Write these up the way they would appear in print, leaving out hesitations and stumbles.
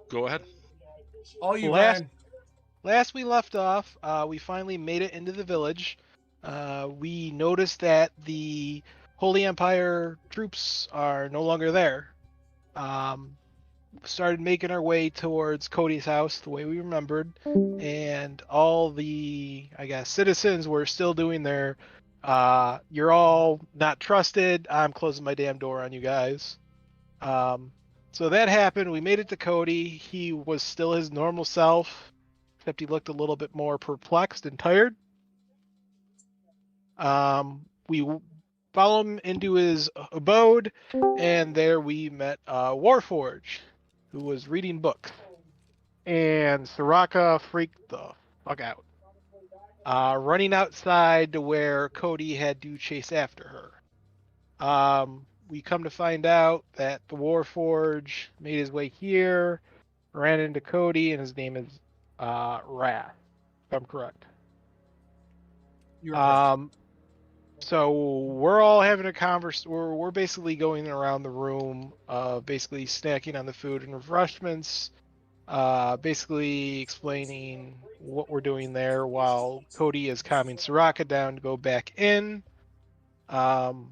Go ahead. All you, Last Ryan. last we left off, we finally made it into the village. We noticed that the Holy Empire troops are no longer there. Um, Started making our way towards Cody's house the way we remembered, and all the, I guess, citizens were still doing their, you're all not trusted, I'm closing my damn door on you guys. Um, so that happened. We made it to Cody. He was still his normal self, except he looked a little bit more perplexed and tired. We followed him into his abode, and there we met Warforge, who was reading books. And Soraka freaked the fuck out, running outside to where Cody had to chase after her. We come to find out that the Warforge made his way here, ran into Cody, and his name is Wrath, if I'm correct. You're correct. So we're all having a conversation. We're basically going around the room, basically snacking on the food and refreshments, basically explaining what we're doing there while Cody is calming Soraka down to go back in. Um,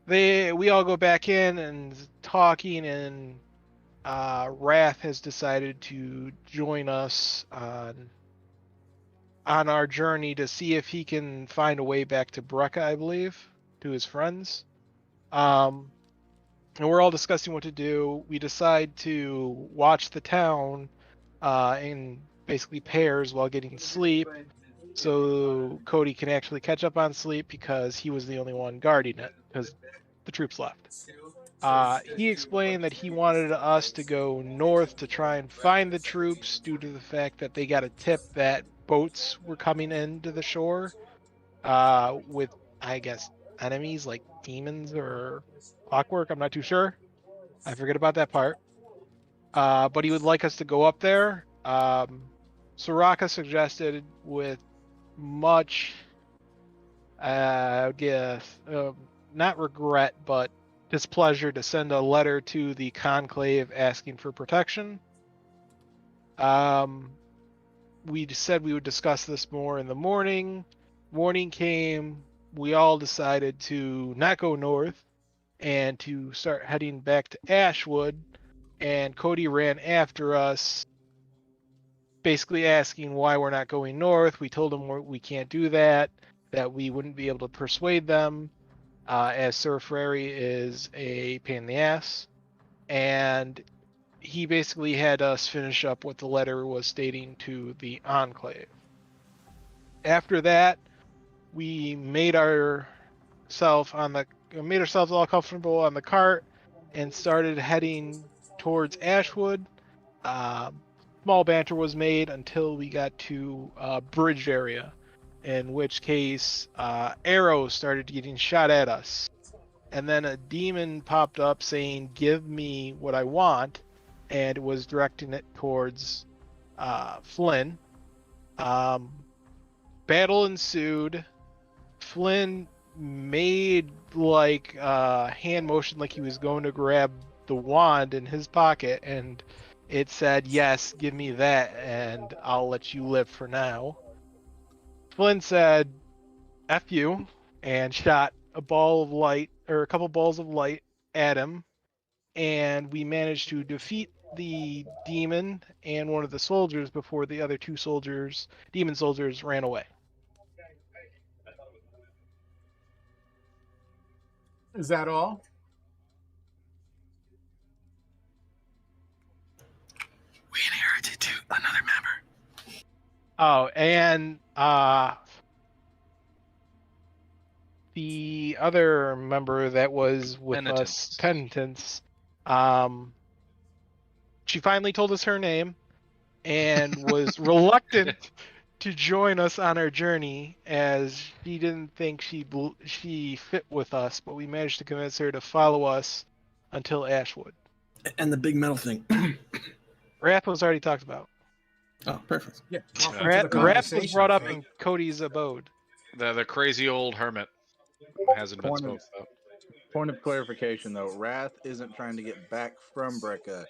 we all go back in and talking, and Wrath has decided to join us on our journey to see if he can find a way back to Brecca, I believe, to his friends. And we're all discussing what to do. We decide to watch the town in basically pairs while getting sleep, so Cody can actually catch up on sleep because he was the only one guarding it because the troops left. He explained that he wanted us to go north to try and find the troops due to the fact that they got a tip that boats were coming into the shore with, I guess, enemies like demons or clockwork. I'm not too sure. I forget about that part. But he would like us to go up there. Soraka suggested with much, I guess, not regret, but displeasure to send a letter to the conclave asking for protection. We said we would discuss this more in the morning. Morning came. We all decided to not go north and to start heading back to Ashwood. And Cody ran after us, basically asking why we're not going north. We told him we can't do that, that we wouldn't be able to persuade them, as Sir Frary is a pain in the ass. And he basically had us finish up what the letter was stating to the Enclave. After that, we made ourselves all comfortable on the cart and started heading towards Ashwood. Small banter was made until we got to a bridge area, in which case arrows started getting shot at us. And then a demon popped up saying, "Give me what I want," and it was directing it towards Flynn. Battle ensued. Flynn made like hand motion like he was going to grab the wand in his pocket, and it said, "Yes, give me that and I'll let you live for now." Flynn said, "F you," and shot a ball of light, or a couple balls of light, at him, and we managed to defeat the demon and one of the soldiers before the other two demon soldiers, ran away. Is that all? We inherited another member. Oh, and the other member that was with us, Penitence, she finally told us her name and was reluctant to join us on our journey, as she didn't think she fit with us, but we managed to convince her to follow us until Ashwood. And the big metal thing. Wrath was already talked about. Oh, perfect. Yeah. Wrath was brought up in Cody's abode. The crazy old hermit hasn't been spoken about. Point of clarification, though, Wrath isn't trying to get back from Brecca.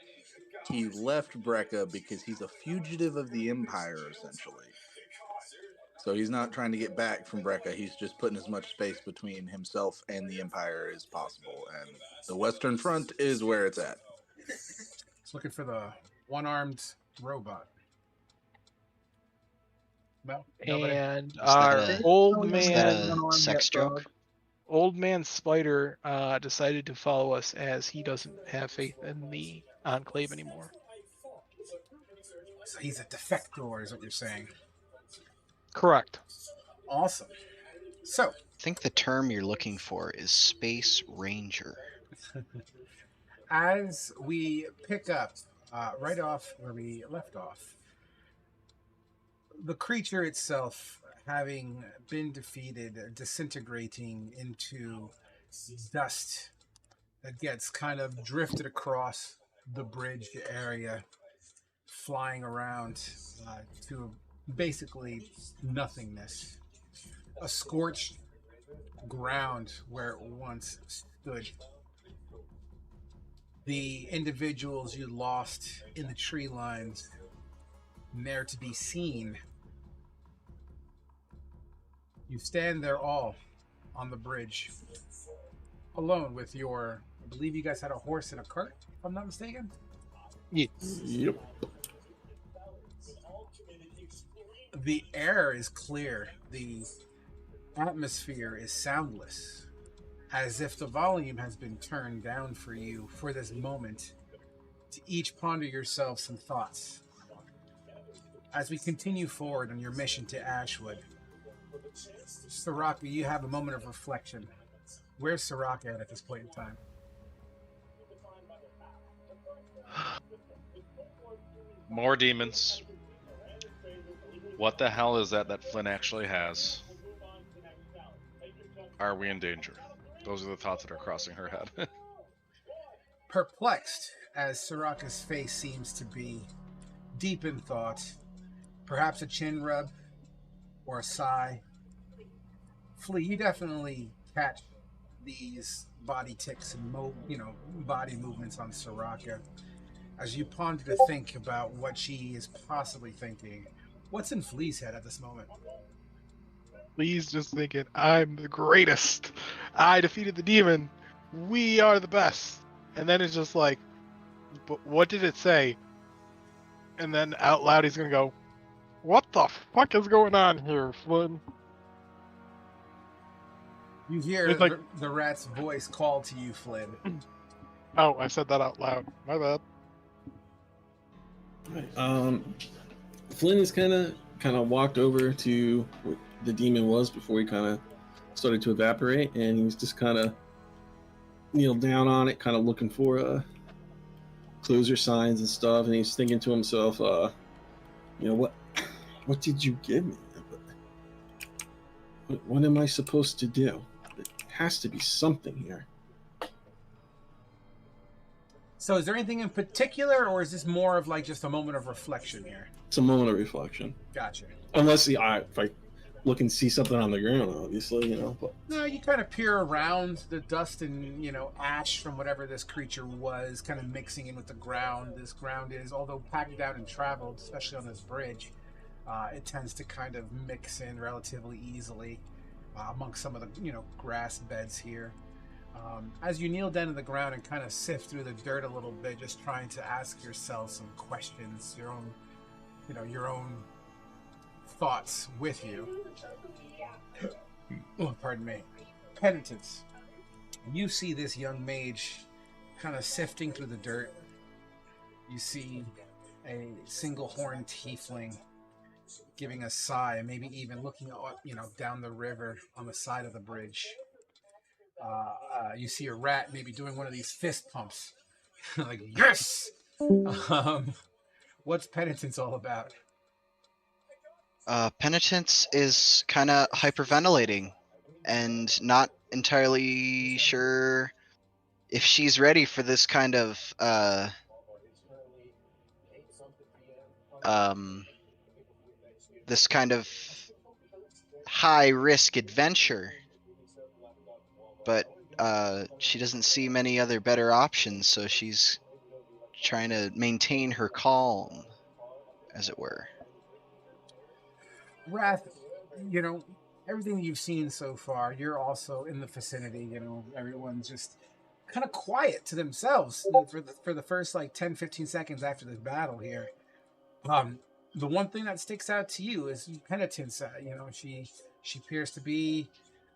he left Brecca because he's a fugitive of the Empire, essentially. So he's not trying to get back from Brecca. He's just putting as much space between himself and the Empire as possible. And the Western Front is where it's at. It's looking for the one-armed robot. No, nobody. And that our a- old Is man, that a sex joke? old man Spider, decided to follow us as he doesn't have faith in the Enclave anymore. So he's a defector, is what you're saying. Correct. Awesome. So, I think the term you're looking for is Space Ranger. as we pick up right off where we left off, the creature itself, having been defeated, disintegrating into dust that gets kind of drifted across the bridge area, flying around to basically nothingness. A scorched ground where it once stood. The individuals you lost in the tree lines, there to be seen. You stand there all on the bridge, alone with your, I believe you guys had a horse and a cart, if I'm not mistaken. Yes. Yep. The air is clear. The atmosphere is soundless, as if the volume has been turned down for you for this moment to each ponder yourself some thoughts. As we continue forward on your mission to Ashwood, Soraka, you have a moment of reflection. Where's Soraka at this point in time? More demons. What the hell is that Flynn actually has? Are we in danger? Those are the thoughts that are crossing her head. Perplexed, as Soraka's face seems to be deep in thought, perhaps a chin rub or a sigh. Flea, you definitely catch these body ticks and body movements on Soraka as you ponder to think about what she is possibly thinking. What's in Flea's head at this moment? Please just thinking, I'm the greatest. I defeated the demon. We are the best. And then it's just like, but what did it say? And then out loud he's gonna go, what the fuck is going on here, Flynn? You hear It's like- the rat's voice call to you, Flynn. Oh, I said that out loud. My bad. Right. Flynn is kind of walked over to where the demon was before he kind of started to evaporate, and he's just kind of kneeled down on it, kind of looking for closer signs and stuff, and he's thinking to himself, what did you give me? What am I supposed to do? There has to be something here. So is there anything in particular, or is this more of like just a moment of reflection here? It's a moment of reflection. Gotcha. Unless if I look and see something on the ground, obviously, But No, you kind of peer around the dust and, ash from whatever this creature was, kind of mixing in with the ground. This ground is, although packed out and traveled, especially on this bridge, it tends to kind of mix in relatively easily amongst some of the, grass beds here. As you kneel down to the ground and kind of sift through the dirt a little bit, just trying to ask yourself some questions, your own thoughts with you. Oh, pardon me. Penitence. You see this young mage kind of sifting through the dirt. You see a single horned tiefling giving a sigh, maybe even looking, down the river on the side of the bridge. You see a rat maybe doing one of these fist pumps. Like, yes! What's Penitence all about? Penitence is kind of hyperventilating and not entirely sure if she's ready for this kind of high risk adventure, but she doesn't see many other better options, so she's trying to maintain her calm, as it were. Wrath, you know, everything you've seen so far, you're also in the vicinity, you know, everyone's just kind of quiet to themselves for the first like 10, 15 seconds after this battle here. The one thing that sticks out to you is Penitence. You know, she appears to be,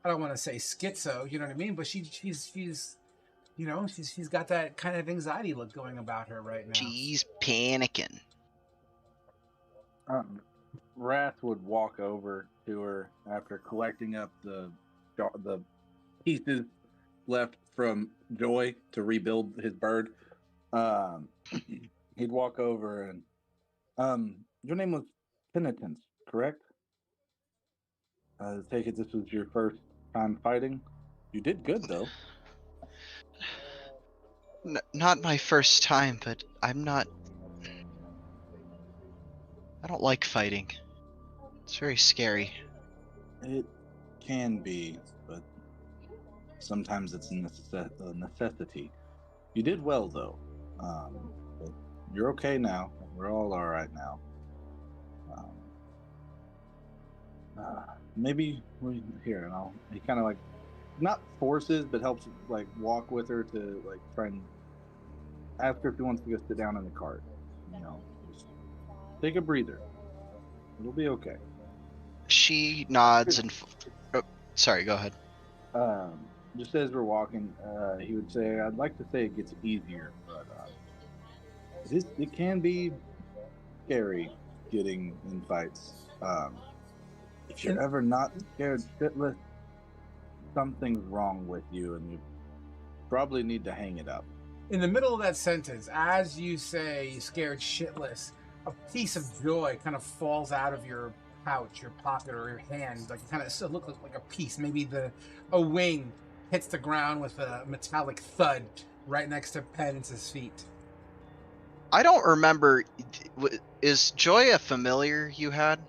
I don't want to say schizo, you know what I mean, but she's you know, she's got that kind of anxiety look going about her right now. She's panicking. Wrath would walk over to her after collecting up the pieces left from Joy to rebuild his bird. He'd walk over and your name was Penitence, correct? Take it this was your first time fighting. You did good though. Not my first time, but I don't like fighting. It's very scary. It can be, but sometimes it's a necessity. You did well though. But you're okay now. We're all right now. Maybe here, and he kind of like not forces, but helps like walk with her to like try and ask her if she wants to go sit down in the cart. You know, just take a breather. It'll be okay. She nods and. Sorry, go ahead. Just as we're walking, he would say, "I'd like to say it gets easier, but it can be scary getting in fights. If you're ever not scared shitless, something's wrong with you, and you probably need to hang it up." In the middle of that sentence, as you say scared shitless, a piece of Joy kind of falls out of your pouch, your pocket, or your hand. Like, it kind of still looks like a piece. Maybe a wing hits the ground with a metallic thud right next to Penance's feet. I don't remember. Is Joy a familiar you had?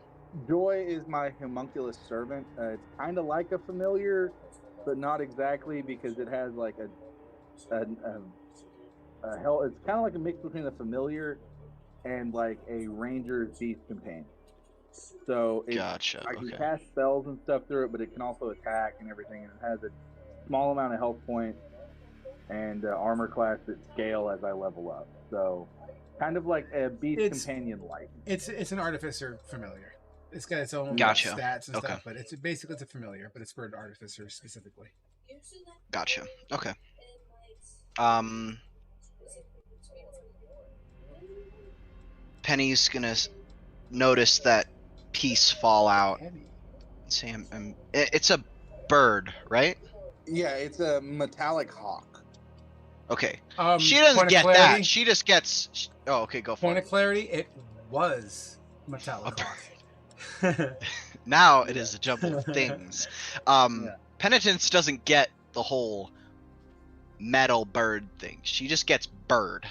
Joy is my homunculus servant. It's kind of like a familiar, but not exactly, because it has like a hell. It's kind of like a mix between a familiar and like a ranger's beast companion. So Gotcha. I can Okay. cast spells and stuff through it, but it can also attack and everything. And it has a small amount of health points and armor class at scale as I level up. So kind of like a beast companion like. It's an artificer familiar. It's got its own Gotcha. stats and Okay. stuff, but it's basically a familiar, but it's for an artificer specifically. Gotcha. Okay. Penny's gonna notice that piece fall out. Say, it's a bird, right? Yeah, it's a metallic hawk. Okay. She doesn't get that. She just gets. Oh, okay. Go for Point it. of clarity: it was metallic hawk. Now it is a jumble of things. Penitence doesn't get the whole metal bird thing. She just gets bird.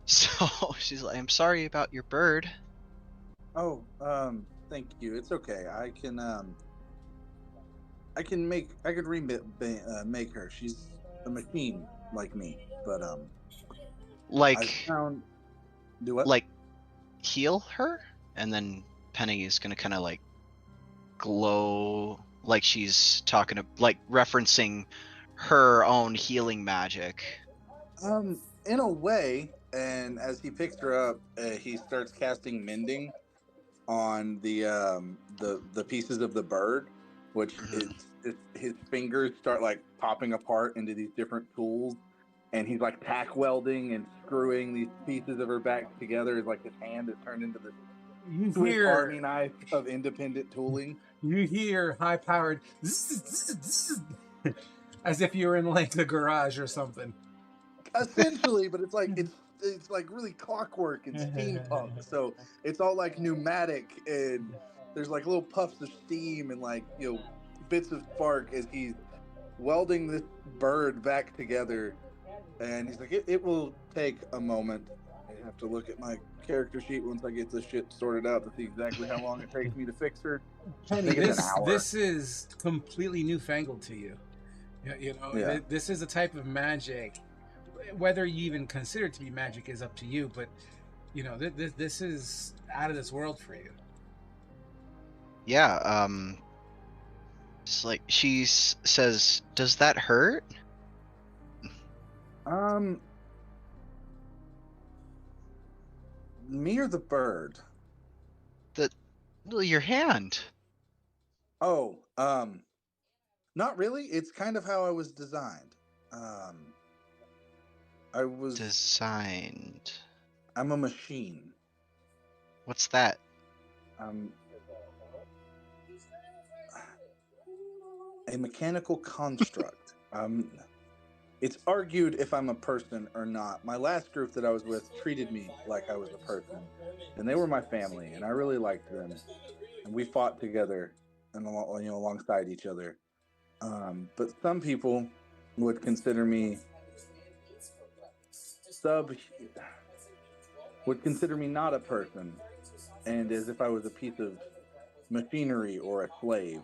So she's like, "I'm sorry about your bird." Oh, thank you. It's okay. I can make her. She's a machine like me, but do what? Like heal her, and then Penny is gonna kind of like glow, like she's talking to, like referencing her own healing magic. In a way. And as he picks her up, he starts casting mending on the pieces of the bird, which his fingers start like popping apart into these different tools, and he's like tack welding and screwing these pieces of her back together. It's like his hand is turned into the Swiss Army knife of independent tooling. You hear high-powered as if you were in like the garage or something. Essentially, but it's like really clockwork and steampunk. So it's all like pneumatic, and there's like little puffs of steam and like, you know, bits of spark as he's welding this bird back together. And he's like, it will take a moment. I have to look at my character sheet once I get this shit sorted out to see exactly how long it takes me to fix her. Penny, this is completely newfangled to you. You know, this is a type of magic. whether you even consider it to be magic is up to you, but you know, this is out of this world for you. Yeah, it's like says, does that hurt? Me or the bird? Your hand. Oh, not really. It's kind of how I was designed. I was Designed. I'm a machine. What's that? A mechanical construct. It's argued if I'm a person or not. My last group that I was with treated me like I was a person, and they were my family, and I really liked them, and we fought together and alongside each other. But some people would consider me not a person, and as if I was a piece of machinery or a slave.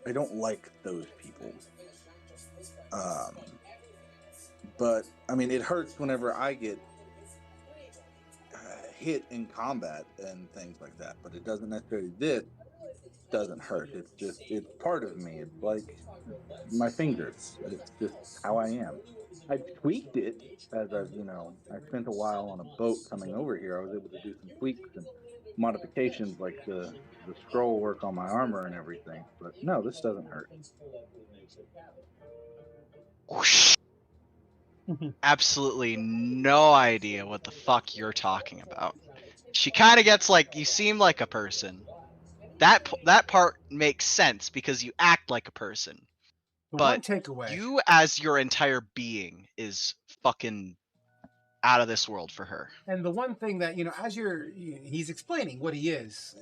I don't like those people. But I mean, it hurts whenever I get hit in combat and things like that. But it doesn't necessarily. This doesn't hurt. It's part of me. It's like my fingers. It's just how I am. I tweaked it as I spent a while on a boat coming over here. I was able to do some tweaks and modifications, like the scroll work on my armor and everything. But no, this doesn't hurt. Whoosh. Absolutely no idea what the fuck you're talking about. She kind of gets like, you seem like a person. That part makes sense because you act like a person. But one But takeaway. you as your entire being is fucking out of this world for her. And the one thing that, as he's explaining what he is,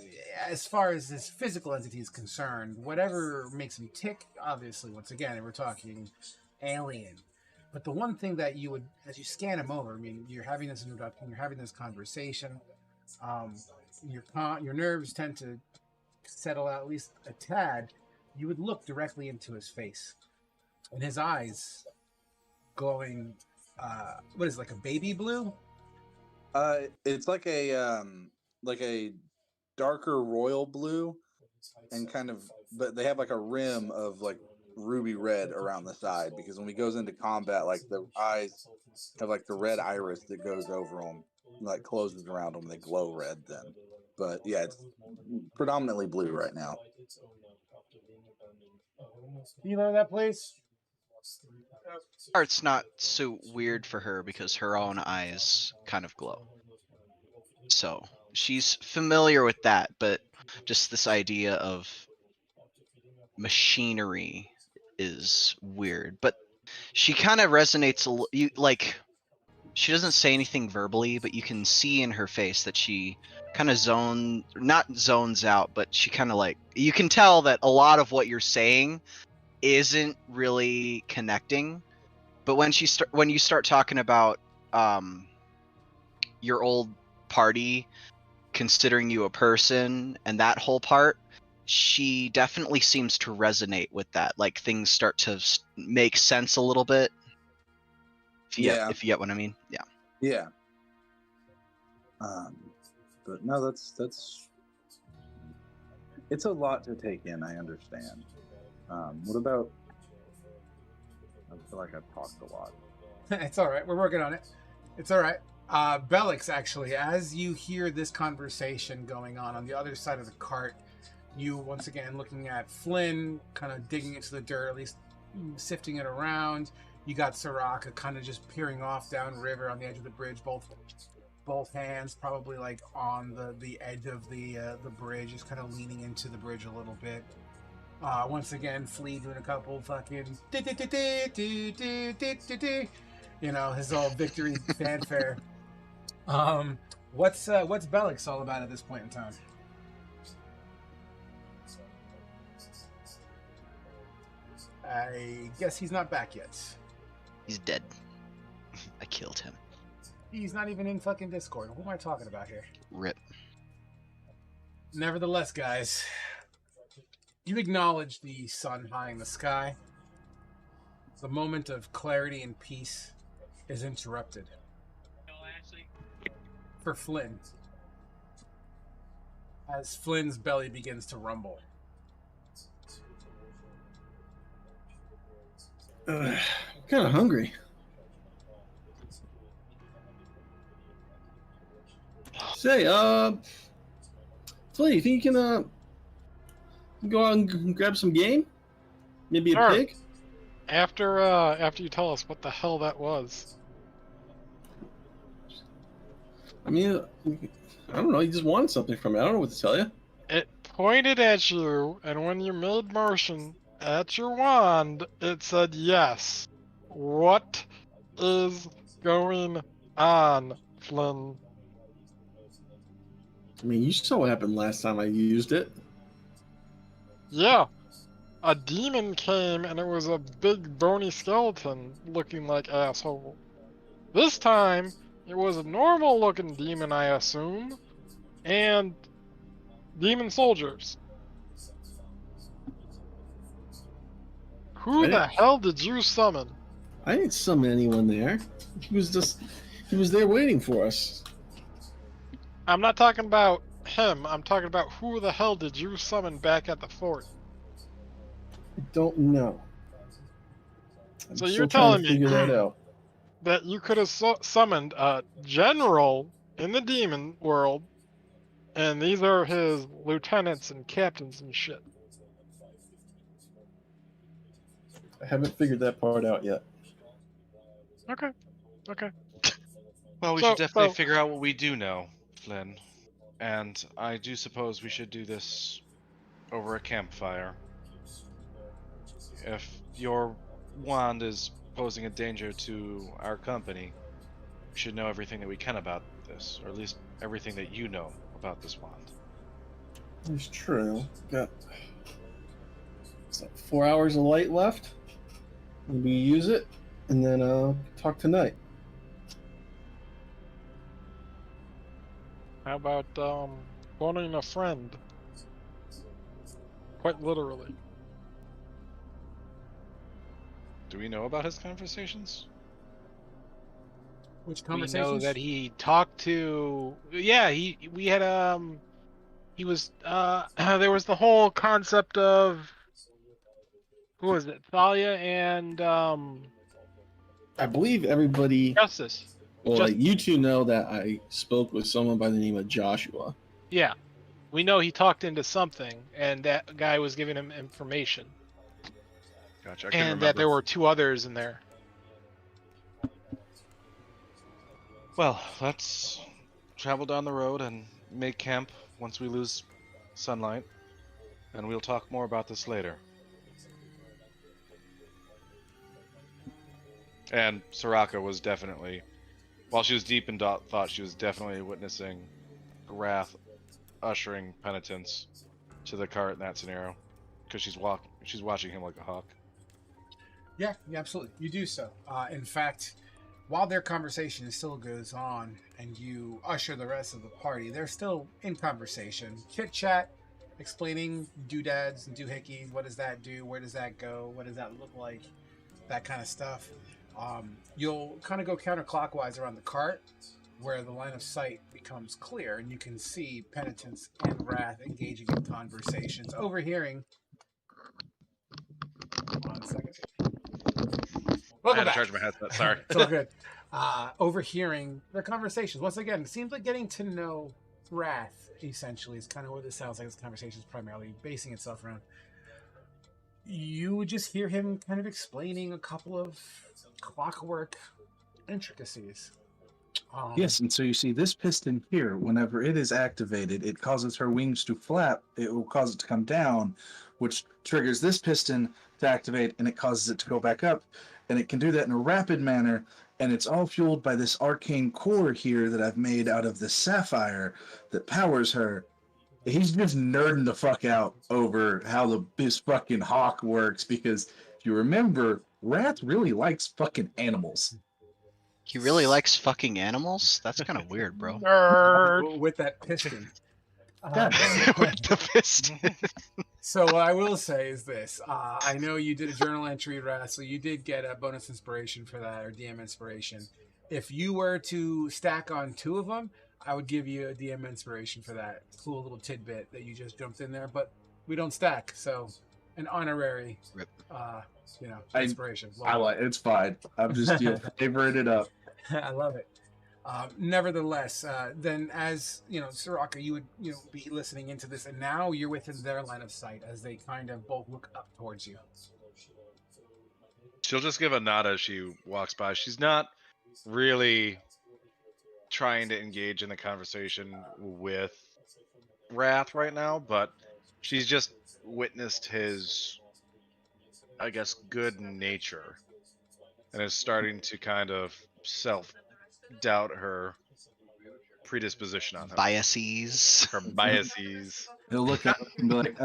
as far as his physical entity is concerned, whatever makes him tick, obviously, once again, we're talking alien. But the one thing that you would, as you scan him over, I mean, you're having this introduction, you're having this conversation, your nerves tend to settle out at least a tad. You would look directly into his face, and his eyes glowing. What is it, like a baby blue? It's like a darker royal blue, and but they have like a rim of like ruby red around the side, because when he goes into combat, like the eyes have like the red iris that goes over them, like closes around them, and they glow red then. But yeah, it's predominantly blue right now. You know that place? It's not so weird for her because her own eyes kind of glow. So she's familiar with that, but just this idea of machinery is weird. But she kind of resonates like, she doesn't say anything verbally, but you can see in her face that she kind of not zones out, but she kind of like, you can tell that a lot of what you're saying isn't really connecting. But when you start talking about your old party considering you a person and that whole part, she definitely seems to resonate with that. Like things start to make sense a little bit. If you get what I mean. Yeah. Yeah. But no, that's it's a lot to take in. I understand. What about? I feel like I've talked a lot. It's all right. We're working on it. It's all right. Bellix, actually, as you hear this conversation going on the other side of the cart, you once again looking at Flynn, kind of digging into the dirt, at least sifting it around. You got Soraka kind of just peering off downriver on the edge of the bridge, both hands probably like on the edge of the bridge, just kind of leaning into the bridge a little bit. Once again, Flea doing a couple fucking his old victory fanfare. What's Bellix all about at this point in time? I guess he's not back yet. He's dead. I killed him. He's not even in fucking Discord. What am I talking about here? Rip. Nevertheless, guys, you acknowledge the sun high in the sky. The moment of clarity and peace is interrupted. For Flynn, as Flynn's belly begins to rumble. I'm kind of hungry. Say, Flynn, you think you can go out and grab some game? Maybe a Sure. pig? After you tell us what the hell that was. I mean, I don't know. You just wanted something from it. I don't know what to tell you. It pointed at you, and when you made motion at your wand, it said yes. What is going on, Flynn? I mean, you saw what happened last time I used it. Yeah. A demon came, and it was a big bony skeleton looking like asshole. This time, it was a normal-looking demon, I assume, and demon soldiers. Who the hell did you summon? I didn't summon anyone there. He was there waiting for us. I'm not talking about him. I'm talking about who the hell did you summon back at the fort? I don't know. I'm So still you're trying telling to figure that out. that you could have summoned a general in the demon world, and these are his lieutenants and captains and shit. I haven't figured that part out yet. Okay. Well, we should definitely figure out what we do know, Flynn. And I do suppose we should do this over a campfire. If your wand is posing a danger to our company, we should know everything that we can about this, or at least everything that you know about this wand. It's true. Got 4 hours of light left. Maybe use it, and then talk tonight. How about phoning a friend? Quite literally. Do we know about his conversations? Which We conversations? know that he talked to. Yeah, we had he was there was the whole concept of who was it? Thalia and I believe everybody. Justice. Well, like, you two know that I spoke with someone by the name of Joshua. Yeah, we know he talked into something, and that guy was giving him information. Gotcha. And that there were 2 others in there. Well, let's travel down the road and make camp once we lose sunlight, and we'll talk more about this later. And Soraka was definitely, while she was deep in thought, she was definitely witnessing Wrath ushering penitence to the cart in that scenario, because she's watching him like a hawk. Yeah, absolutely. You do so. In fact, while their conversation still goes on and you usher the rest of the party, they're still in conversation. Chit-chat, explaining doodads and doohickeys. What does that do? Where does that go? What does that look like? That kind of stuff. You'll kind of go counterclockwise around the cart where the line of sight becomes clear and you can see Penitence and Wrath engaging in conversations, overhearing. 1 second. Welcome I had back. to charge my headset. Sorry. It's all good. Overhearing their conversations. Once again, it seems like getting to know Wrath, essentially, is kind of what this sounds like. This conversation is primarily basing itself around. You would just hear him kind of explaining a couple of clockwork intricacies. Yes, and so you see this piston here, whenever it is activated, it causes her wings to flap. It will cause it to come down, which triggers this piston to activate, and it causes it to go back up. And it can do that in a rapid manner, and it's all fueled by this arcane core here that I've made out of the sapphire that powers her. He's just nerding the fuck out over how this fucking hawk works, because if you remember, Wrath really likes fucking animals. He really likes fucking animals? That's kind of weird, bro. Nerd. With that piston. God damn it. with the piston. So what I will say is this: I know you did a journal entry, Russ, so you did get a bonus inspiration for that, or DM inspiration. If you were to stack on 2 of them, I would give you a DM inspiration for that. Cool little tidbit that you just jumped in there, but we don't stack, so an honorary, Rip. inspiration. I like it's fine. I'm just favoring it up. I love it. Nevertheless, then as Soraka, you would be listening into this, and now you're within their line of sight as they kind of both look up towards you. She'll just give a nod as she walks by. She's not really trying to engage in the conversation with Wrath right now, but she's just witnessed his, I guess, good nature, and is starting to kind of self-doubt her predisposition on him. Biases. Her biases. He'll look up and be like,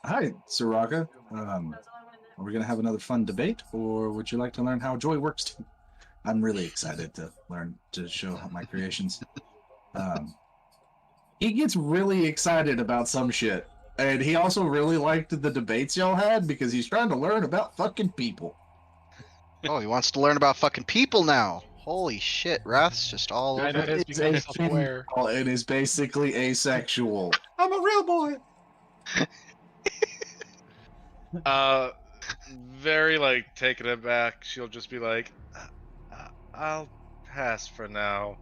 "Hi, Soraka. Are we gonna have another fun debate, or would you like to learn how joy works too?" I'm really excited to learn to show my creations. He gets really excited about some shit, and he also really liked the debates y'all had because he's trying to learn about fucking people. Oh, he wants to learn about fucking people now. Holy shit, Wrath's just all I over know it. has It's become a self-aware. thing, and is basically asexual. I'm a real boy. Very taken aback. She'll just be like, I'll pass for now.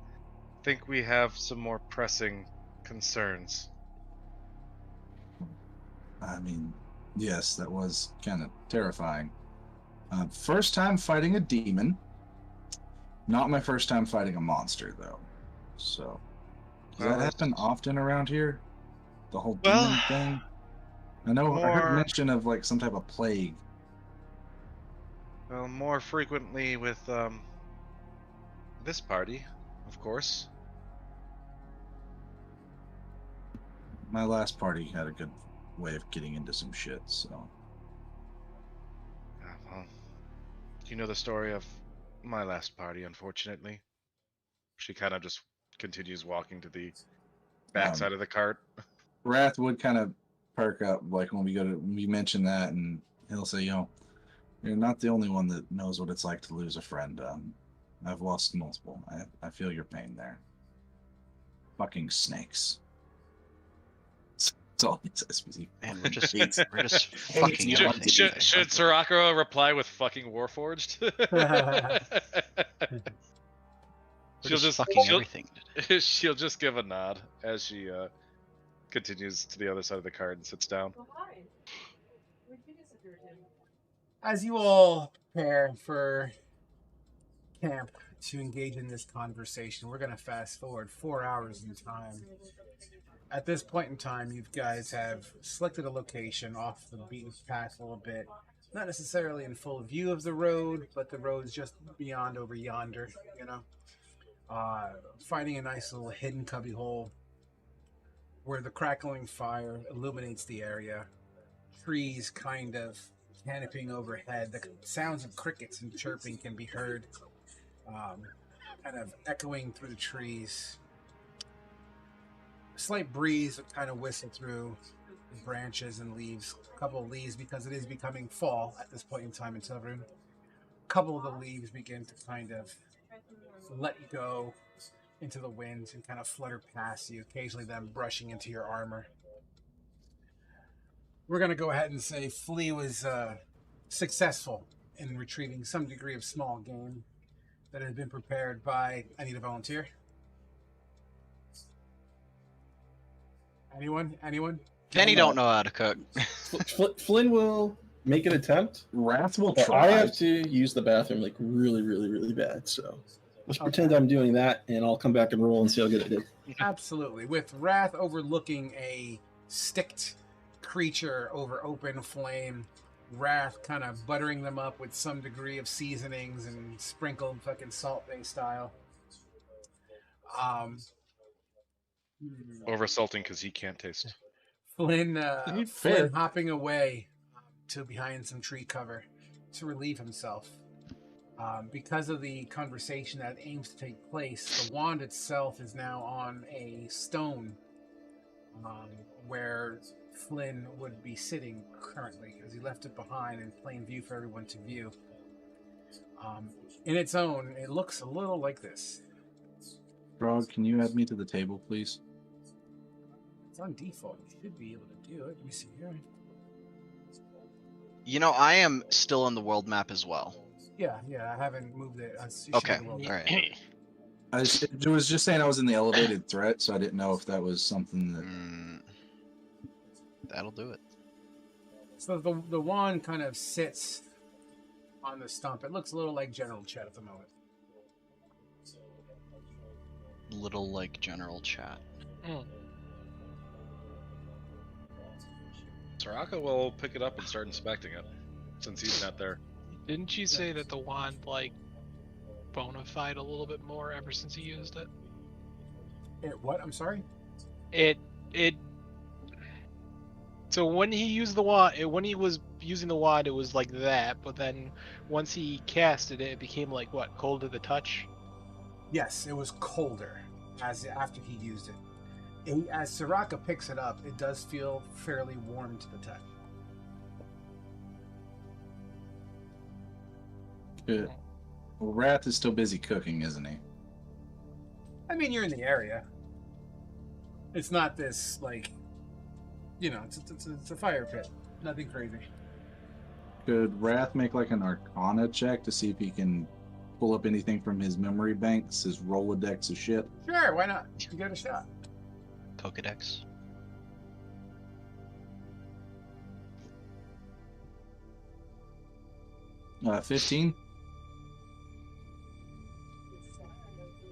Think we have some more pressing concerns. I mean, yes, that was kind of terrifying. First time fighting a demon. Not my first time fighting a monster, though. So, does that happen often around here? The whole demon thing? I know I heard mention of some type of plague. Well, more frequently with this party, of course. My last party had a good way of getting into some shit, so. Well, you know the story of my last party, unfortunately. She kind of just continues walking to the backside of the cart. Wrath would kind of perk up when we mention that, and he'll say, you're not the only one that knows what it's like to lose a friend. I've lost multiple. I feel your pain there. Fucking snakes. That's all he says. Man, we're just fucking everything. Should Soraka reply with fucking Warforged? She'll just fucking everything. She'll just give a nod as she continues to the other side of the cart and sits down. As you all prepare for camp to engage in this conversation, we're going to fast forward 4 hours in time. At this point in time, you guys have selected a location off the beaten path a little bit. Not necessarily in full view of the road, but the road's just beyond over yonder, finding a nice little hidden cubbyhole where the crackling fire illuminates the area. Trees kind of canopying overhead. The sounds of crickets and chirping can be heard, kind of echoing through the trees. A slight breeze would kind of whistle through the branches and leaves. A couple of leaves, because it is becoming fall at this point in time in Tal Rune. A couple of the leaves begin to kind of let go into the wind and kind of flutter past you, occasionally them brushing into your armor. We're going to go ahead and say Flea was successful in retrieving some degree of small game that had been prepared by... I need a volunteer. Anyone? Penny don't know how to cook. Flynn will make an attempt. Wrath will But try. I have to use the bathroom really, really, really bad. So let's pretend I'm doing that, and I'll come back and roll and see how good I did. Absolutely. With Wrath overlooking a sticked creature over open flame, Wrath kind of buttering them up with some degree of seasonings and sprinkled fucking salt-based style. Over salting because he can't taste. Flynn hopping away to behind some tree cover to relieve himself. Because of the conversation that aims to take place, the wand itself is now on a stone where Flynn would be sitting currently, as he left it behind in plain view for everyone to view. In its own, it looks a little like this. Frog, can you add me to the table, please? It's on default. You should be able to do it. Let me see here. You know, I am still on the world map as well. Yeah, I haven't moved it. Okay, all right. I was just saying I was in the elevated threat, so I didn't know if that was something that... That'll do it. So the wand kind of sits on the stump. It looks a little like general chat at the moment. Little like general chat. Soraka will pick it up and start inspecting it, since he's not there. Didn't you say that the wand like bona fide a little bit more ever since he used it? What? I'm sorry? It So when he used the wand, when he was using the wand, it was like that. But then once he casted it, it became like what, cold to the touch? Yes, it was colder after he used it. As Soraka picks it up, it does feel fairly warm to the touch. Good. Well, Wrath is still busy cooking, isn't he? I mean, you're in the area. It's not this, like, you know, it's a fire pit. Nothing crazy. Could Wrath make like an Arcana check to see if he can pull up anything from his memory banks, his Rolodex of shit? Sure, why not? You get a shot. Pokedex. 15?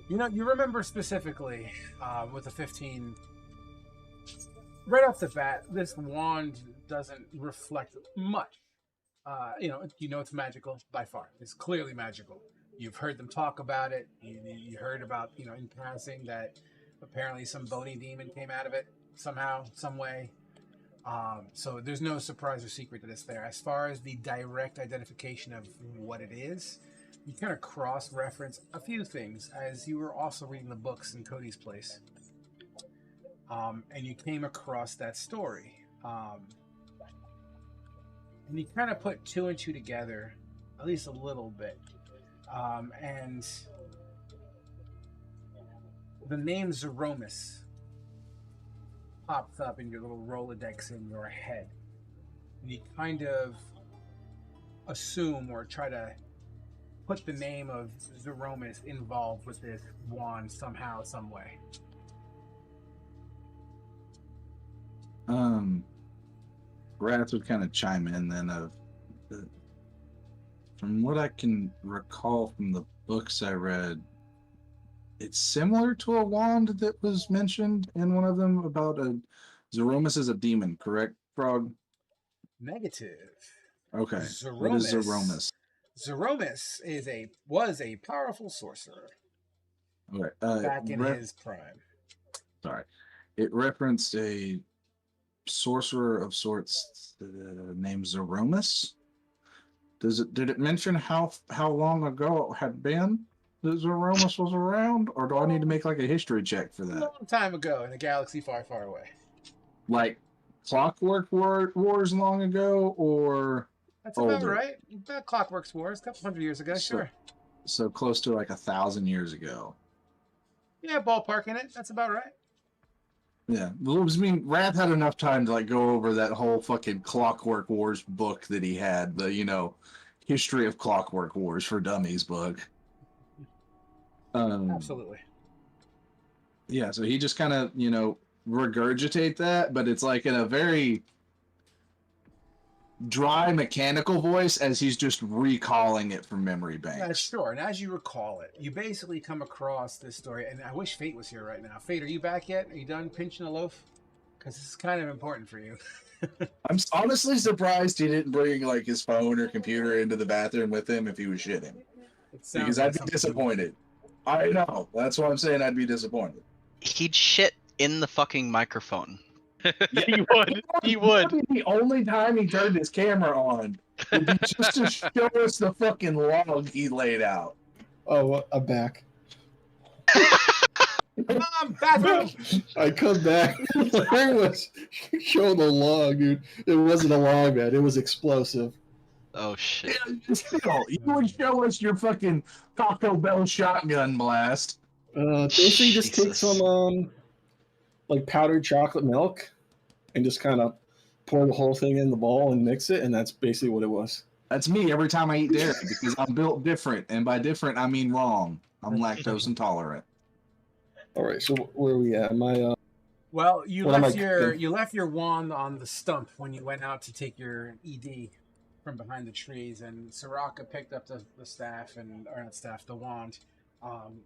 You know, you remember specifically with the 15, right off the bat, this wand doesn't reflect much. You know it's magical by far. It's clearly magical. You've heard them talk about it. You heard about, you know, in passing that apparently some bony demon came out of it somehow, some way. So there's no surprise or secret that it's there. As far as the direct identification of what it is, you kind of cross-reference a few things as you were also reading the books in Cody's place. And you came across that story. And you kind of put two and two together, at least a little bit. And the name Zeromus pops up in your little Rolodex in your head. And you kind of assume or try to put the name of Zeromus involved with this wand somehow, some way. Wrath would kind of chime in then from what I can recall from the books I read, it's similar to a wand that was mentioned in one of them about Zeromus is a demon, correct, Frog? Negative. Okay. Zeromus, what is Zeromus? Zeromus was a powerful sorcerer. Okay. Back in his prime. Sorry. It referenced a sorcerer of sorts named Zeromus. Did it mention how long ago it had been that Zeromus was around, or do I need to make like a history check for that? A long time ago in a galaxy far, far away. Like Clockwork Wars long ago, or that's older? About right. About Clockwork Wars, a couple hundred years ago, sure. So close to like 1,000 years ago. Yeah, ballpark in it. That's about right. Yeah, I mean, Wrath had enough time to like go over that whole fucking Clockwork Wars book that he had, the History of Clockwork Wars for Dummies book. Absolutely. Yeah, so he just kind of regurgitate that, but it's like in a very dry mechanical voice as he's just recalling it from memory banks. Yeah, sure. And as you recall it, you basically come across this story, and I wish Fate was here right now. Fate, are you back yet? Are you done pinching a loaf? Because this is kind of important for you. I'm honestly surprised he didn't bring like his phone or computer into the bathroom with him if he was shitting. Because I'd be disappointed. I know. That's why I'm saying I'd be disappointed. He'd shit in the fucking microphone. Yeah, he would. He would. The only time he turned his camera on would be just to show us the fucking log he laid out. Oh, I'm back. Bathroom. I come back. Larry was showing the log, dude. It wasn't a log, man. It was explosive. Oh shit. Still, you would show us your fucking Taco Bell shotgun blast. Basically, just take Jesus. some like powdered chocolate milk and just kind of pour the whole thing in the bowl and mix it, and that's basically what it was. That's me every time I eat dairy because I'm built different, and by different I mean wrong. I'm lactose intolerant. All right, so where are we at? My Well, you What am left I your cooking? you left your wand on the stump when you went out to take your ED from behind the trees, and Soraka picked up the staff or not staff, the wand,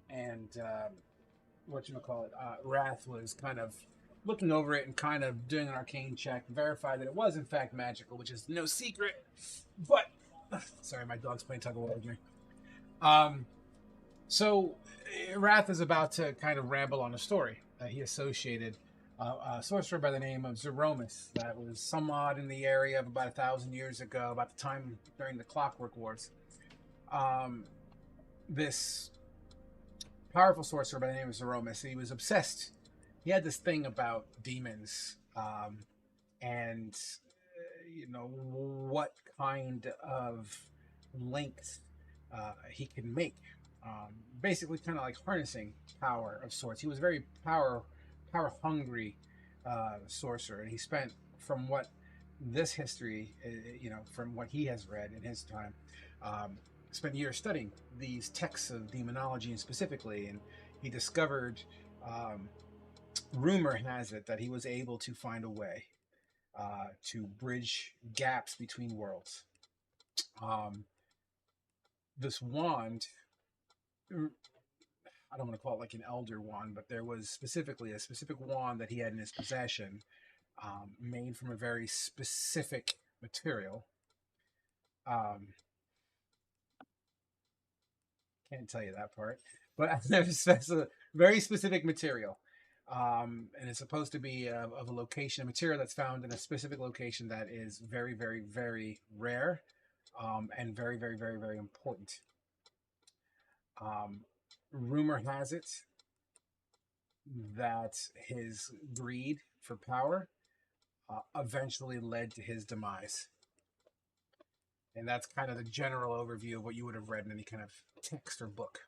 and whatchamacallit, Wrath was kind of looking over it and kind of doing an arcane check, verify that it was in fact magical, which is no secret. But sorry, my dog's playing tug of war with me. So Wrath is about to kind of ramble on a story that he associated a sorcerer by the name of Zeromus that was somewhat in the area of about 1,000 years ago, about the time during the Clockwork Wars. This powerful sorcerer by the name of Zeromus, he was obsessed. He had this thing about demons, and what kind of links he can make. Basically, kind of like harnessing power of sorts. He was a very power hungry sorcerer, and he spent, from what this history, from what he has read in his time, spent years studying these texts of demonology, and specifically, and he discovered. Rumor has it that he was able to find a way to bridge gaps between worlds. This wand, I don't want to call it like an elder wand, but there was specifically a specific wand that he had in his possession, made from a very specific material. Can't tell you that part, but there's a very specific material. And it's supposed to be of a location, a material that's found in a specific location that is very, very, very rare, and very, very, very, very important. Rumor has it that his greed for power eventually led to his demise. And that's kind of the general overview of what you would have read in any kind of text or book.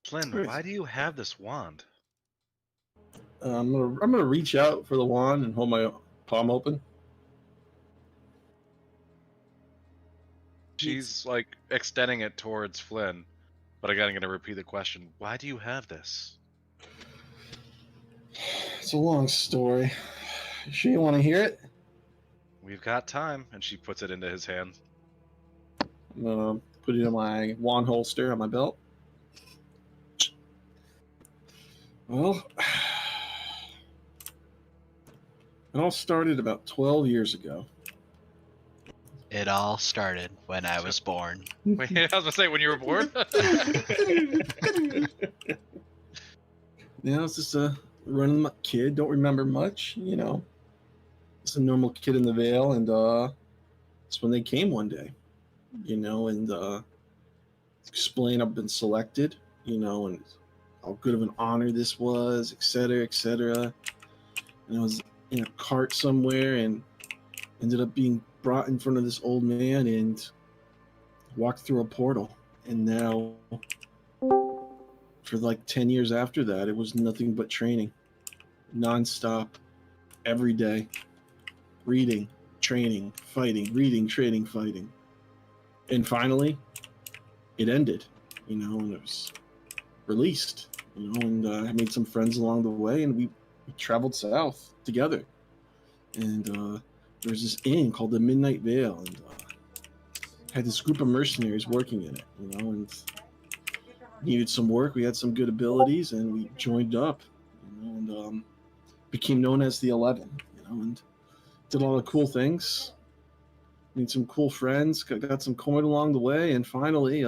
Flynn, why do you have this wand? I'm gonna reach out for the wand and hold my palm open. She's like extending it towards Flynn, but again, I'm gonna repeat the question: why do you have this? It's a long story. You sure you want to hear it? We've got time, and she puts it into his hand. I'm gonna put it in my wand holster on my belt. Well, it all started about 12 years ago. It all started when I was born. Wait, I was gonna say when you were born. Yeah, I was just a random kid, don't remember much, Just a normal kid in the Vale, and it's when they came one day, and explain I've been selected, and how good of an honor this was, etc., etc. And I was in a cart somewhere and ended up being brought in front of this old man and walked through a portal. And now, for like 10 years after that, it was nothing but training, nonstop, every day, reading, training, fighting, reading, training, fighting. And finally, it ended, and it was released, and I made some friends along the way, and we traveled south together. And there was this inn called the Midnight Vale, and had this group of mercenaries working in it, and needed some work. We had some good abilities, and we joined up, and became known as the 11, and did a lot of cool things. Made some cool friends, got some coin along the way, and finally,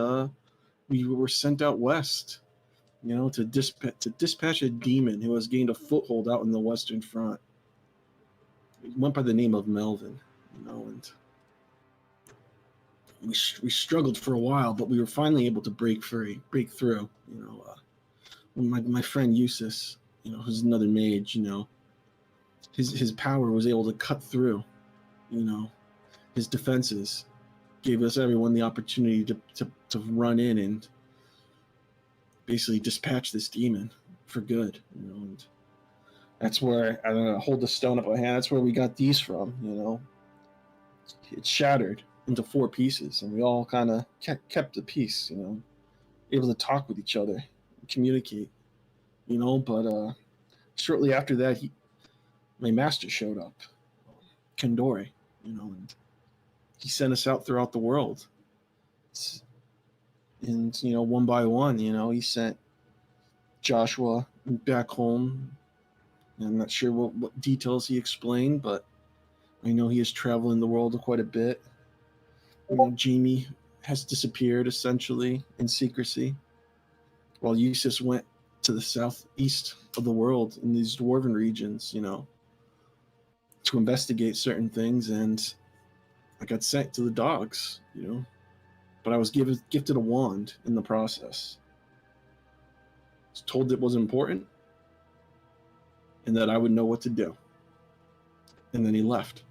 we were sent out west, to dispatch a demon who has gained a foothold out in the Western Front. He went by the name of Melvin, and we struggled for a while, but we were finally able to break through. When my friend Eustace, who's another mage, his power was able to cut through, his defenses gave us everyone the opportunity to run in and basically dispatch this demon for good, and that's where I don't know, hold the stone up my hand. That's where we got these from, It shattered into 4 pieces, and we all kind of kept the piece, able to talk with each other, communicate, But shortly after that, my master showed up, Kandori, and he sent us out throughout the world. And one by one, he sent Joshua back home. I'm not sure what details he explained, but I know he has traveled in the world quite a bit. Jamie has disappeared essentially in secrecy, while Eustace went to the southeast of the world in these dwarven regions, to investigate certain things, and I got sent to the dogs, but I was gifted a wand in the process. I was told it was important and that I would know what to do. And then he left.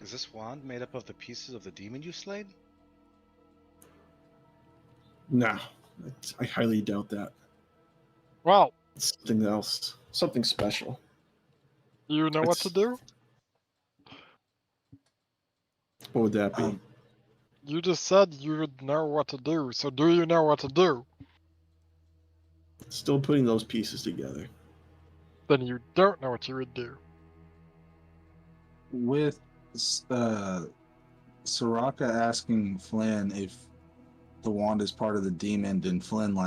Is this wand made up of the pieces of the demon you slayed? Nah, I highly doubt that. Well, It's something else, something special. you know what to do? What would that be? You just said you would know what to do, so do you know what to do? Still putting those pieces together. Then you don't know what you would do. With Soraka asking Flynn if the wand is part of the demon, and Flynn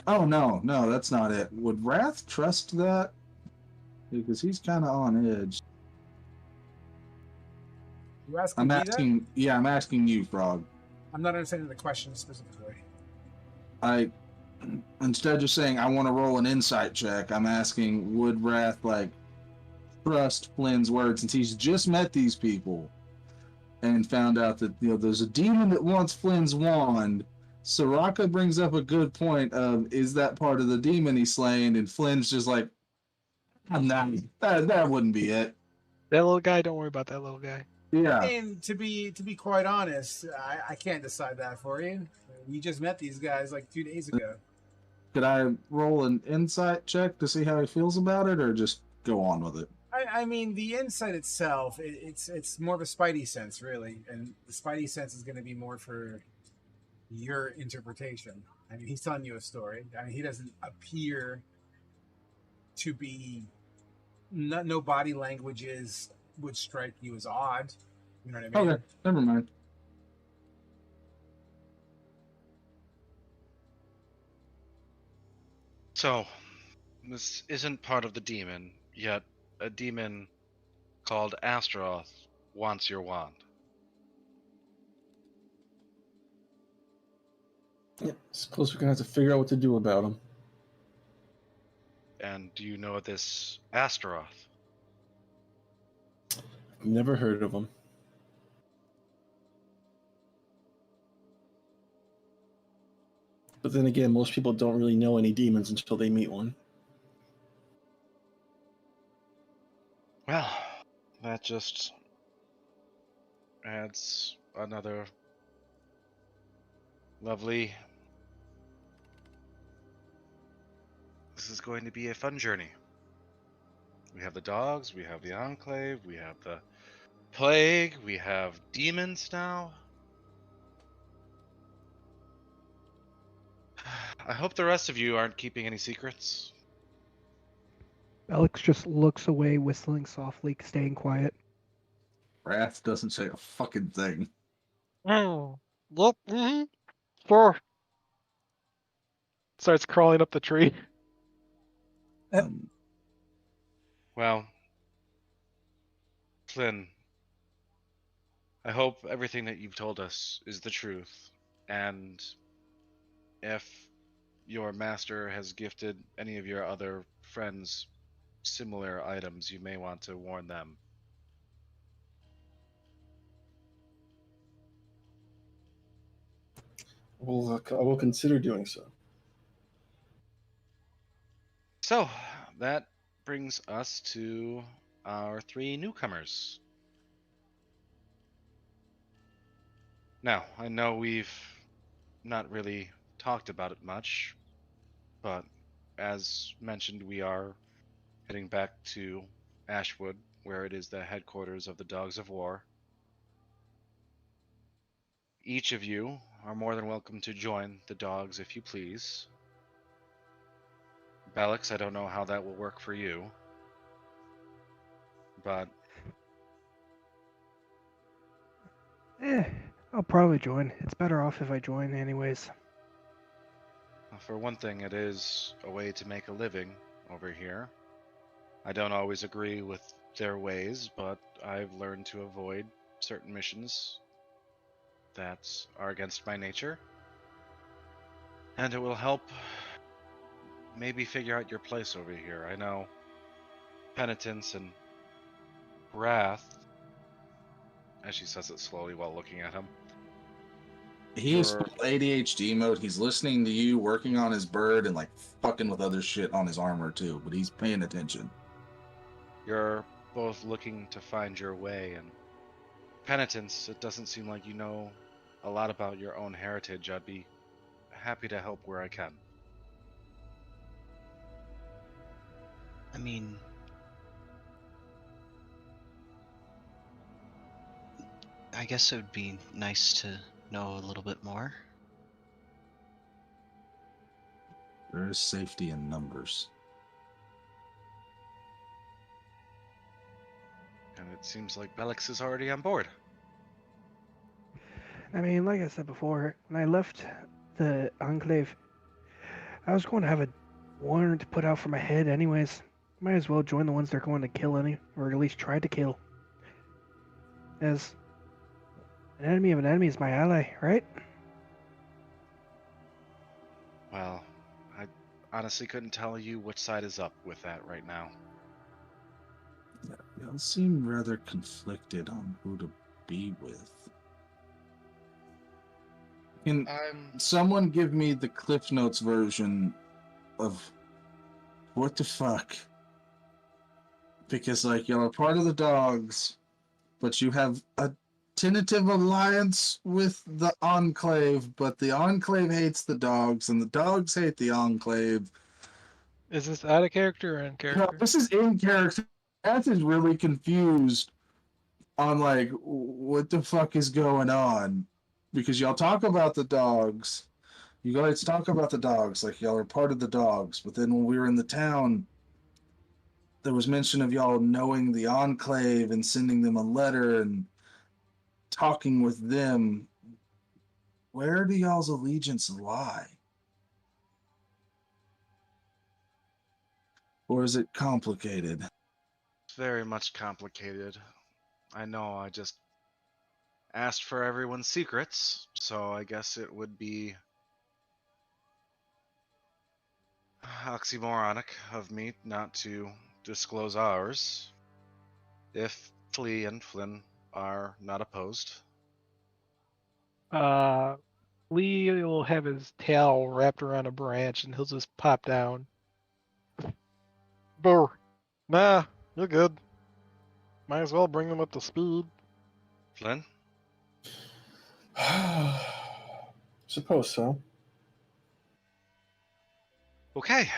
oh no, that's not it. Would Wrath trust that? Because he's kind of on edge. You asking I'm me asking, that? yeah, I'm asking you, Frog. I'm not understanding the question specifically. Instead of saying I want to roll an insight check, I'm asking, would Wrath trust Flynn's word, since he's just met these people and found out that there's a demon that wants Flynn's wand. Soraka brings up a good point of, is that part of the demon he's slaying? And Flynn's just like, I'm not. That wouldn't be it. That little guy, don't worry about that little guy. Yeah. And to be quite honest, I can't decide that for you. We just met these guys like 2 days ago. Could I roll an insight check to see how he feels about it, or just go on with it? I mean, the insight itself, it's more of a spidey sense, really, and the spidey sense is going to be more for your interpretation. I mean, he's telling you a story. I mean, he doesn't appear to be. No body languages would strike you as odd. You know what I mean? Okay, never mind. So, this isn't part of the demon, yet a demon called Astaroth wants your wand. Yeah, I suppose we're gonna have to figure out what to do about him. And do you know this Astaroth? I've never heard of him. But then again, most people don't really know any demons until they meet one. Well, that just adds another lovely. This is going to be a fun journey. We have the dogs, we have the Enclave, we have the plague, we have demons now. I hope the rest of you aren't keeping any secrets. Alex just looks away, whistling softly, staying quiet. Wrath doesn't say a fucking thing. Oh, yep, sure. Starts crawling up the tree. Well, Flynn, I hope everything that you've told us is the truth, and if your master has gifted any of your other friends similar items, you may want to warn them. I will consider doing so. So, that brings us to our 3 newcomers. Now, I know we've not really talked about it much, but as mentioned, we are heading back to Ashwood, where it is the headquarters of the Dogs of War. Each of you are more than welcome to join the dogs if you please. Bellix, I don't know how that will work for you, but I'll probably join. It's better off if I join anyways. for one thing, it is a way to make a living over here. I don't always agree with their ways, but I've learned to avoid certain missions that are against my nature. And it will help maybe figure out your place over here. I know penitence and wrath, as she says it slowly while looking at him. He is full ADHD mode. He's listening to you, working on his bird, and like fucking with other shit on his armor too. But he's paying attention. You're both looking to find your way, and penitence, it doesn't seem like you know a lot about your own heritage. I'd be happy to help where I can. I mean, I guess it would be nice to know a little bit more. There is safety in numbers. And it seems like Bellix is already on board. I mean, like I said before, when I left the Enclave, I was going to have a warrant put out for my head anyways. Might as well join the ones they're going to kill or at least try to kill. As an enemy of an enemy is my ally, right? Well, I honestly couldn't tell you which side is up with that right now. Y'all seem rather conflicted on who to be with. Can someone give me the Cliff Notes version of what the fuck? Because, like, y'all are part of the dogs, but you have a tentative alliance with the Enclave, but the Enclave hates the dogs, and the dogs hate the Enclave. Is this out of character or in No, character? this is in character. Matt is really confused on, like, what the fuck is going on. Because y'all talk about the dogs. You guys talk about the dogs, like y'all are part of the dogs. But then when we were in the town, there was mention of y'all knowing the Enclave and sending them a letter and talking with them. Where do y'all's allegiance lie? Or is it complicated? It's very much complicated. I know, I just asked for everyone's secrets, so I guess it would be oxymoronic of me not to disclose ours, if Flea and Flynn are not opposed. Lee will have his tail wrapped around a branch and he'll just pop down. Brr. Nah, you're good. Might as well bring them up to speed. Flynn? Suppose so. Okay.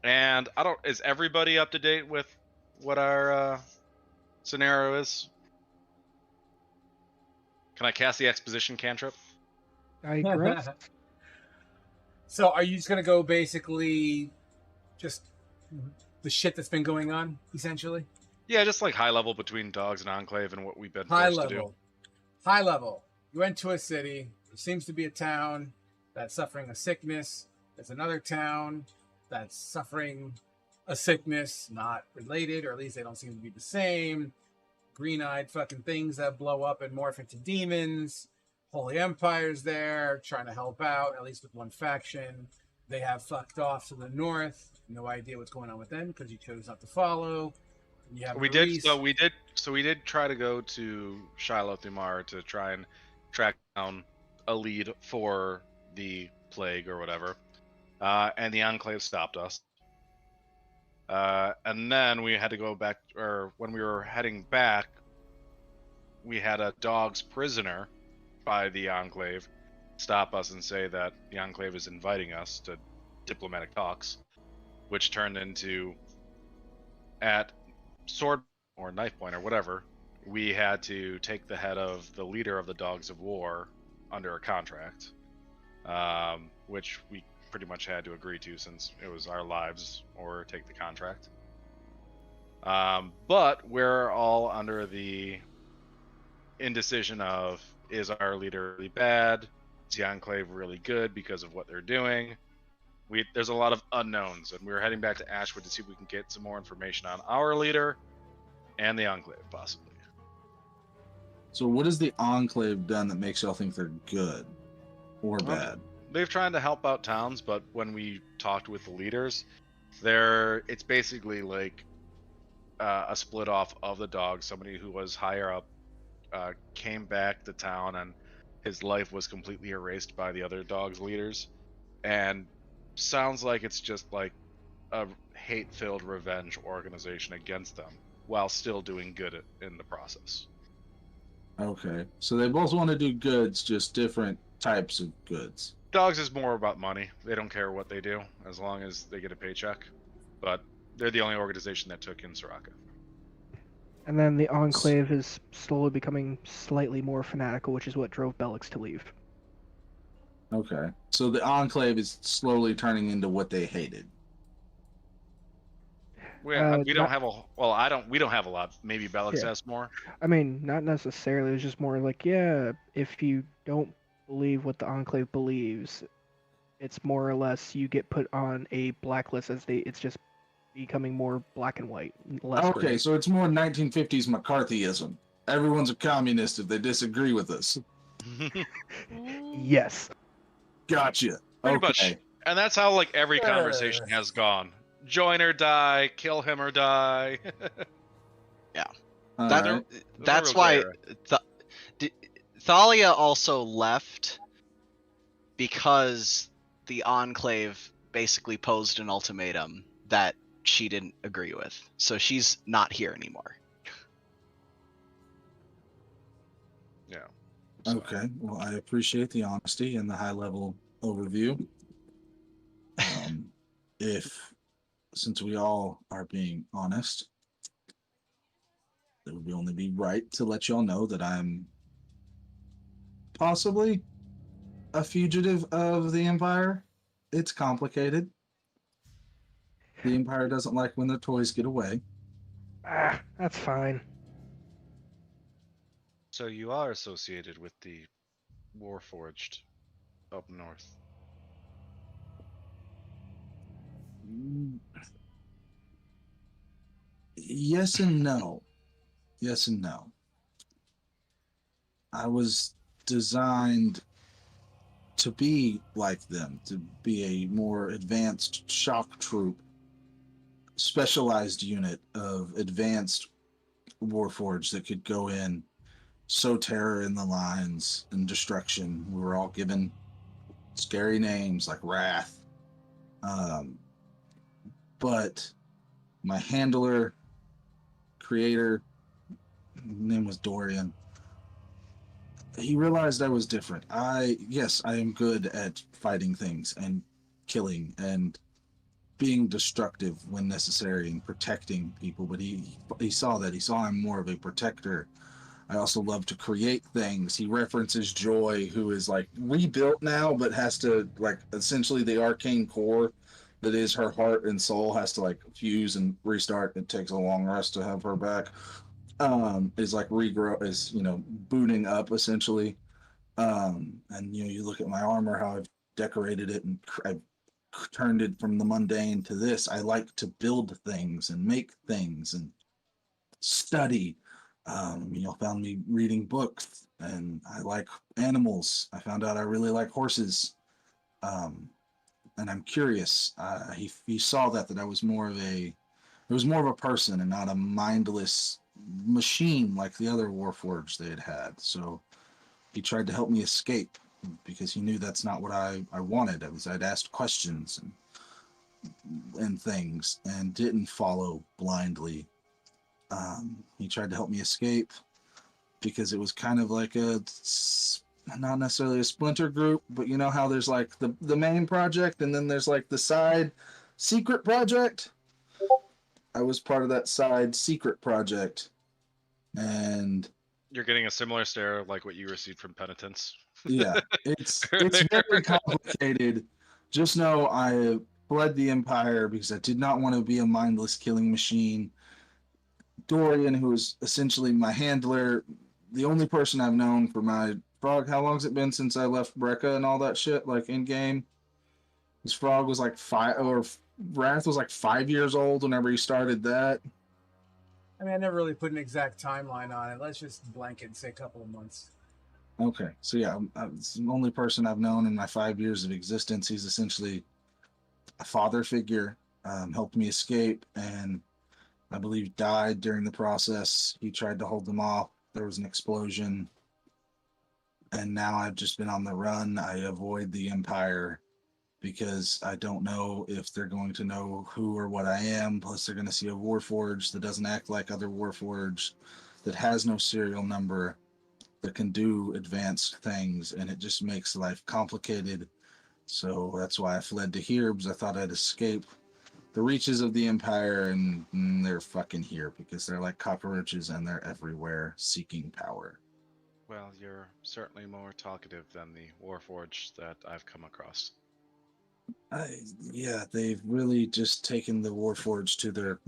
And is everybody up to date with what our scenario is? Can I cast the exposition cantrip? I guess. So are you just going to go basically just the shit that's been going on, essentially? Yeah, just like high level between dogs and Enclave and what we've been High forced to do. level. High level. You went to a city. There seems to be a town that's suffering a sickness. There's another town that's suffering a sickness, not related, or at least they don't seem to be the same. Green-eyed fucking things that blow up and morph into demons. Holy Empire's there, trying to help out, at least with one faction. They have fucked off to the north. No idea what's going on with them because you chose not to follow. You have We did try to go to Shiloh Thumar to try and track down a lead for the plague or whatever, and the Enclave stopped us. And then we had to go back, or when we were heading back, we had a dog's prisoner by the Enclave stop us and say that the Enclave is inviting us to diplomatic talks, which turned into, at sword or knife point or whatever, we had to take the head of the leader of the Dogs of War under a contract, which we pretty much had to agree to since it was our lives or take the contract. But we're all under the indecision of, is our leader really bad? Is the Enclave really good because of what they're doing? There's a lot of unknowns, and we're heading back to Ashwood to see if we can get some more information on our leader and the Enclave, possibly. So what has the Enclave done that makes y'all think they're good or bad? They've tried to help out towns, but when we talked with the leaders, it's basically like a split off of the dogs. Somebody who was higher up came back to town, and his life was completely erased by the other dogs' leaders. And sounds like it's just like a hate-filled revenge organization against them, while still doing good in the process. Okay, so they both want to do goods, just different types of goods. Dogs is more about money. They don't care what they do as long as they get a paycheck. But they're the only organization that took in Soraka. And then the Enclave is slowly becoming slightly more fanatical, which is what drove Bellix to leave. Okay, so the Enclave is slowly turning into what they hated. We don't have a we don't have a lot. Maybe Bellix has more. I mean, not necessarily. It's just more like, yeah, if you don't believe what the Enclave believes, it's more or less you get put on a blacklist it's just becoming more black and white. Less gray. So it's more 1950s McCarthyism. Everyone's a communist if they disagree with us. Yes. Gotcha. Pretty much. And that's how like every conversation has gone. Join or die, kill him or die. Yeah. Right. That's why Thalia also left because the Enclave basically posed an ultimatum that she didn't agree with. So she's not here anymore. Yeah. Okay. Well, I appreciate the honesty and the high-level overview. Since we all are being honest, it would only be right to let y'all know that I'm possibly a fugitive of the Empire. It's complicated. The Empire doesn't like when their toys get away. That's fine. So you are associated with the Warforged up north. Yes and no. Yes and no. I was designed to be like them, to be a more advanced shock troop, specialized unit of advanced Warforged that could go in, sow terror in the lines and destruction. We were all given scary names like Wrath. But my handler, creator, his name was Dorian. He realized I was different. Yes, I am good at fighting things and killing and being destructive when necessary and protecting people, but he saw that. He saw I'm more of a protector. I also love to create things. He references Joy, who is like rebuilt now, but has to like essentially the arcane core that is her heart and soul has to like fuse and restart. It takes a long rest to have her back. Is like regrow, is booting up essentially. And you look at my armor, how I've decorated it and I've turned it from the mundane to this. I like to build things and make things and study. Found me reading books, and I like animals. I found out I really like horses. And I'm curious. He saw that I was more of a person and not a mindless machine like the other Warforged they had. So he tried to help me escape. because he knew that's not what I wanted. I'd asked questions and things and didn't follow blindly. He tried to help me escape because it was kind of like not necessarily a splinter group, but you know how there's like the main project and then there's like the side secret project. I was part of that side secret project, and You're getting a similar stare like what you received from penitence. yeah, it's very complicated. Just know I fled the Empire because I did not want to be a mindless killing machine. Dorian, who was essentially my handler, the only person I've known for my frog. How long's it been since I left Brecca and all that shit? Like in game, this frog was like 5, or Wrath was like 5 years old whenever he started that. I mean, I never really put an exact timeline on it. Let's just blanket and say a couple of months. Okay, so yeah, it's the only person I've known in my 5 years of existence. He's essentially a father figure. Helped me escape, and I believe died during the process. He tried to hold them off. There was an explosion, and now I've just been on the run. I avoid the Empire because I don't know if they're going to know who or what I am. Plus, they're going to see a Warforged that doesn't act like other Warforged, that has no serial number, that can do advanced things, and it just makes life complicated. So that's why I fled to here, because I thought I'd escape the reaches of the Empire, and they're fucking here because they're like cockroaches and they're everywhere seeking power. Well, you're certainly more talkative than the Warforged that I've come across. Yeah, they've really just taken the Warforged to their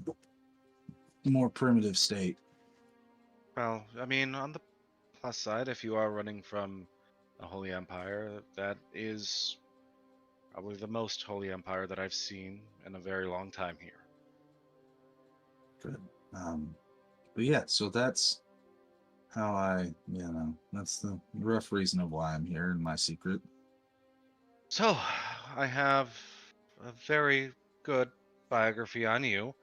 more primitive state. Well, I mean, on the plus side, if you are running from a Holy Empire, that is probably the most Holy Empire that I've seen in a very long time here. Good. But yeah, so that's how that's the rough reason of why I'm here in my secret. So, I have a very good biography on you.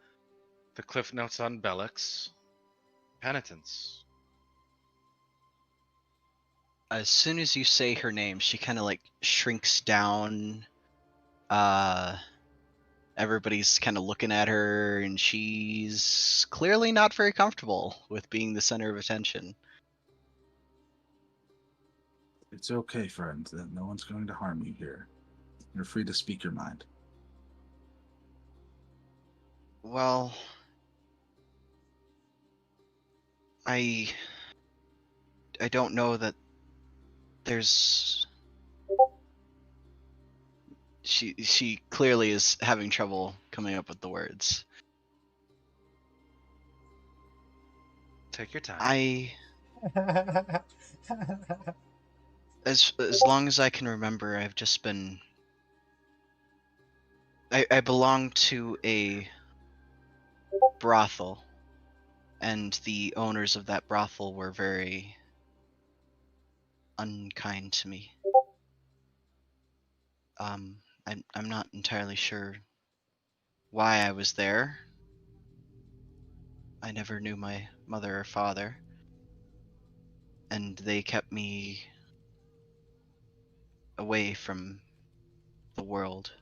The Cliff Notes on Bellix. Penitence. As soon as you say her name, she kind of like shrinks down. Everybody's kind of looking at her, and she's clearly not very comfortable with being the center of attention. It's okay, friend. No one's going to harm you here. You're free to speak your mind. Well, I don't know that there's... She clearly is having trouble coming up with the words. Take your time. As long as I can remember, I've just been... I belong to a brothel, and the owners of that brothel were very unkind to me. I'm not entirely sure why I was there. I never knew my mother or father, and they kept me away from the world.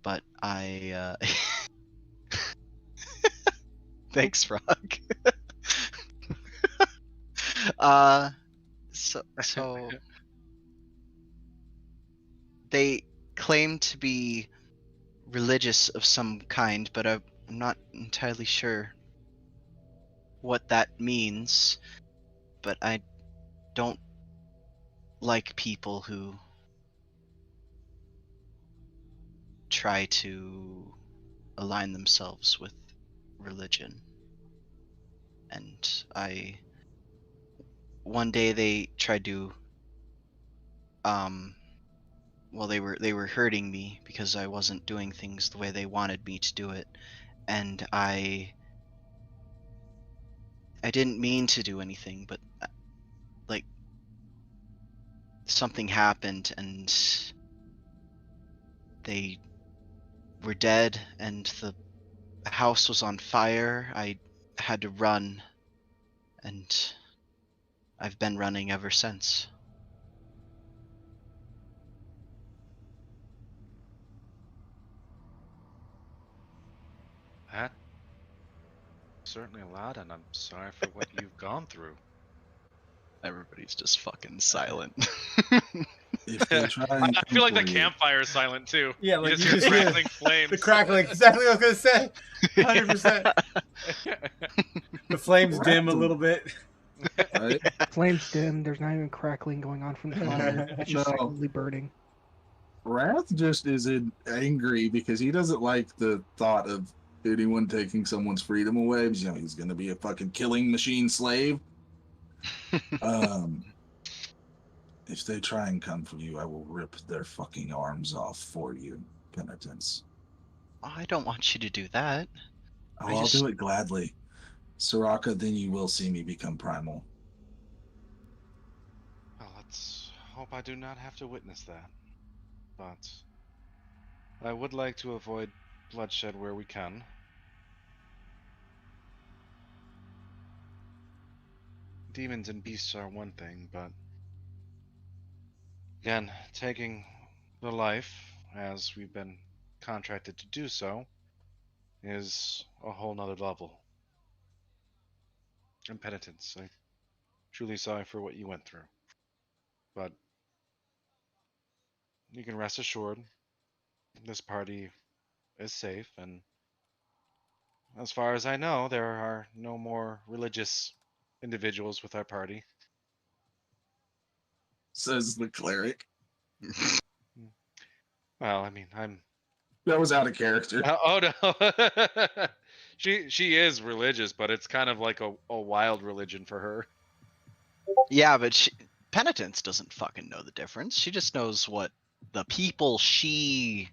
But I thanks, Frog. So they claim to be religious of some kind, but I'm not entirely sure what that means. But I don't like people who try to align themselves with religion. And one day they tried to well, they were hurting me because I wasn't doing things the way they wanted me to do it, and I didn't mean to do anything, but like something happened and they were dead and the house was on fire. I had to run, and I've been running ever since. That's certainly a lot, and I'm sorry for what you've gone through. Everybody's just fucking silent. If they try I and feel like the come for you, campfire is silent too. Yeah, You like just you hear just hear crackling flames. the crackling. Exactly what I was gonna say. 100%. The flames dim a little bit. right? Flames dim. There's not even crackling going on from the fire. It's just No. slowly burning. Wrath just angry because he doesn't like the thought of anyone taking someone's freedom away. You know, he's gonna be a fucking killing machine slave. If they try and come for you, I will rip their fucking arms off for you, penitents. I don't want you to do that. Oh, I'll do it gladly. Soraka, then you will see me become primal. Well, let's hope I do not have to witness that. But I would like to avoid bloodshed where we can. Demons and beasts are one thing, but again, taking the life, as we've been contracted to do so, is a whole nother level. And penitence. I'm truly sorry for what you went through. But you can rest assured this party is safe, and as far as I know, there are no more religious individuals with our party. Says the cleric. Well, I mean, I'm. That was out of character. Oh no, she is religious, but it's kind of like a wild religion for her. Yeah, but penitence doesn't fucking know the difference. She just knows what the people she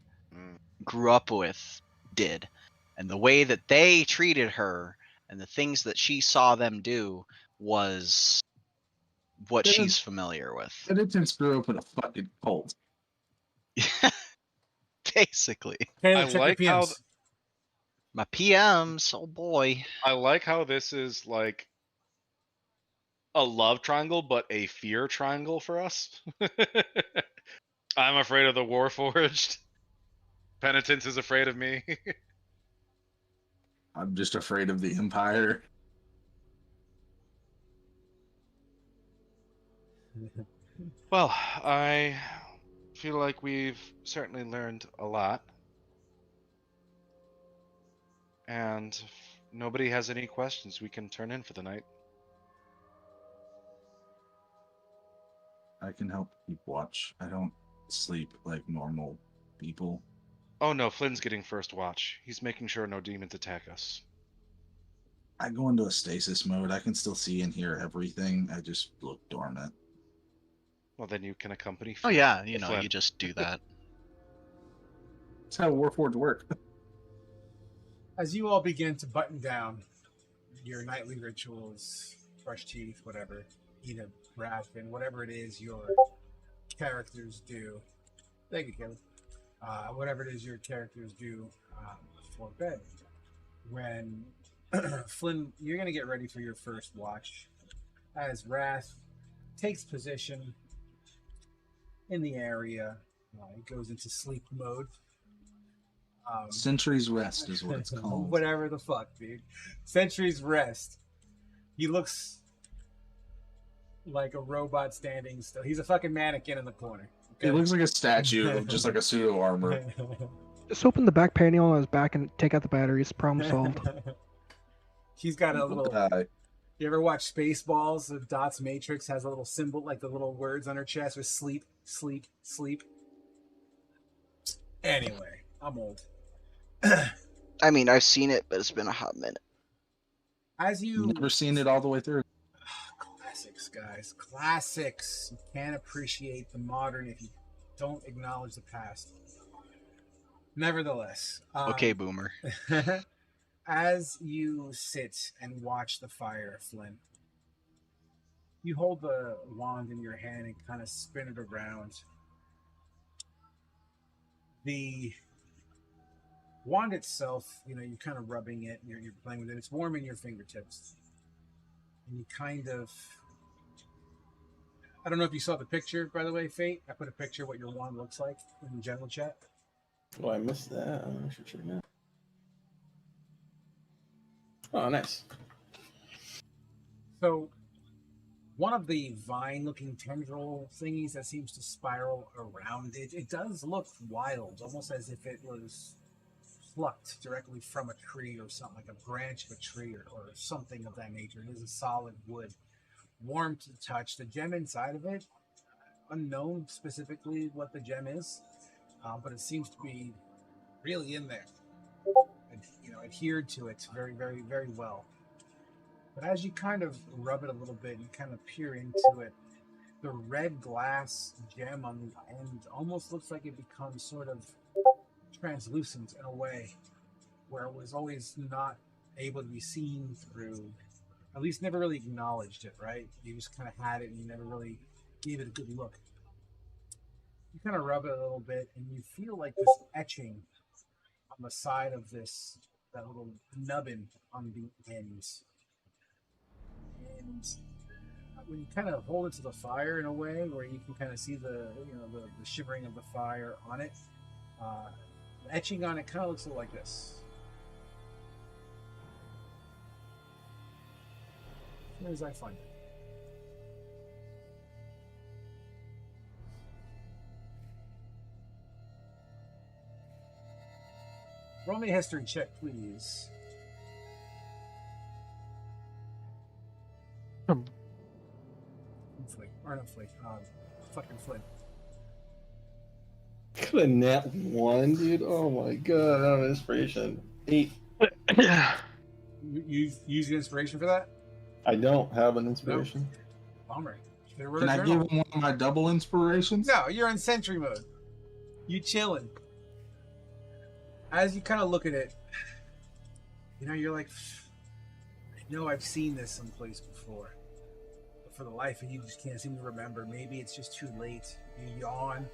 grew up with did, and the way that they treated her, and the things that she saw them do was what she's familiar with. Penitents grew up in a fucking cult. Basically. Caleb, I check like your how PMs. My PMs, oh boy. I like how this is like a love triangle, but a fear triangle for us. I'm afraid of the Warforged. Penitence is afraid of me. I'm just afraid of the Empire. Well, I feel like we've certainly learned a lot. And if nobody has any questions, we can turn in for the night. I can help keep watch. I don't sleep like normal people. Oh no, Flynn's getting first watch. He's making sure no demons attack us. I go into a stasis mode. I can still see and hear everything. I just look dormant. Well, then you can accompany Oh Flynn. yeah, you know, Flynn. you just do that. That's how Warforged work. As you all begin to button down your nightly rituals, brush teeth, whatever, eat a raspin, whatever it is your characters do. Thank you, Caleb. Whatever it is your characters do for bed. When Flynn, you're going to get ready for your first watch as Wrath takes position in the area. It goes into sleep mode. Sentry's Rest is what it's called. Whatever the fuck, dude. Sentry's Rest. He looks like a robot standing still. He's a fucking mannequin in the corner. Okay? It looks like a statue, just like a pseudo armor. Just open the back panel on his back and take out the batteries. Problem solved. He's got a People little. die. You ever watch Spaceballs? The Dots Matrix has a little symbol, like the little words on her chest with sleep, sleep, sleep. Anyway, I'm old. I mean, I've seen it, but it's been a hot minute. As you Never seen it all the way through. Classics, guys. Classics. You can't appreciate the modern if you don't acknowledge the past. Nevertheless. Okay, boomer. As you sit and watch the fire, Flynn, you hold the wand in your hand and kind of spin it around. The wand itself, you know, you're kind of rubbing it, you're playing with it. It's warm in your fingertips. And you kind of... I don't know if you saw the picture, by the way, Fate. I put a picture of what your wand looks like in the general chat. Oh, I missed that. I should check that. Oh, nice. So, one of the vine-looking tendril thingies that seems to spiral around it, it does look wild, almost as if it was plucked directly from a tree or something, like a branch of a tree or something of that nature. It is a solid wood, warm to the touch. The gem inside of it, unknown specifically what the gem is, but it seems to be really in there, and, adhered to it very, very, very well. But as you kind of rub it a little bit and kind of peer into it, the red glass gem on the end almost looks like it becomes sort of translucent in a way, where it was always not able to be seen through, at least never really acknowledged it, right? You just kind of had it and you never really gave it a good look. You kind of rub it a little bit and you feel like this etching on the side of that little nubbin on the ends. And when you kind of hold it to the fire in a way where you can kind of see the shivering of the fire on it, the etching on it kind of looks like this. As soon as I find it. Roll me a history check, please. Fucking Flint. Could have nat 1, dude. Oh my god, I have inspiration. 8. You use the inspiration for that? I don't have an inspiration. Bummer. Can I give him one of my double inspirations? No, you're in sentry mode. You chilling. As you kind of look at it, you're like, I know I've seen this someplace before. But for the life of you, just can't seem to remember. Maybe it's just too late. You yawn.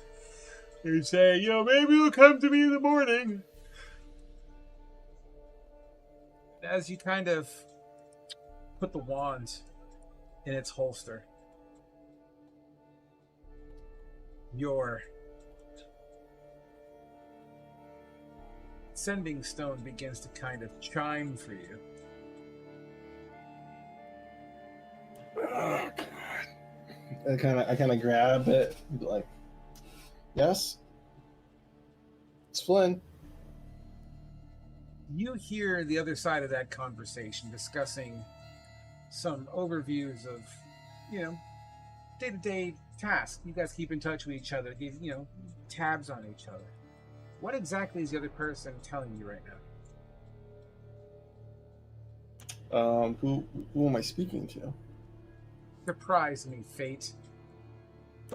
You say, maybe you'll come to me in the morning. As you kind of put the wand in its holster, your sending stone begins to kind of chime for you. Oh god. I kind of grab it, like, yes, it's Flynn. You hear the other side of that conversation discussing some overviews of, day-to-day tasks. You guys keep in touch with each other, give, tabs on each other. What exactly is the other person telling you right now? Who am I speaking to? Surprise me, fate.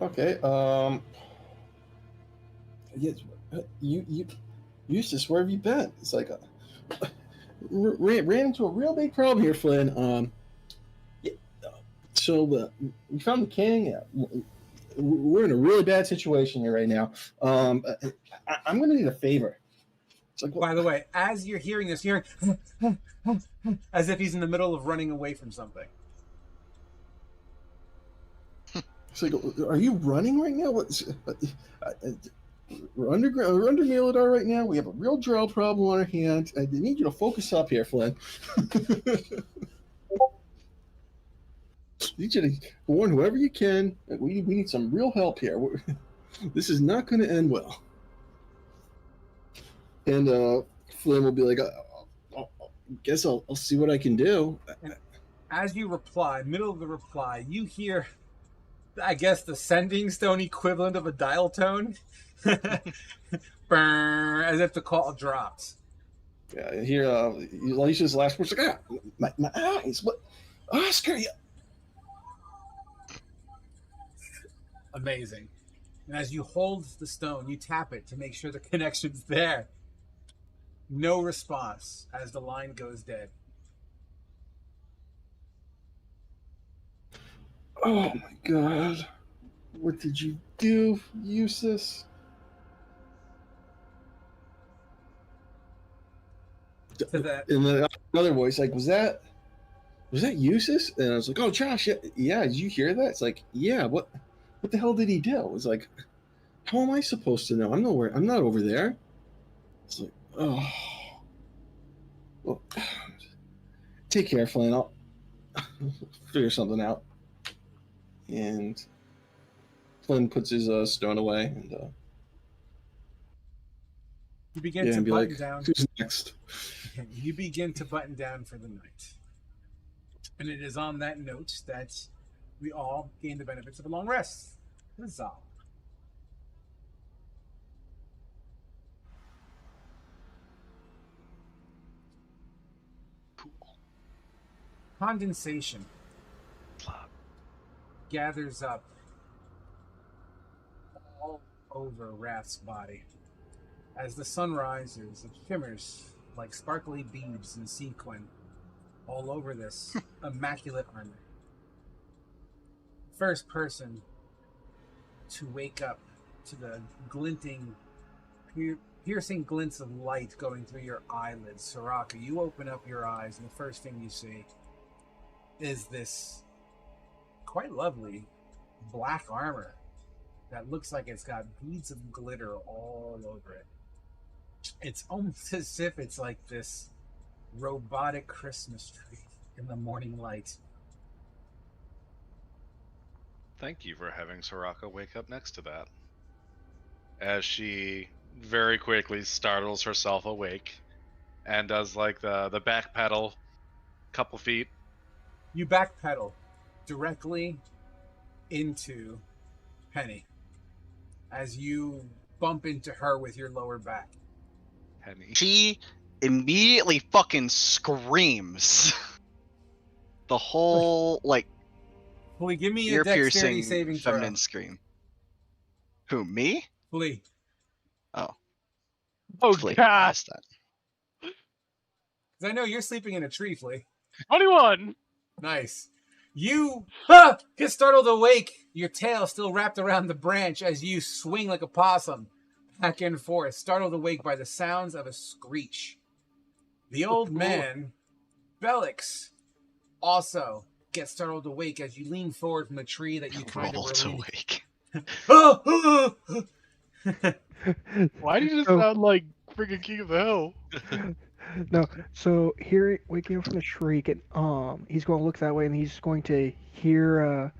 Okay. Yes. You Eustace, where have you been? It's like ran into a real big problem here, Flynn. Yeah, so we found the king. We're in a really bad situation here right now. I'm going to need a favor. It's like, by the way, as you're hearing this, you're hearing as if he's in the middle of running away from something. It's like, are you running right now? We're under Miladar right now. We have a real drow problem on our hands. I need you to focus up here, Flynn. Need you to warn whoever you can. We need some real help here. This is not going to end well. And Flynn will be like, I guess I'll see what I can do. And as you reply, middle of the reply, you hear, I guess, the sending stone equivalent of a dial tone. As if the call drops. Yeah, here, Alicia's last words like, my eyes. What? Oscar, you... Amazing. And as you hold the stone, you tap it to make sure the connection's there. No response as the line goes dead. Oh my god. What did you do, Eustace? And then another voice like, was that Eustace? And I was like, oh, Josh, yeah, did you hear that? It's like, yeah, what the hell did he do? It was like, how am I supposed to know? I'm not over there. It's like, oh. Well, Take care, Flynn. I'll figure something out. And Flynn puts his stone away and You begin yeah, to and be button like, down. "Who's next?" You begin to button down for the night. And it is on that note that we all gain the benefits of a long rest. Huzzah. Cool. Condensation gathers up all over Wrath's body. As the sun rises, it shimmers like sparkly beads in sequin all over this immaculate armor. First person to wake up to the glinting, piercing glints of light going through your eyelids. Soraka, you open up your eyes, and the first thing you see is this quite lovely black armor that looks like it's got beads of glitter all over it. It's almost as if it's like this robotic Christmas tree in the morning light. Thank you for having Soraka wake up next to that. As she very quickly startles herself awake and does like the back pedal, couple feet. You backpedal directly into Penny as you bump into her with your lower back. Penny. She immediately fucking screams. The whole, like, Flea, give me a ear-piercing dexterity saving throw. feminine scream. Who, me? Flea. Oh. Oh, Flea, God. missed that. Because I know you're sleeping in a tree, Flea. 21. Nice. You get startled awake, your tail still wrapped around the branch as you swing like a possum back and forth, startled awake by the sounds of a screech. The old man, Bellix, also gets startled awake as you lean forward from the tree that you kind of Rolled were leaning. awake. Why do you just So- sound like freaking King of the Hill? No, so here, waking up from the shriek, and he's going to look that way, and he's going to hear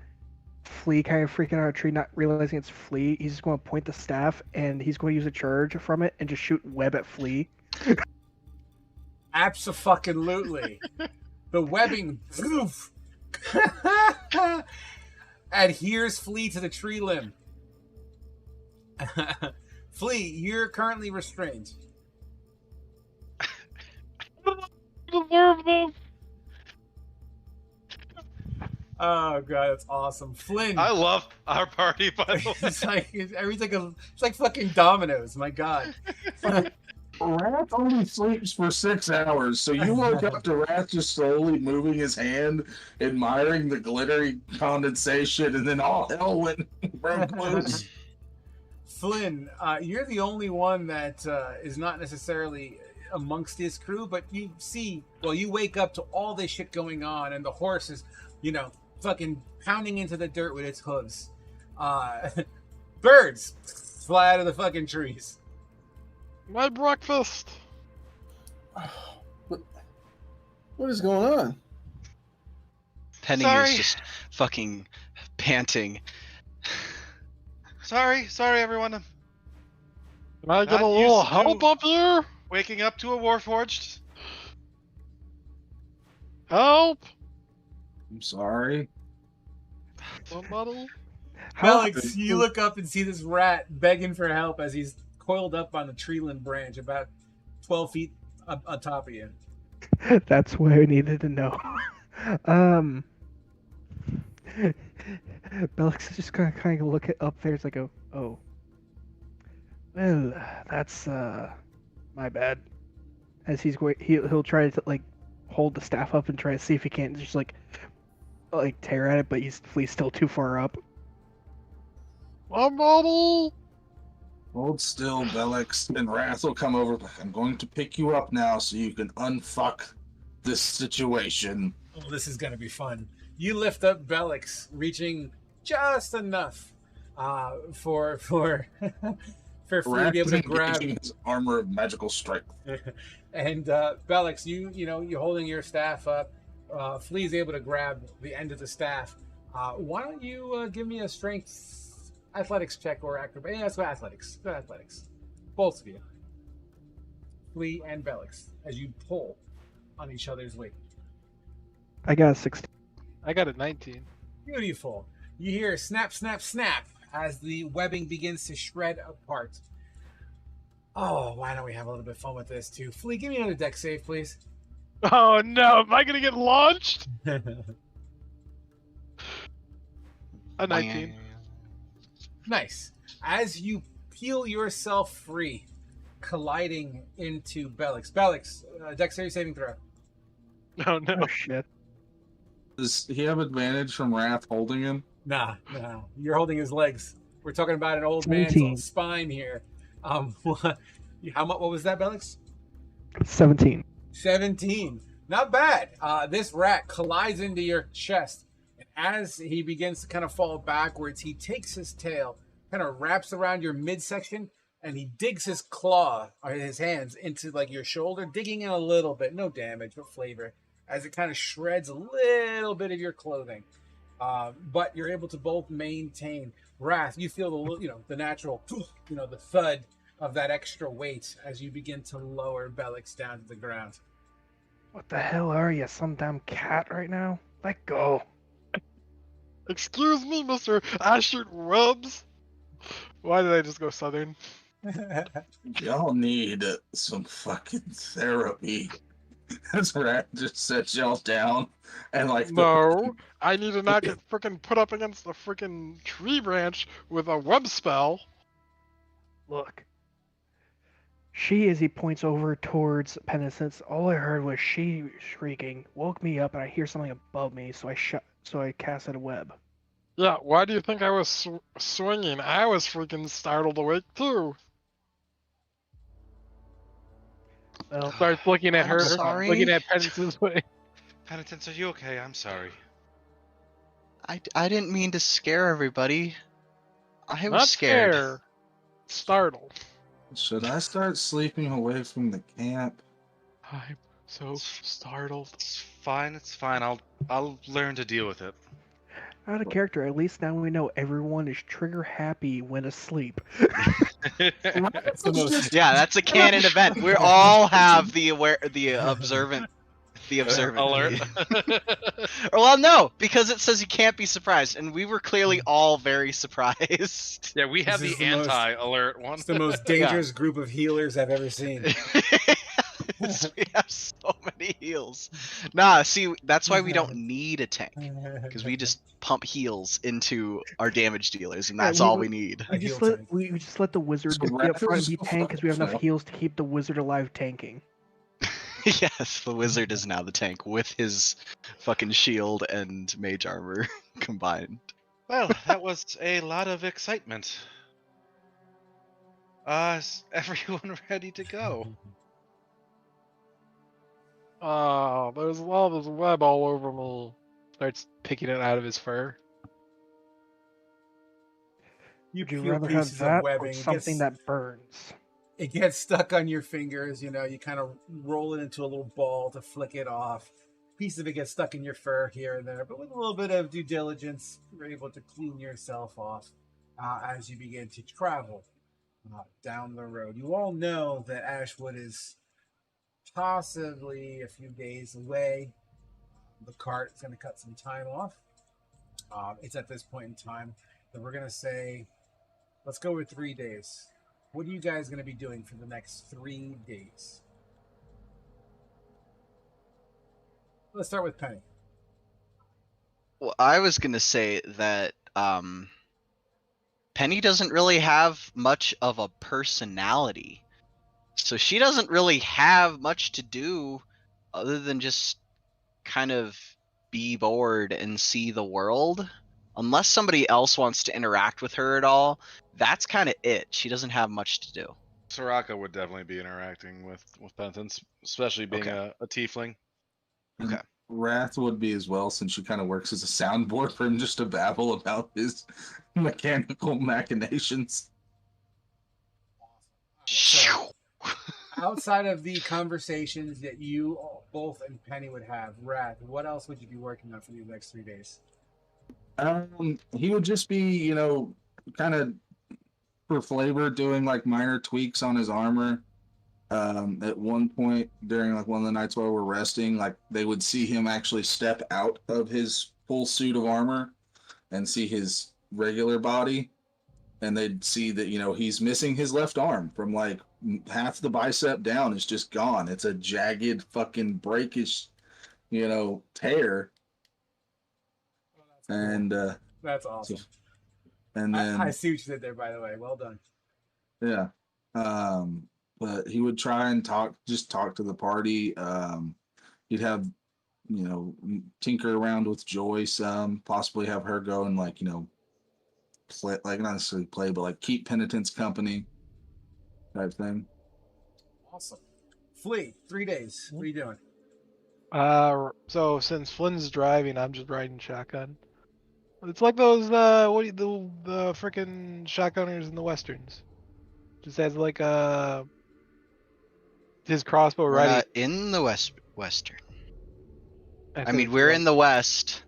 Flea kind of freaking out of a tree, not realizing it's Flea. He's just going to point the staff, and he's going to use a charge from it and just shoot web at Flea. Abso-fucking-lutely. The webbing poof, adheres Flea to the tree limb. Flea, you're currently restrained. Deserve this. Oh god, that's awesome. Flynn. I love our party, by the way. It's like it's like fucking dominoes. My god. Wrath only sleeps for 6 hours, so you woke up to Wrath just slowly moving his hand, admiring the glittery condensation, and then all hell went broke loose. Flynn, you're the only one that is not necessarily amongst his crew, but you see, well, you wake up to all this shit going on, and the horse is, fucking pounding into the dirt with its hooves. Birds fly out of the fucking trees. My breakfast. What is going on? Penny Sorry. is just fucking panting. Sorry, everyone. Can I get Not a little used to- help up here? Waking up to a Warforged. Help! I'm sorry. Somebody? Alex, you look up and see this rat begging for help as he's coiled up on the tree limb branch about 12 feet on top of you. That's what I needed to know. Bellix is just gonna kind of look up there. It's like, oh. Well, that's my bad. As he's going, he'll try to like hold the staff up and try to see if he can't just like tear at it, but he's still too far up. My bubble! Hold still, Bellix, and Wrath will come over. I'm going to pick you up now so you can unfuck this situation. Oh, this is gonna be fun. You lift up Bellix, reaching just enough for Flea to be able to grab. Engaging his armor of magical strength. And Bellix, you're holding your staff up. Flea is able to grab the end of the staff. Why don't you give me a strength athletics check or acrobatics? Yeah, let's go athletics. Go athletics. Both of you. Flea and Bellix, as you pull on each other's weight. I got a 16. I got a 19. Beautiful. You hear snap, snap, snap as the webbing begins to shred apart. Oh, why don't we have a little bit of fun with this too? Flea, give me another deck save, please. Oh no, am I gonna get launched? A 19. Nice. As you peel yourself free, colliding into Bellix. Bellix, dexterity saving throw. Oh no. Oh shit. Does he have advantage from Wrath holding him? Nah. You're holding his legs. We're talking about an old 17. man's spine here. What was that, Bellix? 17. 17. Not bad. This rat collides into your chest. And as he begins to kind of fall backwards, he takes his tail, kind of wraps around your midsection, and he digs his claw, or his hands, into like your shoulder, digging in a little bit. No damage, but flavor. As it kind of shreds a little bit of your clothing. But you're able to both maintain Wrath. You feel the natural, the thud of that extra weight as you begin to lower Bellix down to the ground. What the hell are you? Some damn cat right now? Let go. Excuse me, Mr. Ashford Rubs. Why did I just go southern? Y'all need some fucking therapy. This rat just sets y'all down and like No, I need to not get freaking put up against the freaking tree branch with a web spell. Look. She, as he points over towards Penitence, all I heard was she shrieking, woke me up, and I hear something above me, so I casted a web. Yeah, why do you think I was swinging? I was freaking startled awake too. Well, Starts looking at I'm her, sorry. looking at Penitence's way. Penitence, are you okay? I'm sorry. I didn't mean to scare everybody. I was Not scared. scared, startled. Should I start sleeping away from the camp? I'm so startled. It's fine. It's fine. I'll learn to deal with it. out of character, at least now we know everyone is trigger happy when asleep. That's the most. Yeah, that's a canon event. We all have the observant Alert. Well, no, because it says you can't be surprised, and we were clearly all very surprised. Yeah, we have This the is the most- anti-alert one. It's the most dangerous group of healers I've ever seen. We have so many heals. Nah, see, that's why we don't need a tank, because we just pump heals into our damage dealers, and that's all we need. A heal tank. We just let the wizard So be up front and be Raptors- tank because we have enough No. heals to keep the wizard alive tanking. Yes, the wizard is now the tank with his fucking shield and mage armor combined. Well, that was a lot of excitement. Is everyone ready to go? Oh, there's all this web all over me. Starts picking it out of his fur. You Would you peel rather have pieces of that or webbing. something that burns? It gets stuck on your fingers. You kind of roll it into a little ball to flick it off. Piece of it gets stuck in your fur here and there, but with a little bit of due diligence, you're able to clean yourself off as you begin to travel down the road. You all know that Ashwood is possibly a few days away. The cart is going to cut some time off. It's at this point in time that we're going to say, let's go with 3 days. What are you guys going to be doing for the next 3 days? Let's start with Penny. Well, I was gonna say that Penny doesn't really have much of a personality, so she doesn't really have much to do other than just kind of be bored and see the world. Unless somebody else wants to interact with her at all, that's kind of it. She doesn't have much to do. Soraka would definitely be interacting with Penitence, especially being Okay. a tiefling. Okay. Wrath would be as well, since she kind of works as a soundboard for him just to babble about his mechanical machinations. So, outside of the conversations that you both and Penny would have. Wrath, what else would you be working on for these next 3 days? He would just be, you know, kind of for flavor, doing like minor tweaks on his armor. At one point during like one of the nights while we're resting, like they would see him actually step out of his full suit of armor and see his regular body, and they'd see that, you know, he's missing his left arm from like half the bicep down is just gone. It's a jagged fucking breakish, you know, tear. Cool. And That's awesome. and then I see what you did there, by the way. Well done. yeah. But he would try and talk to the party. He'd have, you know, tinker around with Joy some, possibly have her go and like, you know, play, like not necessarily play, but like keep penitents company type thing. Awesome. Flea, 3 days. What are you doing? So since Flynn's driving, I'm just riding shotgun. It's like those the freaking shotgunners in the westerns. Just has like his crossbow We're ready. not in the western. I said mean, we're in the west,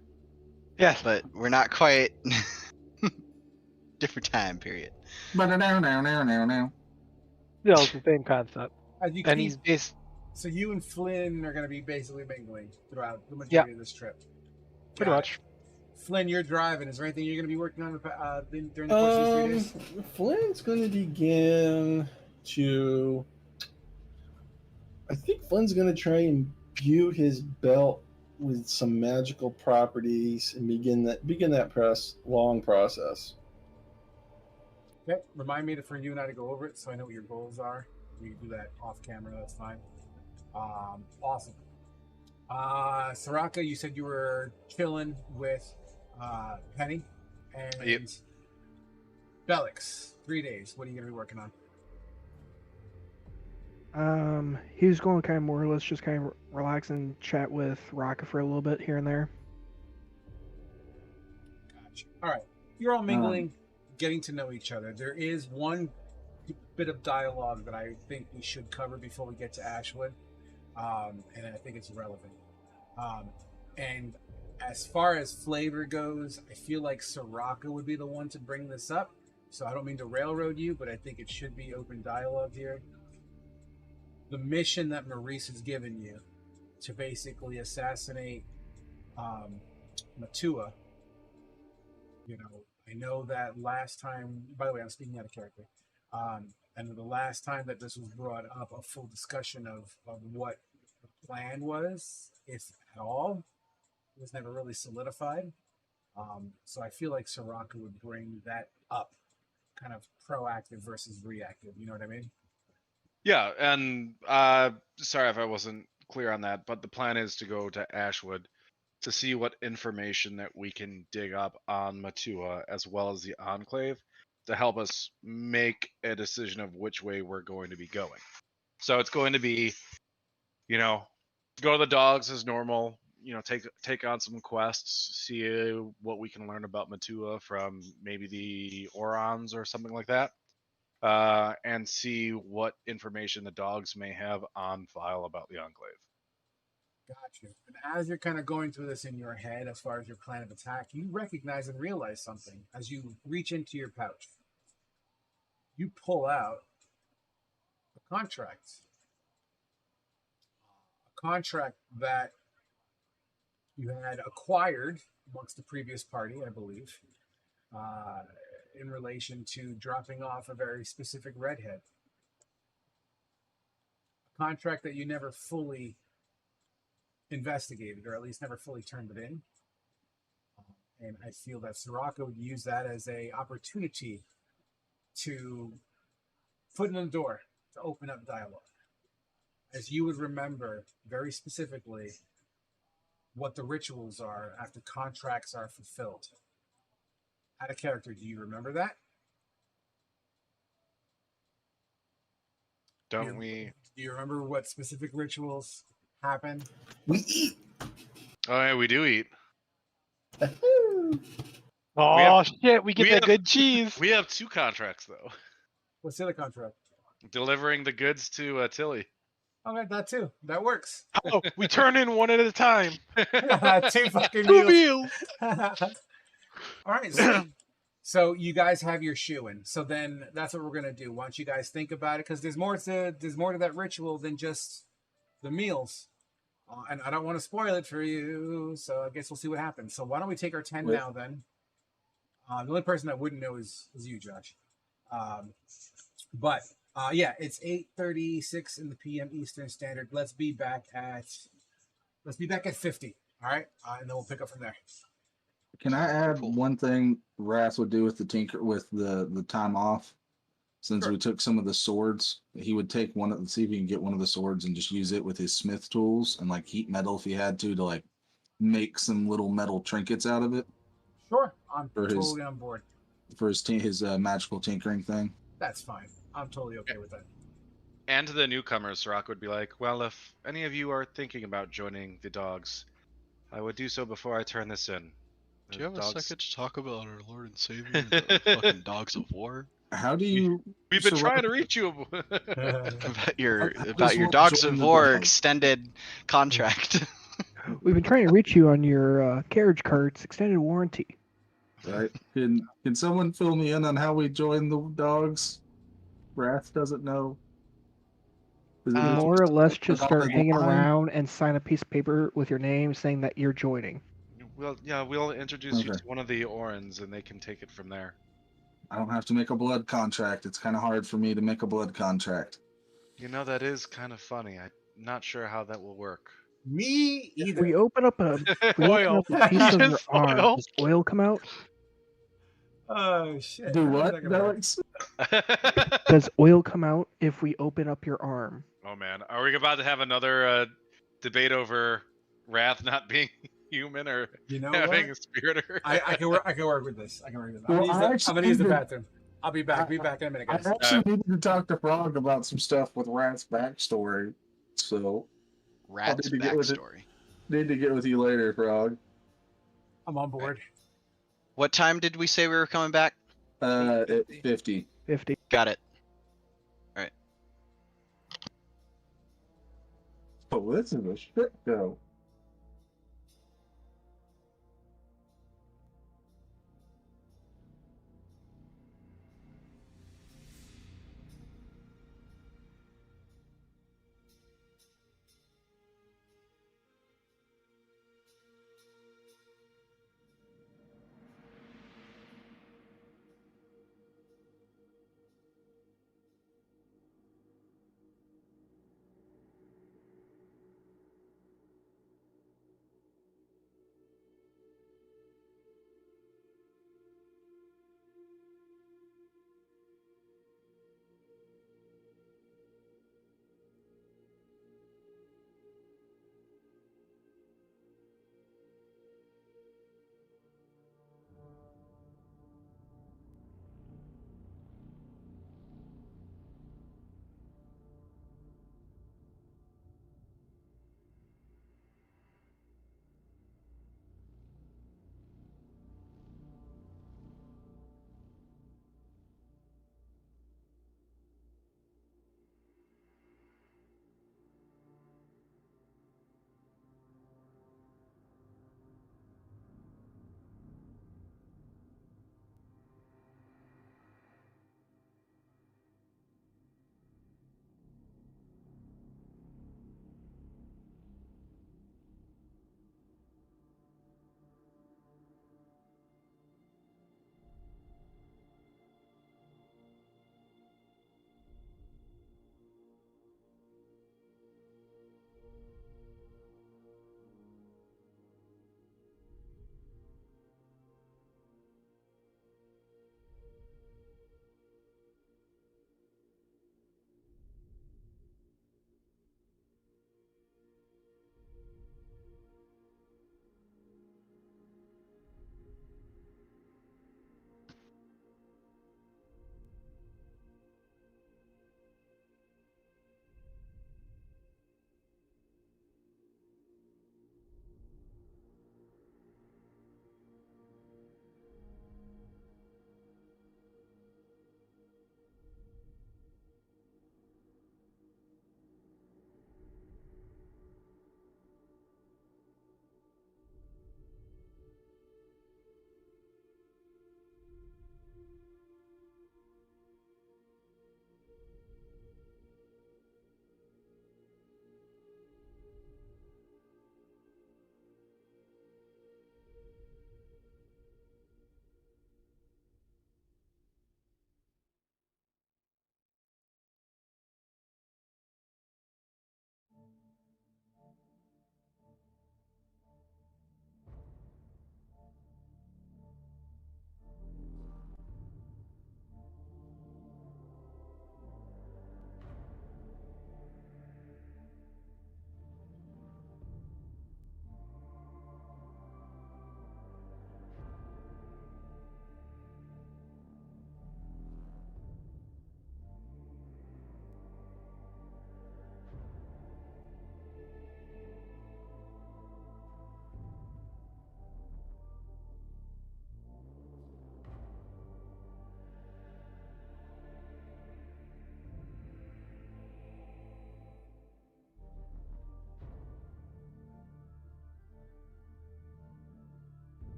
yeah, but we're not quite. Different time period. But now. no, it's the same concept. As you And keep- he's based So you and Flynn are going to be basically mingling throughout the majority of this trip. pretty Got much. it. Flynn, you're driving. Is there anything you're going to be working on during the course of these 3 days? Flynn's going to begin to. I think Flynn's going to try and imbue his belt with some magical properties and begin that long process. Okay. Remind me for you and I to go over it so I know what your goals are. We can do that off camera. That's fine. Awesome. Soraka, you said you were chilling with Penny and Yep. Bellix. 3 days. What are you going to be working on? He was going kind of more or less just kind of relax and chat with Raka for a little bit here and there. Gotcha. All right. You're all mingling, getting to know each other. There is one bit of dialogue that I think we should cover before we get to Ashwood, and I think it's relevant. And as far as flavor goes, I feel like Soraka would be the one to bring this up. So I don't mean to railroad you, but I think it should be open dialogue here. The mission that Maurice has given you to basically assassinate Matua. You know, I know that last time, by the way, I'm speaking out of character. And the last time that this was brought up, a full discussion of what the plan was, if at all, was never really solidified. So I feel like Soraka would bring that up, kind of proactive versus reactive. You know what I mean? Yeah, and sorry if I wasn't clear on that, but the plan is to go to Ashwood to see what information that we can dig up on Matua as well as the Enclave to help us make a decision of which way we're going to be going. So it's going to be, you know, go to the dogs as normal, you know, take on some quests, see what we can learn about Matua from maybe the Orons or something like that. And see what information the dogs may have on file about the Enclave. Gotcha. And as you're kind of going through this in your head, as far as your plan of attack, you recognize and realize something as you reach into your pouch. You pull out a contract. A contract that you had acquired amongst the previous party, I believe, in relation to dropping off a very specific redhead. A contract that you never fully investigated, or at least never fully turned it in. And I feel that Soraka would use that as a opportunity to foot in the door, to open up dialogue. As you would remember very specifically what the rituals are after contracts are fulfilled. Out of character, do you remember that? Don't we? Do you remember what specific rituals happen? We eat. Oh yeah, we do eat. Oh shit, we get we that have- good cheese. We have 2 contracts though. What's the other contract? Delivering the goods to Tilly. Okay, that too. That works. Oh, we turn in one at a time. 2 fucking Two meals. meals. All right, sweet. So you guys have your shoe in. So then that's what we're gonna do. Why don't you guys think about it? Because there's more to that ritual than just the meals. And I don't want to spoil it for you, so I guess we'll see what happens. So why don't we take our 10 now then? The only person that wouldn't know is you, Josh. But yeah, it's 8:36 in the PM Eastern Standard. Let's be back at 50. All right, and then we'll pick up from there. Can I add Cool. one thing Wrath would do with the time off? Since Sure. we took some of the swords, he would take see if he can get one of the swords and just use it with his smith tools and like heat metal if he had to like make some little metal trinkets out of it Sure, I'm For his- totally on board. for his magical tinkering thing. That's fine. I'm totally okay with that. And to the newcomers, Sirach would be like, well, if any of you are thinking about joining the dogs, I would do so before I turn this in. Do you have The a dogs- second to talk about our Lord and Savior, the fucking dogs of war? How do you? We've been Sirach- trying to reach you. About your just want dogs to of join the war dogs. extended contract. We've been trying to reach you on your carriage cart's extended warranty. Right? Can someone fill me in on how we join the dogs? Wrath doesn't know. Is it Um, More or less just on start the hanging line? around and sign a piece of paper with your name saying that you're joining. We'll introduce you Okay. to one of the Orans, and they can take it from there. I don't have to make a blood contract. It's kind of hard for me to make a blood contract. You know, that is kind of funny. I'm not sure how that will work. Me If either. we open up a piece Oil. of your Just arm, oil. does oil come out? Oh shit. Do How's what? that gonna work? Alex? Does oil come out if we open up your arm? Oh man, are we about to have another debate over Wrath not being human or You know having what? a spirit? Or... I can work with this. I can work with this. I'm Well, gonna use the I bathroom. I'll be back. Be back in a minute, I guys. actually needed to talk to Frog about some stuff with Rat's backstory, so Rat's need to get with it. backstory. need to get with you later, Frog. I'm on board. What time did we say we were coming back? At 50. 50. Got it. Oh, this is a shit show.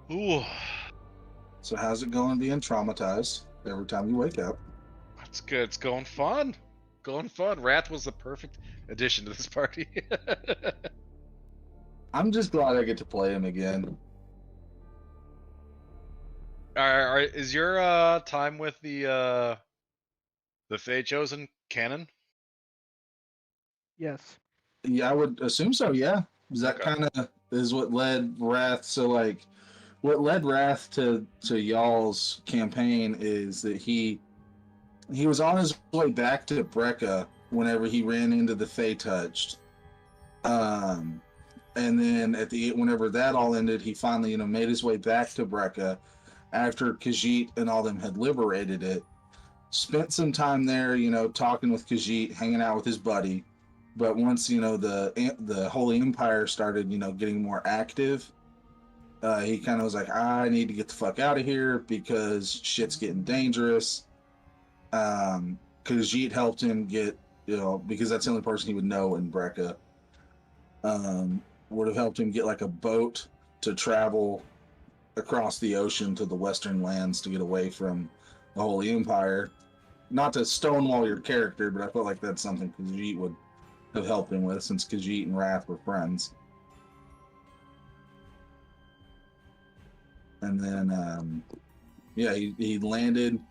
Ooh, So how's it going being traumatized every time you wake up? that's good. It's going fun. Going fun. Wrath was the perfect addition to this party. I'm just glad I get to play him again. Alright, is your time with the Fey Chosen canon? Yes. Yeah, I would assume so. Yeah, 'Cause that Okay. kind of is what led Wrath. So like, what led Wrath to y'all's campaign is that he was on his way back to Brecca whenever he ran into the Fey Touched. And then whenever that all ended, he finally made his way back to Brecca after Khajiit and all them had liberated it. Spent some time there, talking with Khajiit, hanging out with his buddy. But once the Holy Empire started, getting more active, he kind of was like, I need to get the fuck out of here because shit's getting dangerous. Khajiit helped him get, because that's the only person he would know in Brecca. Would have helped him get like a boat to travel across the ocean to the Western lands to get away from the Holy Empire. Not to stonewall your character, but I felt like that's something Khajiit would have helped him with, since Khajiit and Wrath were friends. And then, yeah, he landed,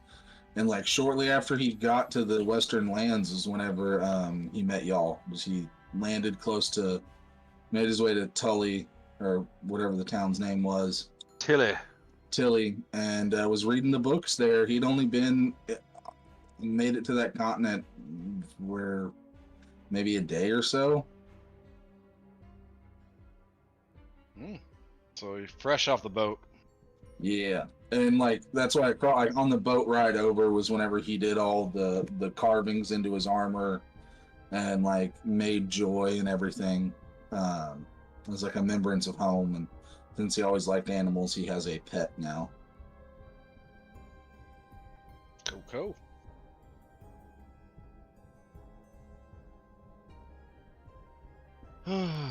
and like shortly after he got to the Western lands is whenever he met y'all. He landed made his way to Tully, or whatever the town's name was. Tilly, and was reading the books there. He'd only made it to that continent where maybe a day or so. So you're fresh off the boat. Yeah, and like that's why on the boat ride over was whenever he did all the carvings into his armor and like made joy and everything. It was like a remembrance of home, and since he always liked animals, he has a pet now. Cool. Man.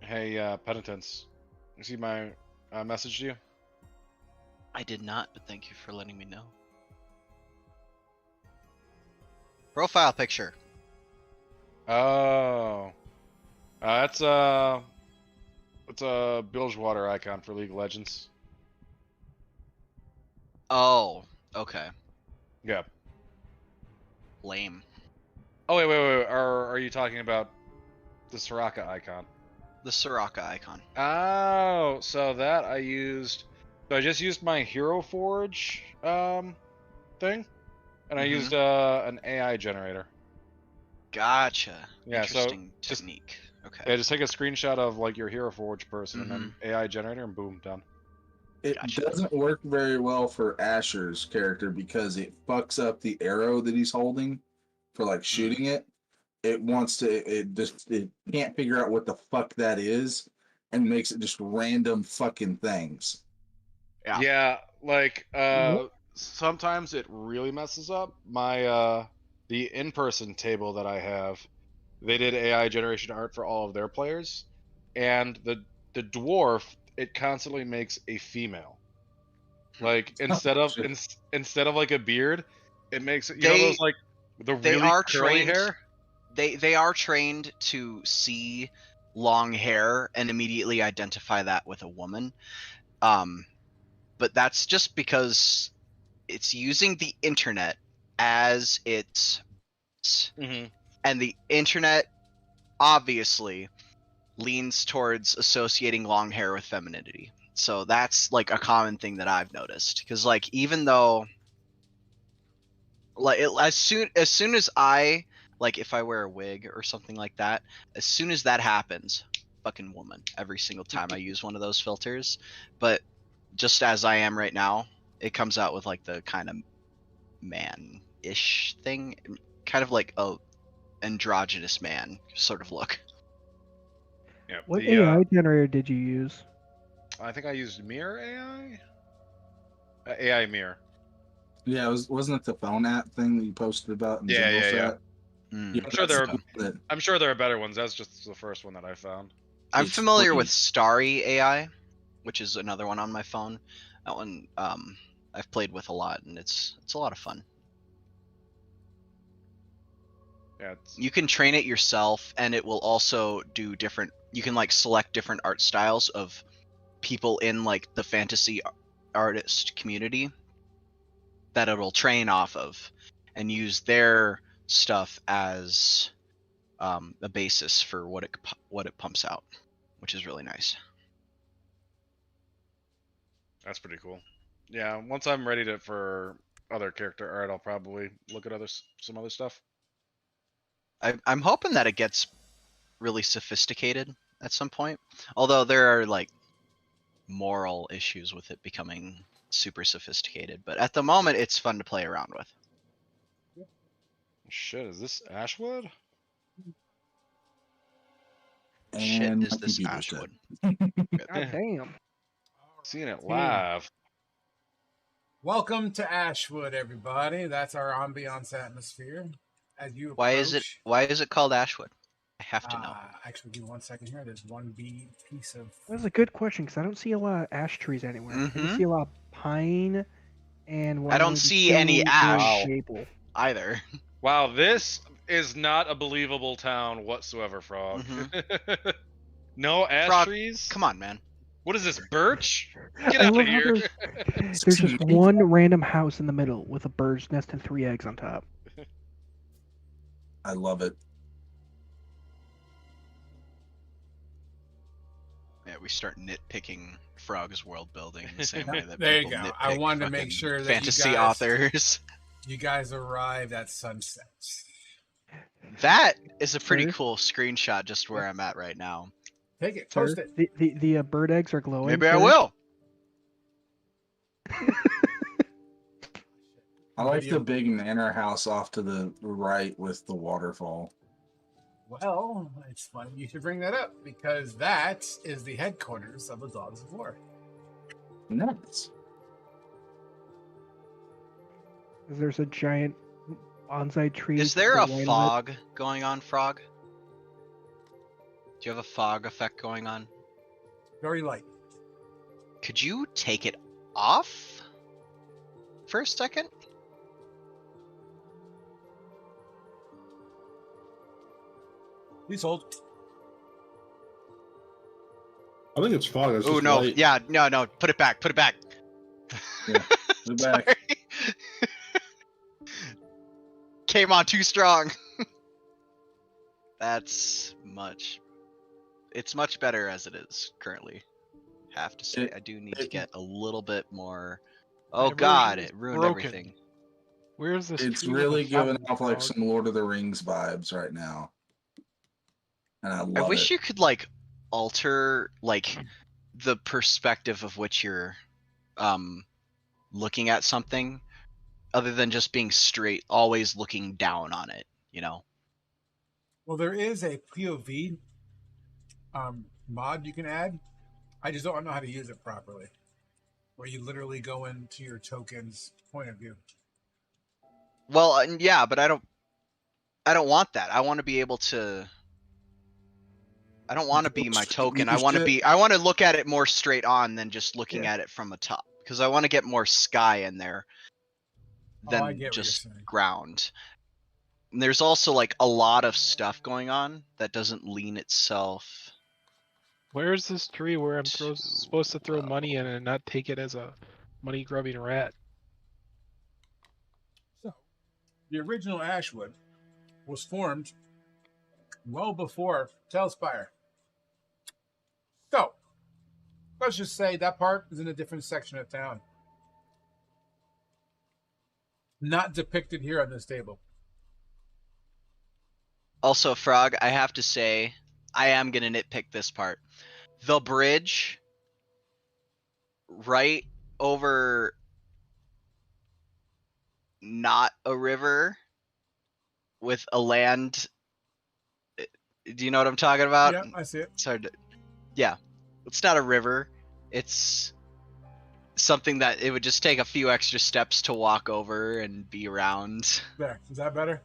Hey, Penitence. You see my message to you? I did not, but thank you for letting me know. Profile picture. Oh. It's a Bilgewater icon for League of Legends. Oh, okay. Yeah. Lame. Oh wait. Are you talking about the Soraka icon? The Soraka icon. Oh, so that I used. So I just used my Hero Forge thing, and I used an AI generator. Gotcha. Yeah, Interesting so technique. Okay. Yeah, just take a screenshot of like your Hero Forge person, and then AI generator, and boom, done. It doesn't work very well for Asher's character because it fucks up the arrow that he's holding for like shooting it. It can't figure out what the fuck that is, and makes it just random fucking things. Yeah, like sometimes it really messes up my the in-person table that I have. They did AI generation art for all of their players, and the dwarf, it constantly makes a female. Like instead of like a beard, it makes it, those like the really curly hair. They are trained to see long hair and immediately identify that with a woman. But that's just because it's using the internet as its and the internet obviously leans towards associating long hair with femininity. So that's like a common thing that I've noticed, because like even though like as soon as I like if I wear a wig or something like that, as soon as that happens, fucking woman every single time I use one of those filters. But just as I am right now, it comes out with like the kind of man-ish thing, kind of like a androgynous man sort of look. Yeah. What AI generator did you use? I think I used Mirror AI. AI Mirror. Yeah, wasn't it the phone app thing that you posted about in Yeah, Jingle yeah, yeah. Chat? Hmm. Yeah, I'm sure that's there the are. one that I'm sure there are better ones. That's just the first one that I found. I'm it's familiar free. with Starry AI, which is another one on my phone. That one I've played with a lot, and it's a lot of fun. Yeah, it's, You can train it yourself, and it will also do different. You can like select different art styles of people in like the fantasy artist community that it'll train off of, and use their stuff as a basis for what it pumps out, which is really nice. that's pretty cool. Yeah, once I'm ready for other character art, I'll probably look at some other stuff. I'm hoping that it gets really sophisticated at some point. Although there are like moral issues with it becoming super sophisticated, but at the moment it's fun to play around with. Shit, is this Ashwood? Shit, And is my this computer's dead. Ashwood? God damn. Seeing it Yeah. live. Welcome to Ashwood, everybody. That's our ambiance atmosphere. As you Why approach, is it called Ashwood? I have to know. actually, give me 1 second here. There's one piece of. That's a good question because I don't see a lot of ash trees anywhere. I just see a lot of pine and one I don't maybe see any two ash. maple. Either. Wow, this is not a believable town whatsoever, Frog. No ash Frog, trees? come on, man. What is this, birch? Get I out love of how here. there's just one random house in the middle with a bird's nest and 3 eggs on top. I love it. Yeah, we start nitpicking Frog's world building the same way that There you people go. nitpick I wanted to make fucking sure that fantasy you guys, authors. You guys arrived at sunset. That is a pretty Sir? cool screenshot just where I'm at right now. Take it, Sir, post it. the bird eggs are glowing. Maybe I sir. will. I like the big manor house off to the right with the waterfall. Well, it's funny you should bring that up because that is the headquarters of the Dogs of War. Nice. There's a giant bonsai tree. Is to there the a right of it. fog going on, Frog? Do you have a fog effect going on? Very light. Could you take it off for a second? Please hold. I think it's fog. It's Oh just no! light. Yeah, no! Put it back! Put it back! Yeah, put it back. Sorry. Came on too strong. That's much. It's much better as it is currently. Have to say, I do need to get a little bit more. Oh My god, version is it ruined broken. everything. Where's this? It's tree with really a giving fountain off like frog? some Lord of the Rings vibes right now. And I I love wish it. you could like alter like the perspective of which you're looking at something other than just being straight, always looking down on it, you know? Well, there is a POV mod you can add. I just don't know how to use it properly. Where you literally go into your token's point of view. Well, yeah, but I don't want that. I want to be able to. I don't want to be my token. I want to look at it more straight on than just looking at it from the top, because I want to get more sky in there than I get what you're just saying. ground. And there's also like a lot of stuff going on that doesn't lean itself. Where's this tree where I'm too supposed to throw well. money in and not take it as a money grubbing rat? So, the original Ashwood was formed well before Telspire. So, let's just say that part is in a different section of town. Not depicted here on this table. Also, Frog, I have to say, I am gonna nitpick this part. The bridge right over not a river with a land. Do you know what I'm talking about? Yeah, I see it. It's hard to, yeah, it's not a river. It's something that it would just take a few extra steps to walk over and be around. There. Is that better?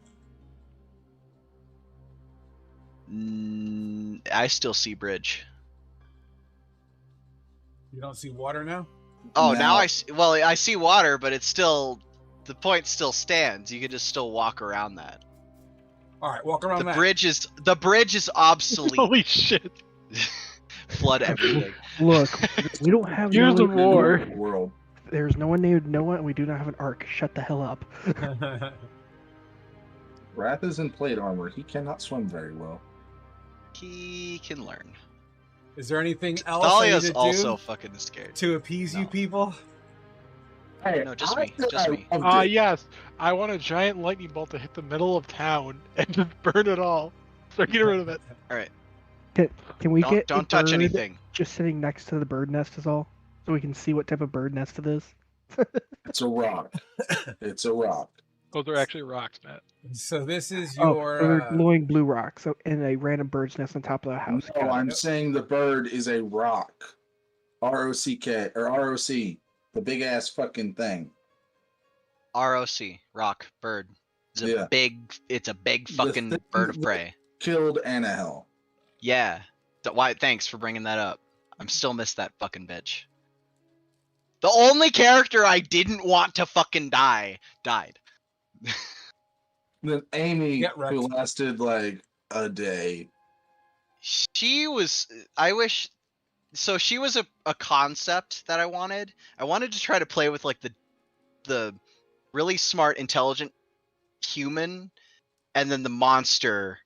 I still see bridge. You don't see water now? Oh, now I see, well, I see water, but it's still, the point still stands. You can just still walk around that. All right, walk around The that. bridge is obsolete. Holy shit! Flood everything. Look, we don't have Here's no the war. World. There's no one named Noah, and we do not have an ark. Shut the hell up. Wrath is in plate armor. He cannot swim very well. He can learn. Is there anything else I need Thalia's to do also fucking scared. to appease you No. people? Hey, No, just me. Just me. Yes. I want a giant lightning bolt to hit the middle of town and just burn it all. Start getting rid of it. All right. Can we get Don't a touch bird anything. just sitting next to the bird nest is all? So we can see what type of bird nest it is? It's a rock. It's a rock. Those are actually rocks, Matt. So this is Oh, your. they're glowing blue rocks so, and a random bird's nest on top of the house. No, Got it. I'm saying the bird is a rock. ROCK or ROC. The big ass fucking thing. ROC, rock, bird. It's a Yeah. it's a big The fucking thing bird of that- prey. Killed Anahel. Yeah. Why? Thanks for bringing that up. I'm still miss that fucking bitch. The only character I didn't want to fucking die died. Then Amy, Get wrecked. who lasted like a day. She was. I wish. So she was a concept that I wanted. I wanted to try to play with like the really smart, intelligent human, and then the monster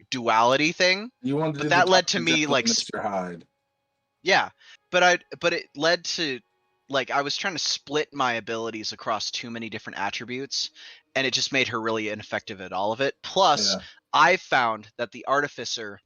duality thing. You wanted But to that do led to Dr. me, Jekyll like, and Mr. Hyde. Yeah, but it led to, like, I was trying to split my abilities across too many different attributes, and it just made her really ineffective at all of it. Plus, Yeah. I found that the artificer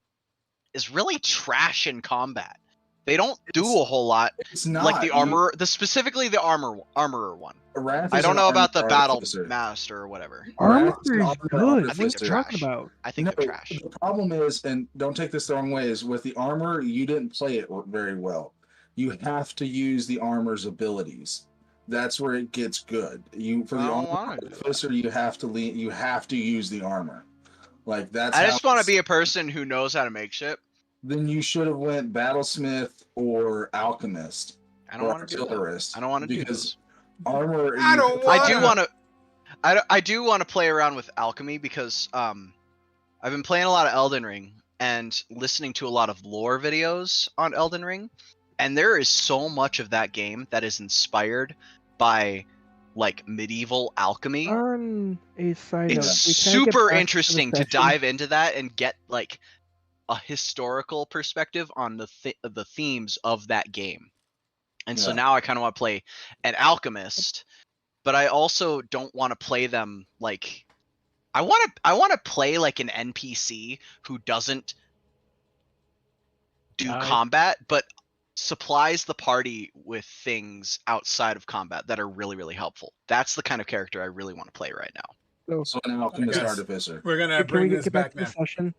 is really trash in combat. They don't do a whole lot, It's not like the armorer, specifically the armorer one. Wrath I is don't an know about the armored battle artificer. master or whatever. Armor Wrath is an is armored good. I What think are you they're talking trash. about? I think they're trash. The problem is, and don't take this the wrong way, is with the armor, you didn't play it very well. You have to use the armor's abilities. That's where it gets good. You for the I don't armor wanna do that. artificer, you have to you have to use the armor. Like that's. I how just want to it's- be a person who knows how to make shit. Then you should have went battlesmith or alchemist. I don't or want to do that. artillerist. I don't want to do because those. armor. I you- don't I do wanna- want to. I do want to play around with alchemy because I've been playing a lot of Elden Ring and listening to a lot of lore videos on Elden Ring, and there is so much of that game that is inspired by like medieval alchemy. On a side note, It's we kinda get super back to the interesting to session. dive into that and get like a historical perspective on the themes of that game. And so Yeah. now I kind of want to play an alchemist, but I also don't want to play them like I want to play like an NPC who doesn't do Die. combat but supplies the party with things outside of combat that are really really helpful. That's the kind of character I really want to play right now. So an alchemist Yes. artificer. We're gonna Can we bring this get back back to the now. session?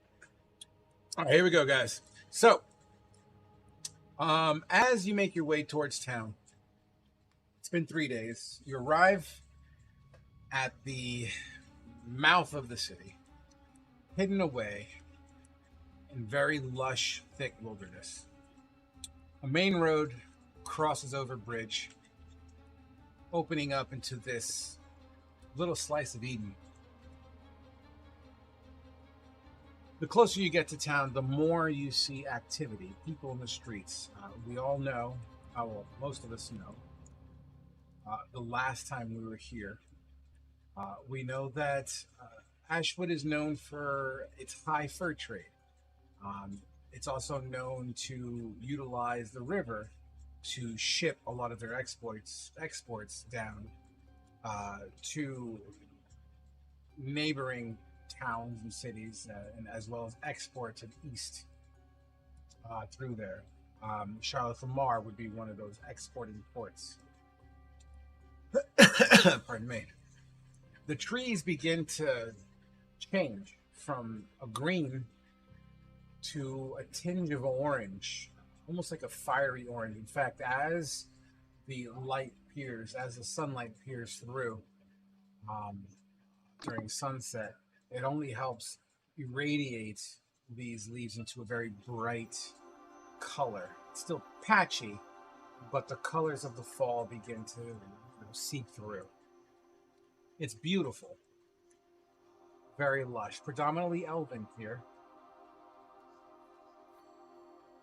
All right, here we go, guys. So, as you make your way towards town, it's been 3 days. You arrive at the mouth of the city, hidden away in very lush, thick wilderness. A main road crosses over a bridge, opening up into this little slice of Eden. The closer you get to town, the more you see activity, people in the streets. We all know, well, most of us know, the last time we were here. We know that Ashwood is known for its high fur trade. It's also known to utilize the river to ship a lot of their exports down to neighboring towns and cities, and as well as export to the east through there. Charlotte Lamar would be one of those exporting ports. Pardon me. The trees begin to change from a green to a tinge of orange almost like a fiery orange. In fact, as the light peers, as the sunlight peers through during sunset, it only helps irradiate these leaves into a very bright color. It's still patchy, but the colors of the fall begin to seep through. It's beautiful, very lush, predominantly elven here.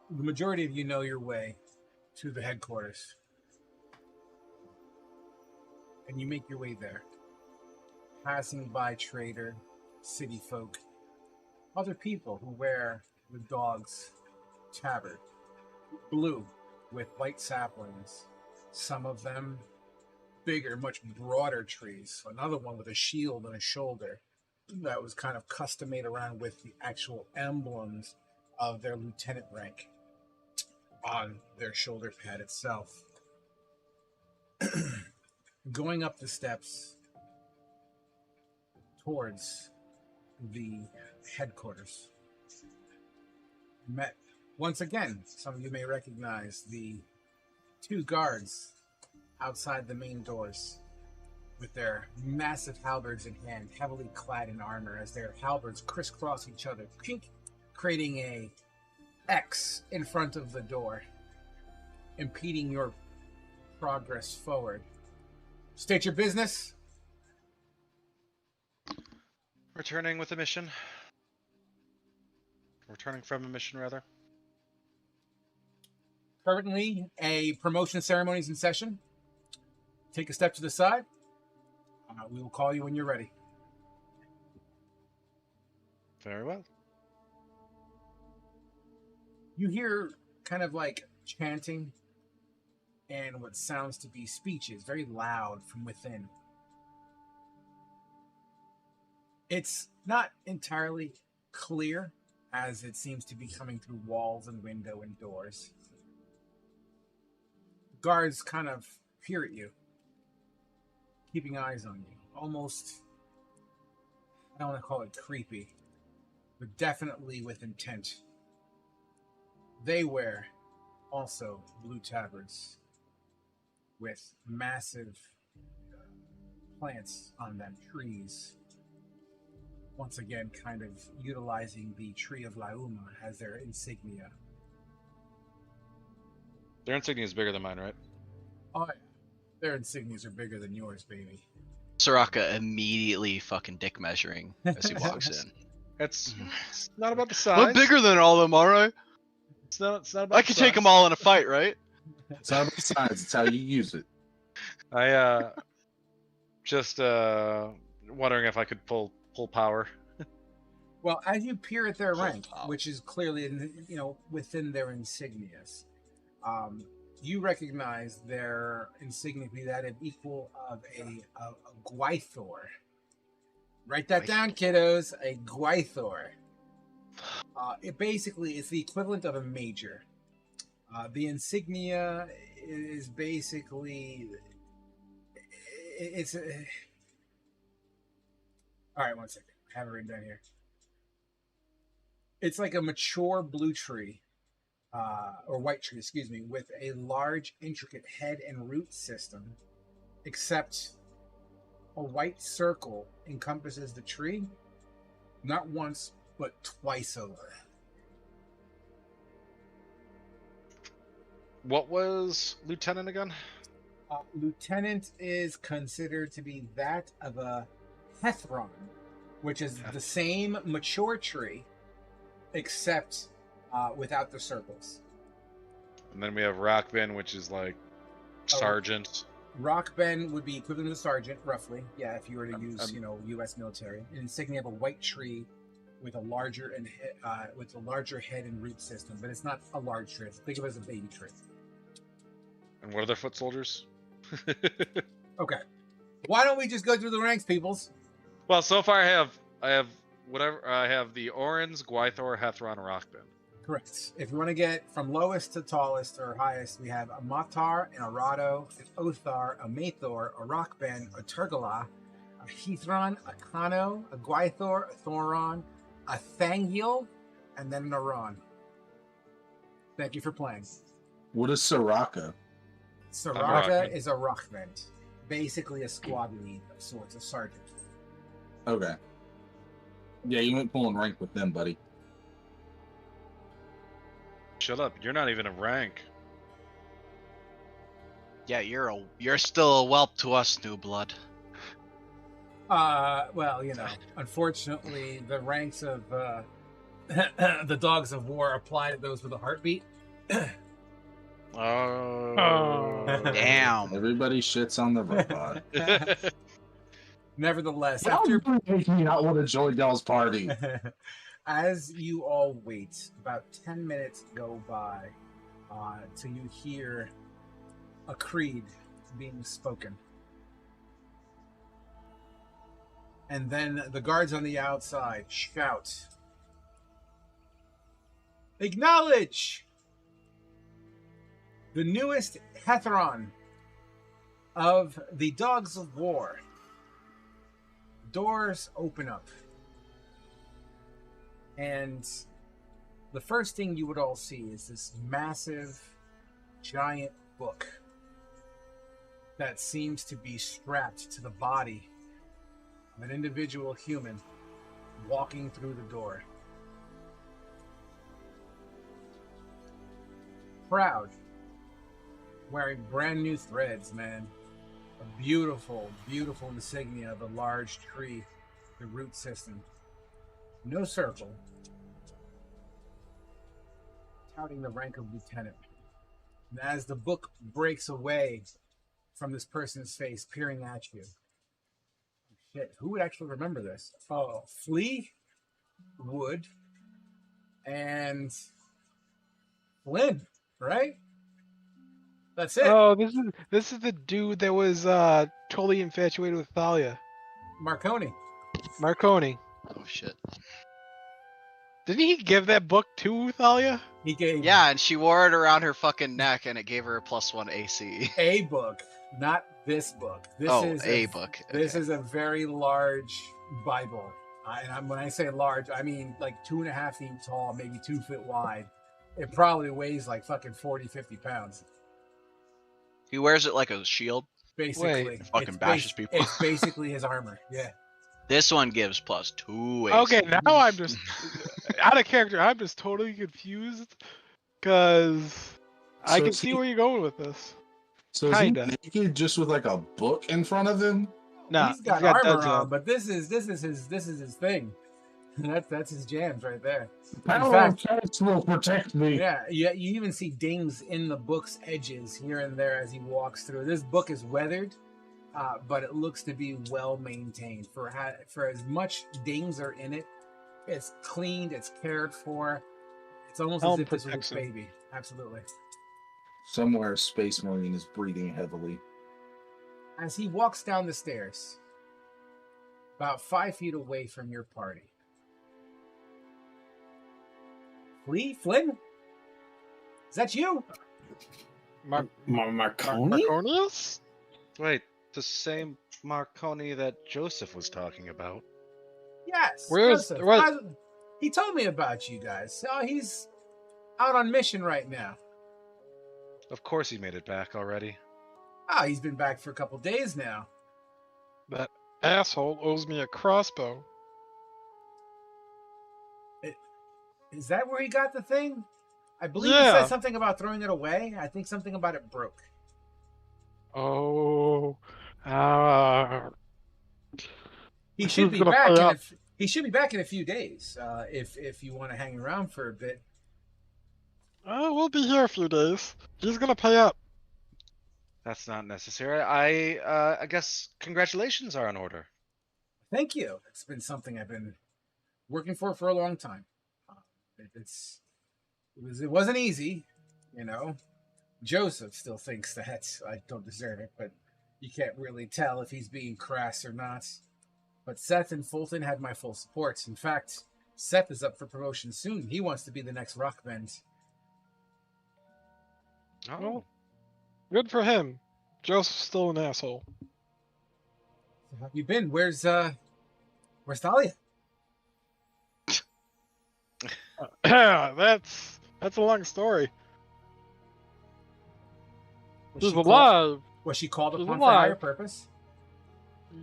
The majority of you know your way to the headquarters, and you make your way there, passing by trader, city folk, other people who wear the dog's tabard, blue with white saplings, some of them bigger, much broader trees, another one with a shield on his shoulder that was kind of custom made around with the actual emblems of their lieutenant rank on their shoulder pad itself. Going up the steps towards the headquarters, met once again, some of you may recognize the two guards outside the main doors with their massive halberds in hand, heavily clad in armor, as their halberds crisscross each other, creating a X in front of the door, impeding your progress forward. State your business. Returning with a mission. Returning from a mission, rather. Currently, a promotion ceremony is in session. Take a step to the side. We will call you when you're ready. Very well. You hear kind of like chanting and what sounds to be speeches, very loud from within. It's not entirely clear, as it seems to be coming through walls and window and doors. Guards kind of peer at you, keeping eyes on you. Almost, I don't want to call it creepy, but definitely with intent. They wear also blue tabards with massive plants on them, trees. Once again, kind of utilizing the tree of Lauma as their insignia. Their insignia is bigger than mine, right? Oh, yeah. Their insignias are bigger than yours, baby. Soraka immediately fucking dick measuring as he walks in. It's not about the size. I'm bigger than all of them, alright? It's not about I could take them all in a fight, right? It's not about the size, it's how you use it. I just wondering if I could pull power. Well, as you peer at their rank, which is clearly within their insignias, you recognize their insignia to be that of equal of a Gwythor. Write that down, kiddos. A Gwythor. It basically is the equivalent of a major. The insignia is basically all right, one second. I have it written down here. It's like a mature blue tree, or white tree, excuse me, with a large, intricate head and root system, except a white circle encompasses the tree, not once, but twice over. What was Lieutenant again? Lieutenant is considered to be that of a Hethron, which is the same mature tree, except without the circles. And then we have Rockbin, which is like sergeant. Rockben would be equivalent to sergeant, roughly. Yeah, if you were to use, U.S. military. An insignia of a white tree with a larger head and root system, but it's not a large tree. Think of it as a baby tree. And what are their foot soldiers? Okay, why don't we just go through the ranks, peoples? Well, so far I have the Orans, Gwythor, Hethron, Rockbin. Correct. If you want to get from lowest to tallest or highest, we have a Matar, an Arado, an Othar, a Mathor, a Rockben, a Turgala, a Hethron, a Kano, a Gwythor, a Thoron, a Thangil, and then an Aran. Thank you for playing. What is Soraka? Soraka is a ruckman, basically a squad lead of sorts, a sergeant. Okay. Yeah, you went pulling rank with them, buddy. Shut up! You're not even a rank. Yeah, you're still a whelp to us, new blood. Well, unfortunately, the ranks of the dogs of war apply to those with a heartbeat. Oh. Damn. Everybody shits on the robot. Nevertheless, Y'all after really make me not want to join y'all's party. as you all wait, about 10 minutes go by till you hear a creed being spoken. And then the guards on the outside shout, "Acknowledge the newest Hetheron of the Dogs of War." Doors open up. And the first thing you would all see is this massive, giant book that seems to be strapped to the body of an individual human walking through the door. Proud, wearing brand new threads, man. A beautiful, beautiful insignia of a large tree, the root system. No circle. Touting the rank of lieutenant. And as the book breaks away from this person's face, peering at you. Shit, who would actually remember this? Oh, Flea, Wood, and Flynn, right? That's it. Oh, this is the dude that was totally infatuated with Thalia. Marconi. Marconi. Oh shit. Didn't he give that book to Thalia? He gave Yeah, and she wore it around her fucking neck, and it gave her a +1 AC. a book, not this book. This is a book. This Okay. is a very large Bible. When I say large, I mean like 2.5 feet tall, maybe 2 feet wide. It probably weighs like fucking 40, 50 pounds. He wears it like a shield. Basically. Wait. Fucking bashes people. It's basically his armor. Yeah. This one gives +2 AC. Okay, now I'm just out of character. I'm just totally confused because I So can is see he- where you're going with this. So is he Kinda. naked just with like a book in front of him? Nah, He's got duds armor on, on. but this is his thing. That's his jams right there. Power fact- of Christ will protect me. Yeah, you even see dings in the book's edges here and there as he walks through. This book is weathered, but it looks to be well maintained. For as much dings are in it, it's cleaned, it's cared for. It's almost as Helm if this was protects its him. baby. Absolutely. Somewhere a space marine is breathing heavily. As he walks down the stairs, about 5 feet away from your party, Flynn? Is that you? Marconi? Marconius? Wait, the same Marconi that Joseph was talking about. Yes. Where's- Joseph. where- He told me about you guys. So he's out on mission right now. Of course he made it back already. Oh, he's been back for a couple days now. That asshole owes me a crossbow. Is that where he got the thing? I believe he Yeah. said something about throwing it away. I think something about it broke. Oh, He should He's be gonna back. pay up. He should be back in a few days. If you want to hang around for a bit. we'll be here a few days. He's gonna pay up. That's not necessary. I guess congratulations are in order. Thank you. It's been something I've been working for a long time. It wasn't easy, you know. Joseph still thinks that I don't deserve it, but you can't really tell if he's being crass or not. But Seth and Fulton had my full support. In fact, Seth is up for promotion soon. He wants to be the next rock band. Oh, Good for him. Joseph's still an asshole. So how have you been? Where's Thalia? that's a long story. She's alive. Was she called She's upon for higher alive. purpose?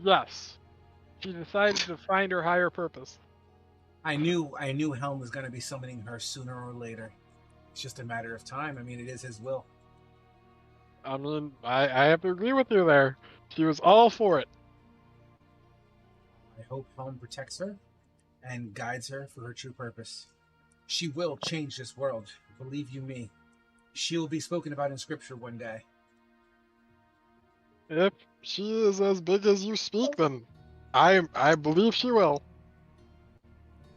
Yes. She decided to find her higher purpose. I knew Helm was going to be summoning her sooner or later. It's just a matter of time. I mean, it is his will. I mean, I have to agree with you there. She was all for it. I hope Helm protects her and guides her for her true purpose. She will change this world. Believe you me. She will be spoken about in scripture one day. If she is as big as you speak, then I believe she will.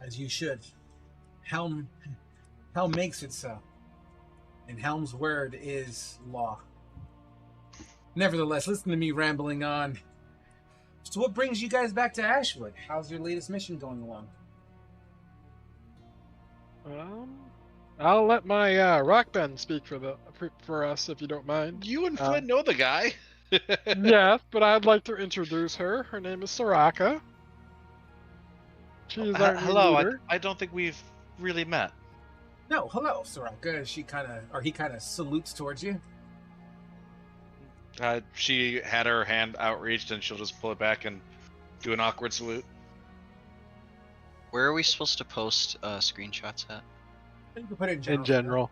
As you should. Helm makes it so. And Helm's word is law. Nevertheless, listen to me rambling on. So what brings you guys back to Ashwood? How's your latest mission going along? I'll let my rock band speak for us if you don't mind. You and Flynn know the guy. Yes, but I'd like to introduce her. Her name is Soraka. She's our new Hello. leader. I don't think we've really met. No, hello, Soraka. He kind of salutes towards you. She had her hand outreached, and she'll just pull it back and do an awkward salute. Where are we supposed to post screenshots at? You can put it in In general.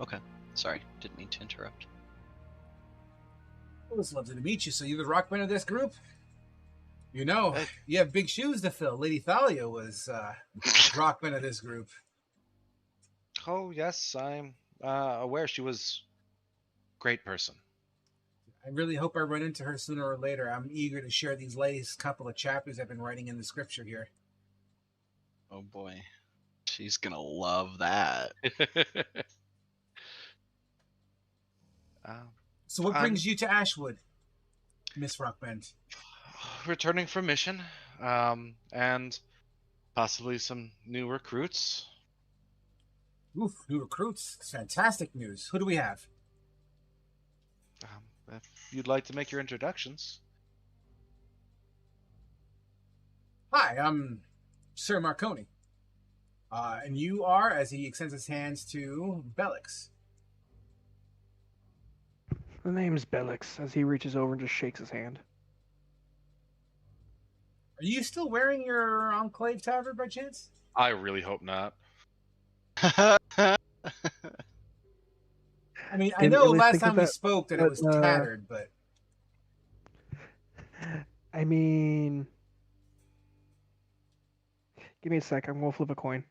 Okay. Sorry, didn't mean to interrupt. Well, it's lovely to meet you. So you're the rock band of this group? You know, you have big shoes to fill. Lady Thalia was rock band of this group. Oh yes, I'm aware she was a great person. I really hope I run into her sooner or later. I'm eager to share these latest couple of chapters I've been writing in the scripture here. Oh boy. She's gonna love that. So what brings you to Ashwood, Miss Rockband? Returning from mission, and possibly some new recruits. Oof, new recruits. That's fantastic news. Who do we have? If you'd like to make your introductions. Hi, I'm Sir Marconi. And you are, as he extends his hands to Bellix. The name's Bellix, as he reaches over and just shakes his hand. Are you still wearing your Enclave tabard by chance? I really hope not. I mean, I Didn't know really last think of time we that, spoke that it was tattered, but... I mean... Give me a sec, I'm gonna flip a coin.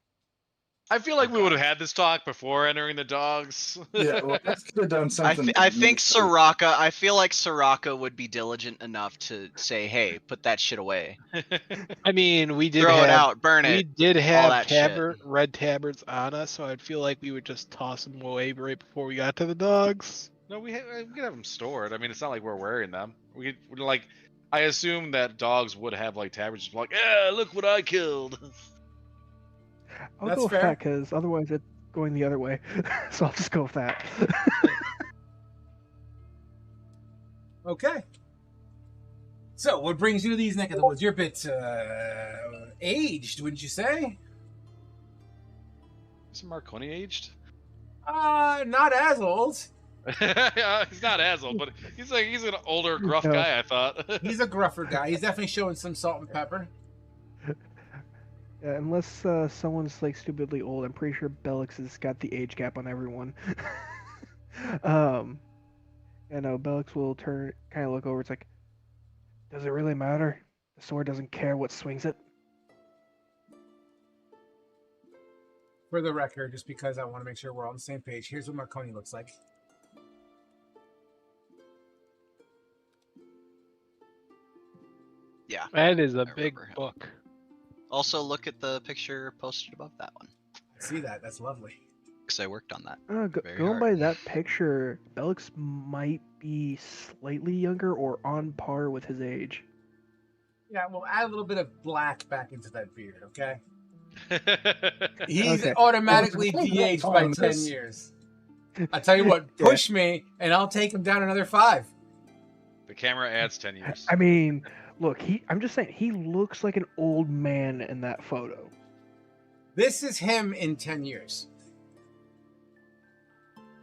I feel like we would have had this talk before entering the dogs. Yeah, well, I could have done something. I think Soraka. I feel like Soraka would be diligent enough to say, "Hey, put that shit away. I mean, we did Throw have, it out, burn we it." did all have that shit. red tabards on us, so I'd feel like we would just toss them away right before we got to the dogs. No, we could have them stored. I mean, it's not like we're wearing them. We like. I assume that dogs would have like tabards, like, yeah, look what I killed. I'll That's go with fair. that, because otherwise it's going the other way. So I'll just go with that. Okay. So, what brings you to these neck of the woods? You're a bit aged, wouldn't you say? Is Marconi aged? Not as old. He's not as old, but he's an older, gruff No. guy, I thought. He's a gruffer guy. He's definitely showing some salt and pepper. Yeah, unless someone's like stupidly old, I'm pretty sure Bellix has got the age gap on everyone. You know, Bellix will turn, kind of look over. It's like, does it really matter? The sword doesn't care what swings it. For the record, just because I want to make sure we're all on the same page, here's what Marconi looks like. Yeah. That is a I big remember him. book. Also, look at the picture posted above that one, I see that. That's lovely. because I worked on that. Very Going hard. by that picture, Bellix might be slightly younger or on par with his age. Yeah, we'll add a little bit of black back into that beard, okay? He's Okay. automatically Oh, de-aged oh, by oh, 10 this- years. I tell you what, push me, and I'll take him down another 5. The camera adds 10 years. I mean, look, I'm just saying, he looks like an old man in that photo. This is him in 10 years.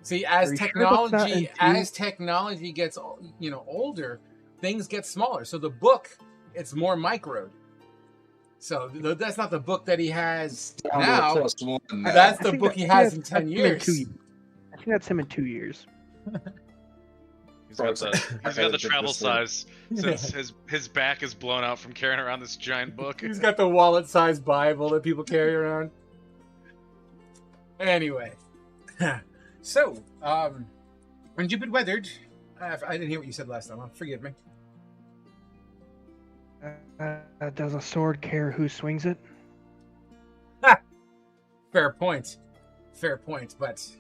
See, as Are you sure that's not technology gets older, things get smaller. So the book, it's more microed. So that's not the book that he has Down to a now. +1 now. That's I the think book that- he I think has in that's 10 him in years. 2 years. I think that's him in 2 years. He's got the travel size since Yeah. his back is blown out from carrying around this giant book. He's got the wallet-sized Bible that people carry around. Anyway, so when you've been weathered, I didn't hear what you said last time. Forgive me. Does a sword care who swings it? Fair point. But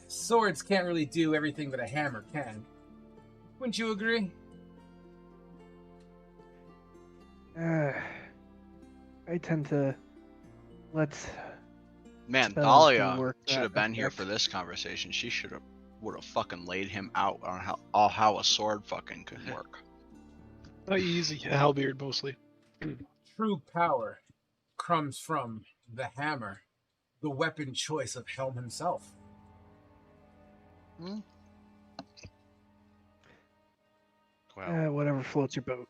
swords can't really do everything that a hammer can. Wouldn't you agree? I tend to let Man, spells Thalia do work should have that been here effect. for this conversation. She would have fucking laid him out on how a sword fucking could work. I use a halberd mostly. True power comes from the hammer, the weapon choice of Helm himself. Wow. Whatever floats your boat.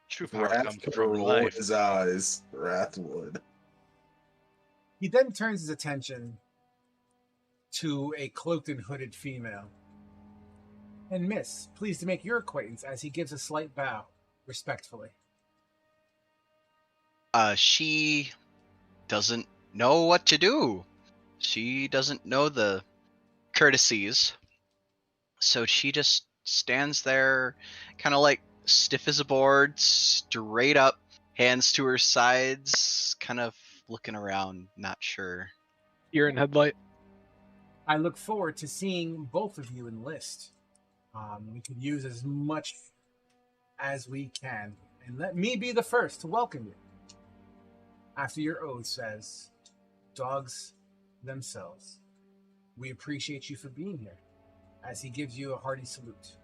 True power Wrath comes could from roll life. his eyes. Wrath would. He then turns his attention to a cloaked and hooded female. And Miss, pleased to make your acquaintance, as he gives a slight bow, respectfully. She doesn't know what to do. She doesn't know the courtesies. So she just stands there, kind of like stiff as a board, straight up, hands to her sides, kind of looking around, not sure. You're in headlight. I look forward to seeing both of you enlist. We could use as much as we can. And let me be the first to welcome you. After your oath says, dogs themselves. We appreciate you for being here, as he gives you a hearty salute.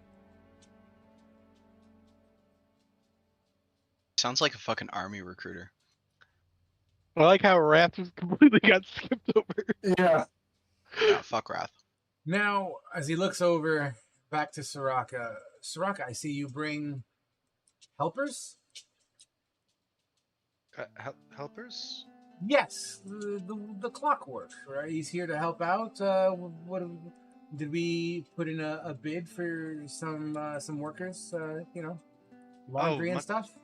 Sounds like a fucking army recruiter. I like how Wrath was completely got skipped over. Yeah. Yeah, fuck Wrath. Now, as he looks over back to Soraka, I see you bring helpers? Helpers? Yes, the clockwork, right? He's here to help out. What did we put in a bid for some workers? Laundry and stuff.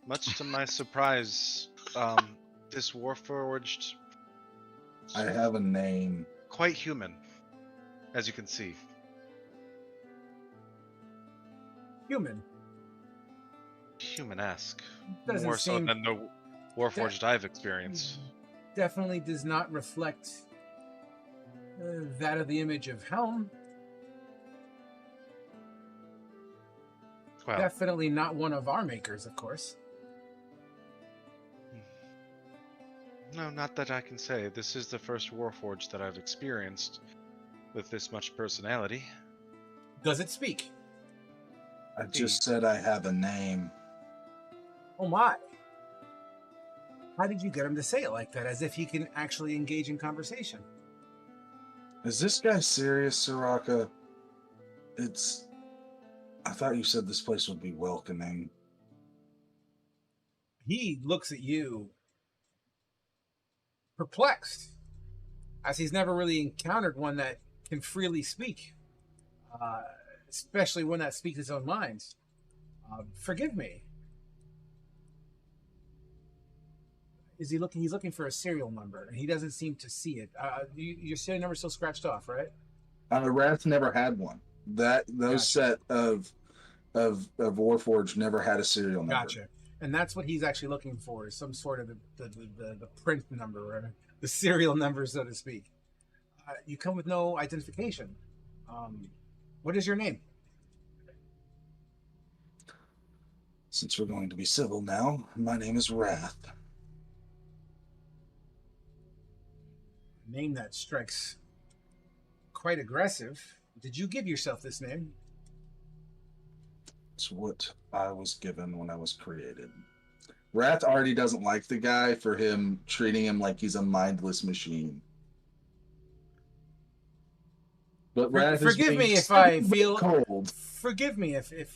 Much to my surprise, this Warforged, I have a name. quite human, as you can see. Human-esque. Doesn't More so seem- than the Warforged I've experienced. Definitely does not reflect that of the image of Helm. Well, Definitely not one of our makers, of course. no, not that I can say. This is the first Warforged that I've experienced with this much personality. Does it speak? I just said I have a name. Oh my. How did you get him to say it like that, as if he can actually engage in conversation? Is this guy serious, Soraka? I thought you said this place would be welcoming. He looks at you perplexed, as he's never really encountered one that can freely speak, especially one that speaks his own mind. Forgive me. Is he looking? He's looking for a serial number, and he doesn't seem to see it. Your serial number's still scratched off, right? Wrath never had one. Those Gotcha. set of Warforged never had a serial number. Gotcha. And that's what he's actually looking for, is some sort of the print number, or the serial number, so to speak. You come with no identification. What is your name? Since we're going to be civil now, my name is Wrath. Name that strikes quite aggressive. Did you give yourself this name? It's what I was given when I was created. Wrath already doesn't like the guy for him treating him like he's a mindless machine. But Wrath is Forgive being me if I stupid feel cold. Forgive me if it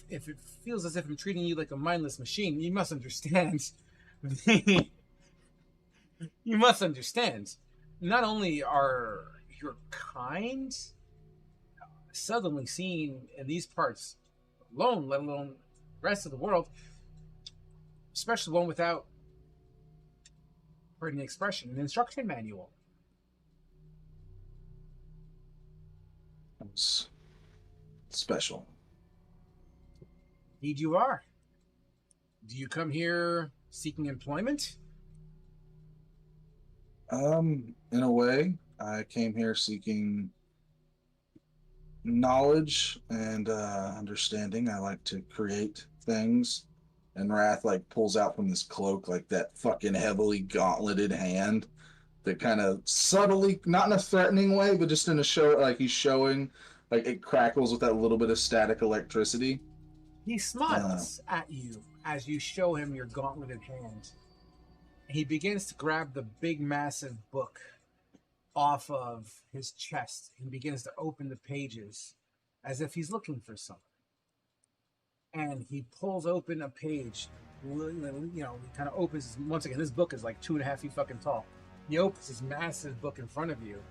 feels as if I'm treating you like a mindless machine. You must understand. You must understand. Not only are your kind suddenly seen in these parts alone, let alone the rest of the world, especially one without, pardon the expression, an instruction manual. It's special. Indeed, you are. Do you come here seeking employment? In a way, I came here seeking knowledge and understanding. I like to create things. And Wrath like pulls out from his cloak like that fucking heavily gauntleted hand that kind of subtly, not in a threatening way, but just in a show, like he's showing, like it crackles with that little bit of static electricity. He smiles at you as you show him your gauntleted hand. He begins to grab the big, massive book off of his chest and begins to open the pages as if he's looking for something. And he pulls open a page. He kind of opens. Once again, this book is like 2.5 feet fucking tall. He opens this massive book in front of you,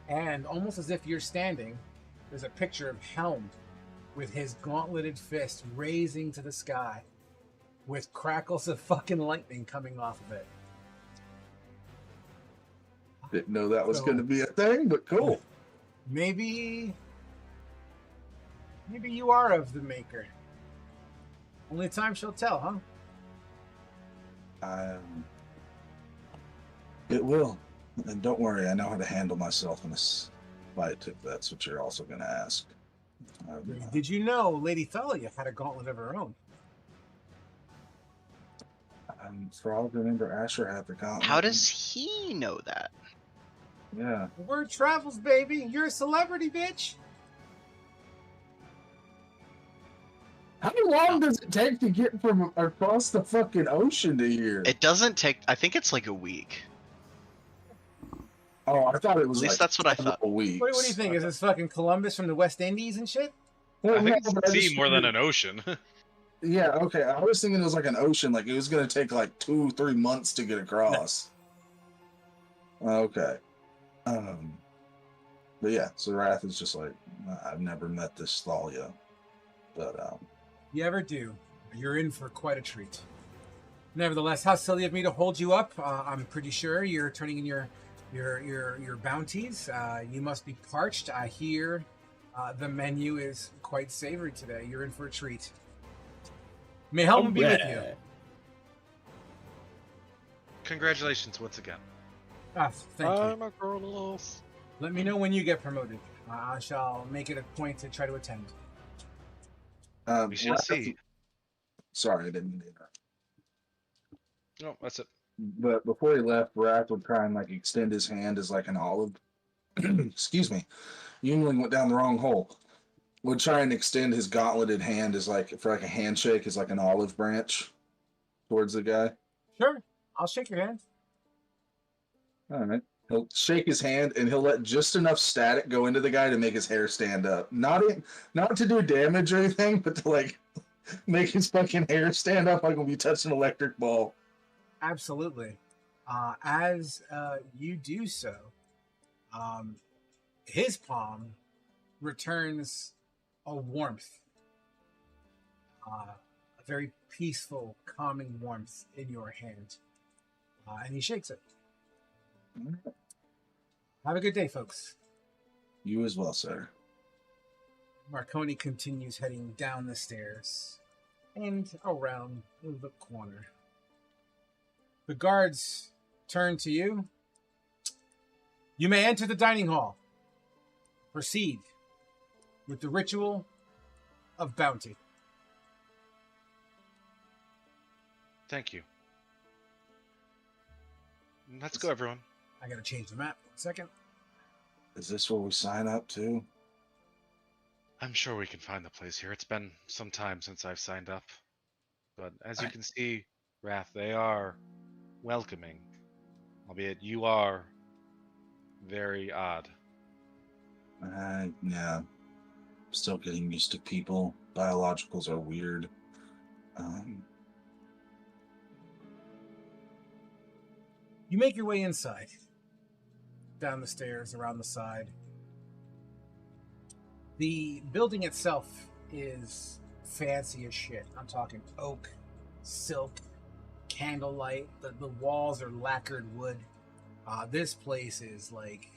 and almost as if you're standing, there's a picture of Helm with his gauntleted fist raising to the sky, with crackles of fucking lightning coming off of it. Didn't know that was going to be a thing, but cool. Maybe you are of the maker. Only time shall tell, huh? It will. And don't worry, I know how to handle myself in this fight, if that's what you're also going to ask. Did you know Lady Thalia had a gauntlet of her own? For all I remember, Asher had the gauntlet. How does he know that? Yeah. The word travels, baby. You're a celebrity, bitch. How long does it take to get from across the fucking ocean to here? It doesn't take. I think it's like a week. Oh, I thought it was At least like that's what I thought. a week. What do you think? Is this fucking Columbus from the West Indies and shit? I think it's a sea more than an ocean. Yeah, okay. I was thinking it was like an ocean, like it was going to take like 2-3 months to get across. Okay. But yeah, so Wrath is just like, I've never met this Thalia. But, You ever do, you're in for quite a treat. Nevertheless, how silly of me to hold you up. I'm pretty sure you're turning in your bounties. You must be parched. I hear the menu is quite savory today. You're in for a treat. May Helm be with you. Congratulations once again. Thank you. a Carlos. Let me know when you get promoted. I shall make it a point to try to attend. We shall see. Sorry, I didn't mean to interrupt. No, that's it. But before he left, Wrath would try and like extend his hand as like an olive. Excuse me. Yingling went down the wrong hole. Would try and extend his gauntleted hand as like for like a handshake, as like an olive branch towards the guy. Sure, I'll shake your hand. All right. He'll shake his hand and he'll let just enough static go into the guy to make his hair stand up. Not to do damage or anything, but to like make his fucking hair stand up like when you touch an electric ball. Absolutely. As you do so, his palm returns a warmth, a very peaceful, calming warmth in your hand, and he shakes it. Have a good day, folks. You as well, sir. Marconi continues heading down the stairs and around the corner. The guards turn to you. You may enter the dining hall. Proceed with the ritual of bounty. Thank you. Let's go, everyone. I gotta change the map. 1 second. Is this where we sign up to? I'm sure we can find the place here. It's been some time since I've signed up. But as you can see, Wrath, they are welcoming. Albeit you are very odd. Yeah. Still getting used to people. Biologicals are weird. You make your way inside, down the stairs, around the side. The building itself is fancy as shit. I'm talking oak, silk, candlelight. The walls are lacquered wood. This place is like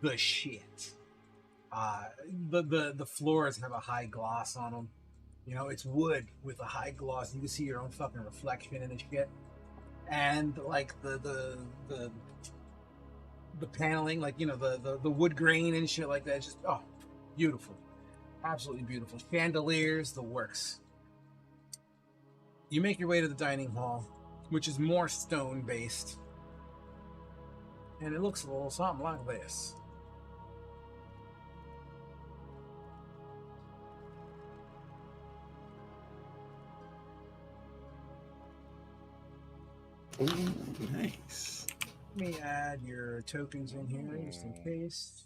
the shit. The floors have a high gloss on them. You know, it's wood with a high gloss. You can see your own fucking reflection in the shit. And like the paneling, like, you know, the wood grain and shit like that. It's just, oh, beautiful. Absolutely beautiful. Chandeliers, the works. You make your way to the dining hall, which is more stone based. And it looks a little something like this. Ooh, nice. Let me add your tokens in here just in case.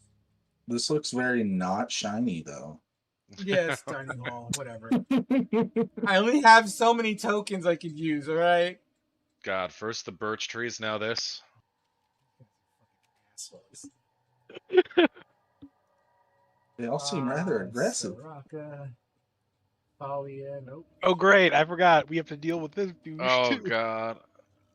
This looks very not shiny, though. Yeah, it's dining hall, whatever. I only have so many tokens I could use, alright? God, first the birch trees, now this. Assholes. They all seem rather aggressive. Soraka. Thalia, nope. Oh, great. I forgot. We have to deal with this douche, Oh too. God.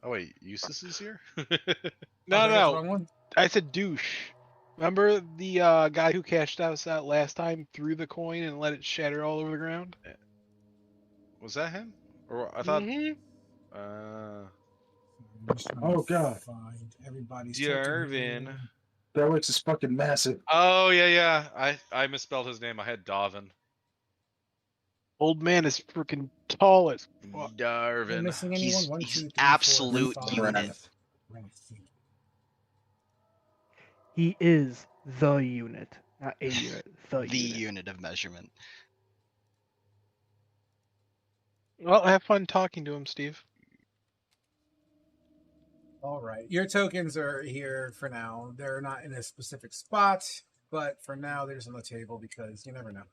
Oh wait, Eustace is here? No, Oh, did I get the no. wrong one? I said douche. Remember the guy who cashed us out last time threw the coin and let it shatter all over the ground? Was that him? Or I thought Mhm. I'm just trying Oh, to God. find everybody's token Darvin. here. That looks is fucking massive. Oh yeah. I misspelled his name. I had Davin. Old man is freaking tall as fuck. Am I Darvin. missing anyone? He's 1, he's 2, 3, 4, absolute 5. unit. He is the unit, not a unit. The The unit. unit of measurement. Well, have fun talking to him, Steve. All right. Your tokens are here for now. They're not in a specific spot, but for now they're just on the table because you never know.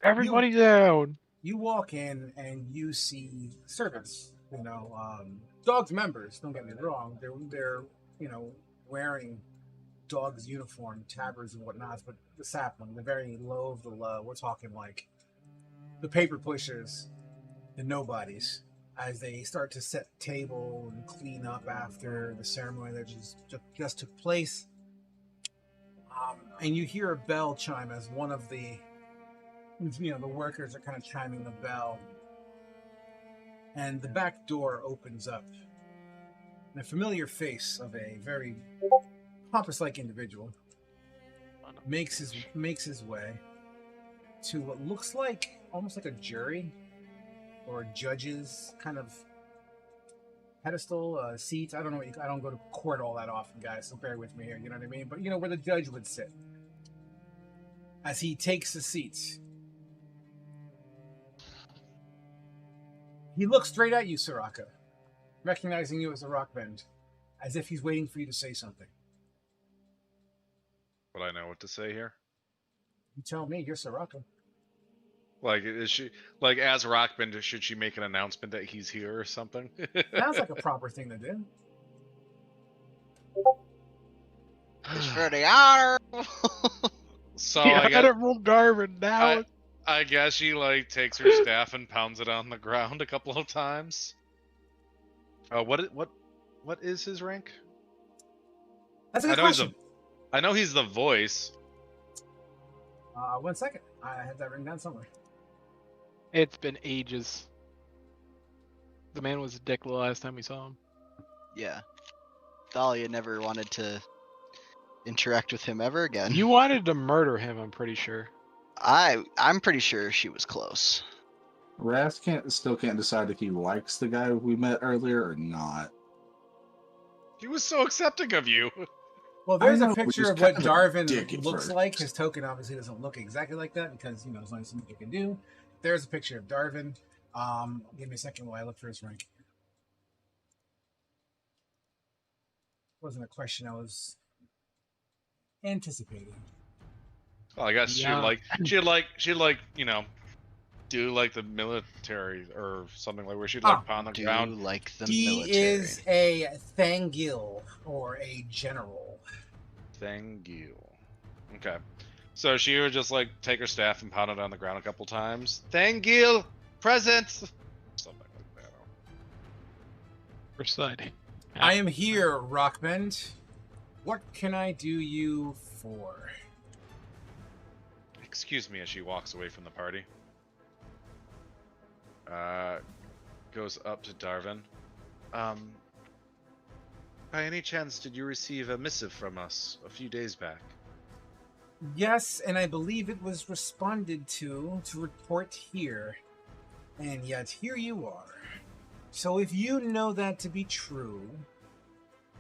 Everybody down. You walk in and you see servants, you know, dogs members, don't get me wrong. They're you know, wearing dogs uniform, tabards and whatnot, but the sapling, the very low of the low. We're talking like the paper pushers, the nobodies, as they start to set the table and clean up after the ceremony that just took place. And you hear a bell chime as one of the, you know, the workers are kind of chiming the bell. And the back door opens up. And a familiar face of a very pompous-like individual makes his way to what looks like almost like a jury or a judge's kind of pedestal, seats. I don't know. I don't go to court all that often, guys, so bear with me here. You know what I mean? But you know where the judge would sit as he takes the seats. He looks straight at you, Soraka, recognizing you as a rockbend, as if he's waiting for you to say something. Would I know what to say here? You tell me, you're Soraka. Like, is she like as Rockbender? Should she make an announcement that he's here or something? Sounds like a proper thing to do. It's for the honor. So Yeah, I guess Honorable Darwin now. I guess she like takes her staff and pounds it on the ground a couple of times. What is his rank? That's a good question. I know he's the voice. 1 second. I had that written down somewhere. It's been ages. The man was a dick the last time we saw him. Yeah. Thalia never wanted to interact with him ever again. You wanted to murder him, I'm pretty sure. I'm pretty sure she was close. Wrath still can't decide if he likes the guy we met earlier or not. He was so accepting of you. Well, there's I know, a but picture he's of what kind of a dick Darvin at looks first. like. His token obviously doesn't look exactly like that because, you know, there's only something you can do. There's a picture of Darvin. Give me a second while I look for his rank. Wasn't a question I was anticipating. Well, I guess Yeah. she'd like, do like the military or something like where she'd like pound the Do ground. like the He military. is a Thangil, or a general. Thank you. Okay. So she would just like take her staff and pound it on the ground a couple times. Thank you, present. Something like that. Reciting. I am here, Rockbend. What can I do you for? Excuse me as she walks away from the party. Goes up to Darvin. By any chance, did you receive a missive from us a few days back? Yes, and I believe it was responded to report here. And yet here you are. So if you know that to be true,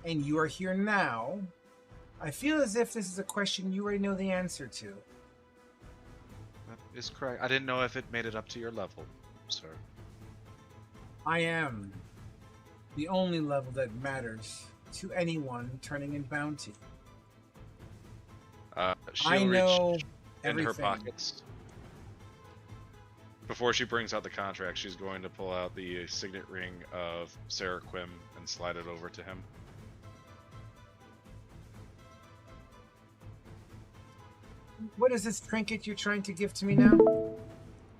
and you are here now, I feel as if this is a question you already know the answer to. That is correct. I didn't know if it made it up to your level, sir. I am the only level that matters to anyone turning in bounty. She'll I know reach into her everything. pockets. Before she brings out the contract, she's going to pull out the signet ring of Sarah Quim and slide it over to him. What is this trinket you're trying to give to me now?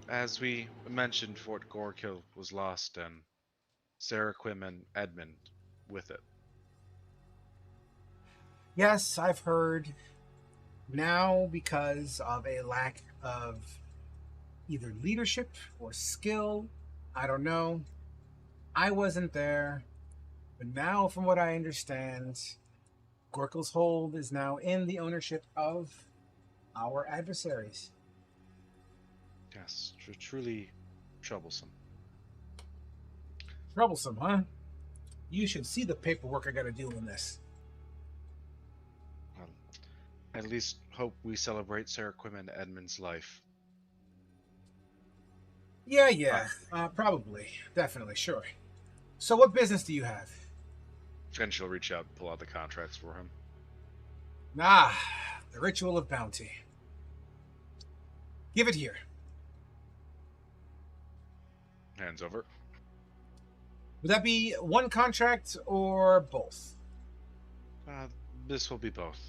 As we mentioned, Fort Gorkill was lost, and Sarah Quim and Edmund with it. Yes, I've heard. Now, because of a lack of either leadership or skill, I don't know. I wasn't there. But now, from what I understand, Gorkill's Hold is now in the ownership of our adversaries. Yes, truly troublesome. Troublesome, huh? You should see the paperwork I gotta do on this. Well, at least hope we celebrate Sarah Quim and Edmund's life. Yeah, probably. Definitely, sure. So what business do you have? And she'll reach out and pull out the contracts for him. Ah, the ritual of bounty. Give it here. Hands over. Would that be one contract or both? This will be both.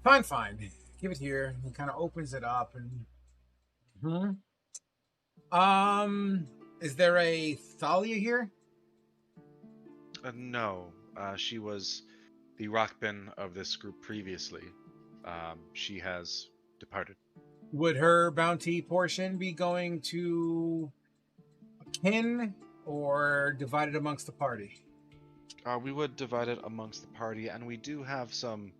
Fine. Give it here. He kind of opens it up and... Is there a Thalia here? No. She was the rockbin of this group previously. She has departed. Would her bounty portion be going to a kin or divided amongst the party? We would divide it amongst the party, and we do have some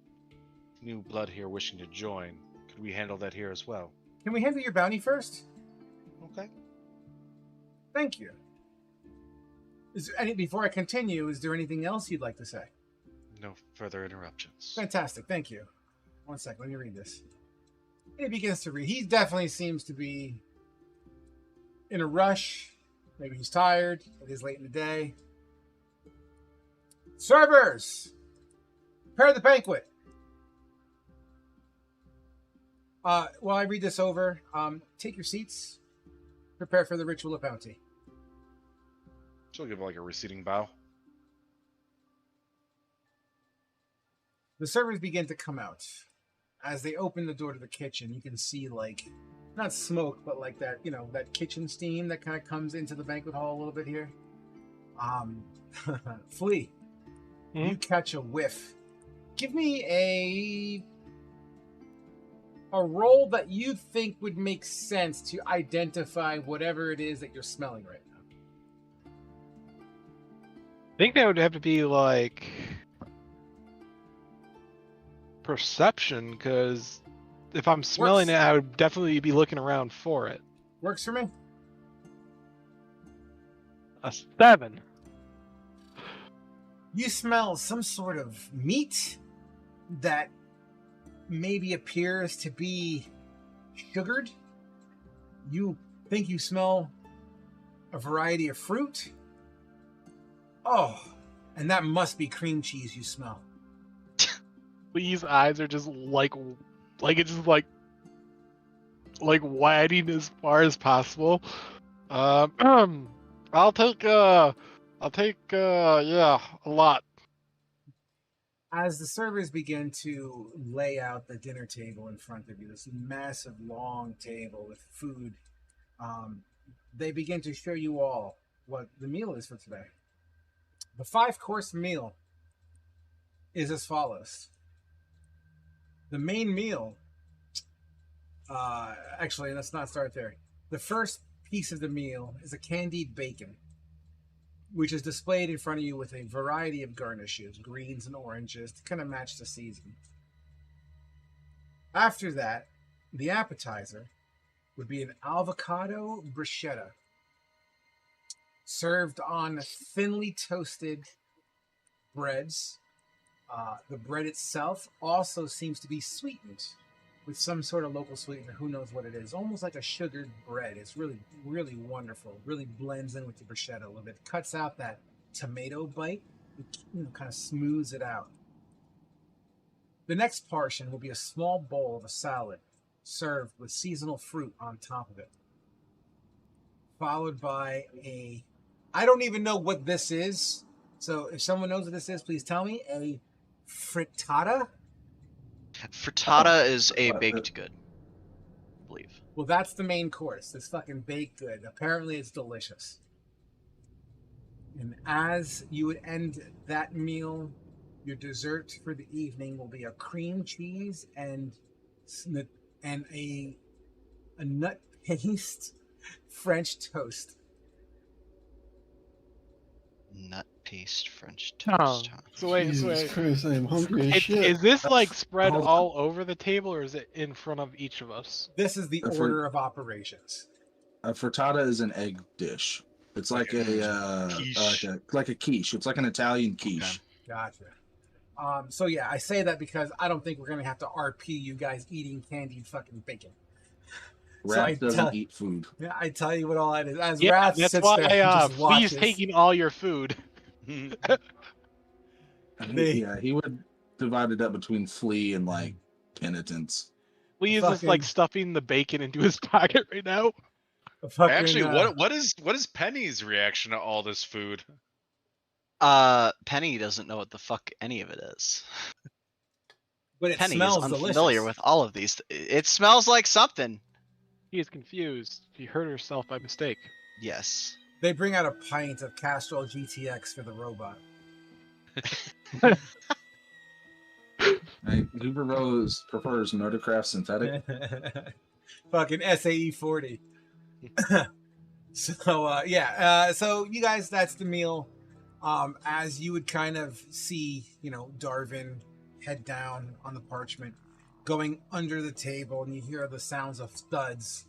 new blood here wishing to join. Could we handle that here as well? Can we handle your bounty first? Okay. Thank you. Before I continue, is there anything else you'd like to say? No further interruptions. Fantastic, thank you. One second, let me read this. He begins to read. He definitely seems to be in a rush. Maybe he's tired. It is late in the day. Servers! Prepare the banquet. While I read this over, take your seats. Prepare for the ritual of bounty. She'll give like a receding bow. The servers begin to come out. As they open the door to the kitchen, you can see, like, not smoke, but like that, that kitchen steam that kind of comes into the banquet hall a little bit here. Flea, you catch a whiff. Give me a roll that you think would make sense to identify whatever it is that you're smelling right now. I think that would have to be like perception, because if I'm smelling it, I would definitely be looking around for it. Works for me. A 7. You smell some sort of meat that maybe appears to be sugared. You think you smell a variety of fruit. Oh, and that must be cream cheese you smell. Lee's eyes are just like it's just like widening as far as possible. I'll take yeah, a lot. As the servers begin to lay out the dinner table in front of you, this massive long table with food, they begin to show you all what the meal is for today. The 5-course meal is as follows. The main meal, actually, let's not start there. The first piece of the meal is a candied bacon, which is displayed in front of you with a variety of garnishes, greens and oranges, to kind of match the season. After that, the appetizer would be an avocado bruschetta, served on thinly toasted breads. The bread itself also seems to be sweetened with some sort of local sweetener. Who knows what it is? Almost like a sugared bread. It's really, really wonderful. Really blends in with the bruschetta a little bit. Cuts out that tomato bite. It kind of smooths it out. The next portion will be a small bowl of a salad served with seasonal fruit on top of it. Followed by I don't even know what this is. So if someone knows what this is, please tell me. A frittata? Frittata is a baked good, I believe. Well, that's the main course. This fucking baked good. Apparently it's delicious. And as you would end that meal, your dessert for the evening will be a cream cheese and a nut paste French toast. Nut paste French Oh, toast. Huh? so wait, Jesus Christ, I am hungry as shit. Is this like spread Hold on. all over the table, or is it in front of each of us? This is the order of operations. A frittata is an egg dish. It's like a quiche. like a quiche. It's like an Italian quiche. Gotcha. So yeah, I say that because I don't think we're gonna have to RP you guys eating candied fucking bacon. Wrath doesn't eat food. Yeah, I tell you what all that is. As Yeah, Wrath that's sits why there and just Flea's watches. taking all your food. Yeah, he would divide it up between Flea and like penitence. Flea is just like Fucking- stuffing the bacon into his pocket right now. Fucking, Actually, what is Penny's reaction to all this food? Penny doesn't know what the fuck any of it is. But it Penny is smells unfamiliar delicious. with all of these. It smells like something. She is confused. She hurt herself by mistake. Yes. They bring out a pint of Castrol GTX for the robot. Uber Rose prefers Motorcraft synthetic. Fucking SAE 40. So so you guys, that's the meal. As you would kind of see, Darvin head down on the parchment, going under the table, and you hear the sounds of thuds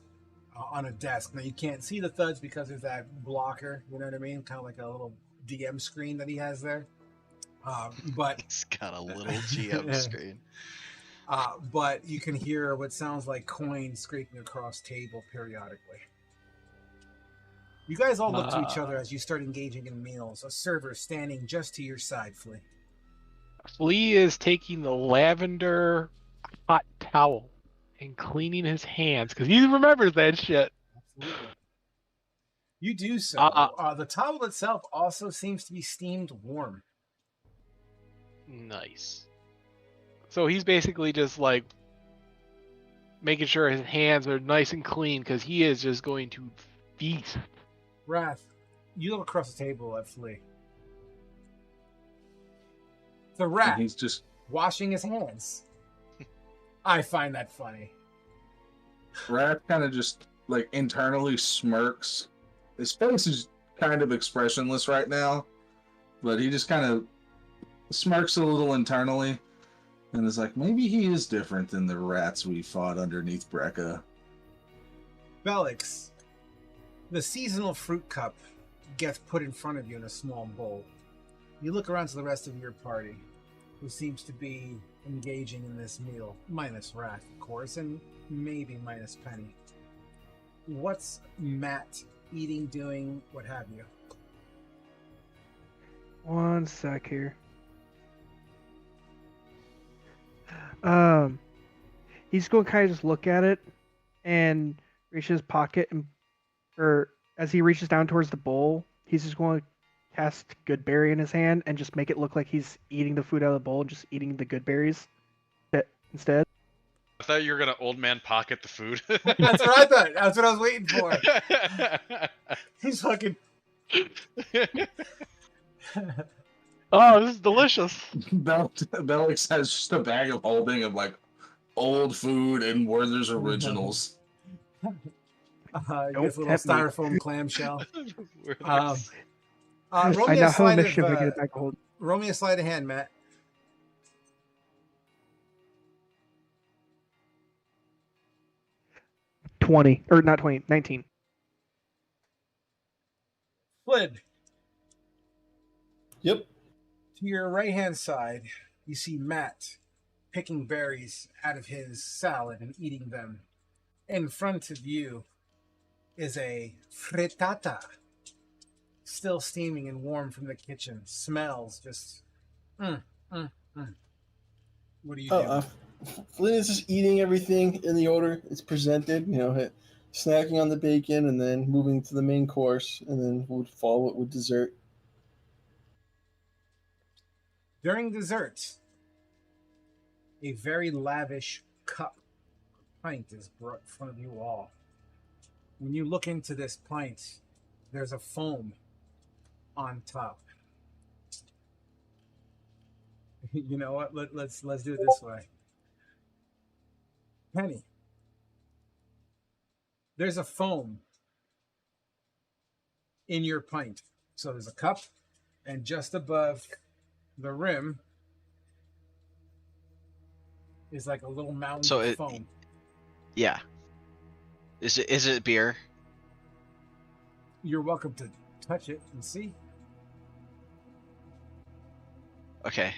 on a desk. Now you can't see the thuds because there's that blocker, you know what I mean? Kind of like a little DM screen that he has there. But He's got a little GM screen. but you can hear what sounds like coins scraping across table periodically. You guys all look to each other as you start engaging in meals. A server standing just to your side, Flea. Flea is taking the lavender hot towel and cleaning his hands because he remembers that shit. Absolutely. You do so. The towel itself also seems to be steamed warm. Nice. So he's basically just like making sure his hands are nice and clean because he is just going to feast. Wrath, you look across the table at Flea. The rat And he's just washing his hands. I find that funny. Wrath kind of just like internally smirks. His face is kind of expressionless right now, but he just kind of smirks a little internally and is like, maybe he is different than the rats we fought underneath Brecca. Bellix, the seasonal fruit cup gets put in front of you in a small bowl. You look around to the rest of your party, who seems to be engaging in this meal, minus Wrath, of course, and maybe minus Penny. What's Matt eating, doing, what have you? One sec here. He's going to kind of just look at it and reach his pocket, and or as he reaches down towards the bowl, he's just going to cast good berry in his hand and just make it look like he's eating the food out of the bowl and just eating the good berries instead. I thought you were gonna old man pocket the food. That's what I thought. That's what I was waiting for. He's fucking. Oh, this is delicious. Bellix has just a bag of holding of like old food and Werther's Originals. He Don't gets a little tempt me. styrofoam clamshell. Roll I me a now have a sleight mission if I of, get it back hold. roll me a sleight of hand, Matt. 20 or not 20, 19. Flynn, Yep. to your right hand side, you see Matt picking berries out of his salad and eating them. In front of you is a frittata, still steaming and warm from the kitchen. Smells just. What do you do? Flynn is just eating everything in the order it's presented, snacking on the bacon and then moving to the main course, and then would follow it with dessert. During dessert, a very lavish cup, pint is brought in front of you all. When you look into this pint, there's a foam on top. You know what? Let's do it this way. Penny, there's a foam in your pint. So there's a cup, and just above the rim is like a little mountain of foam. Yeah. Is it beer? You're welcome to touch it and see. Okay.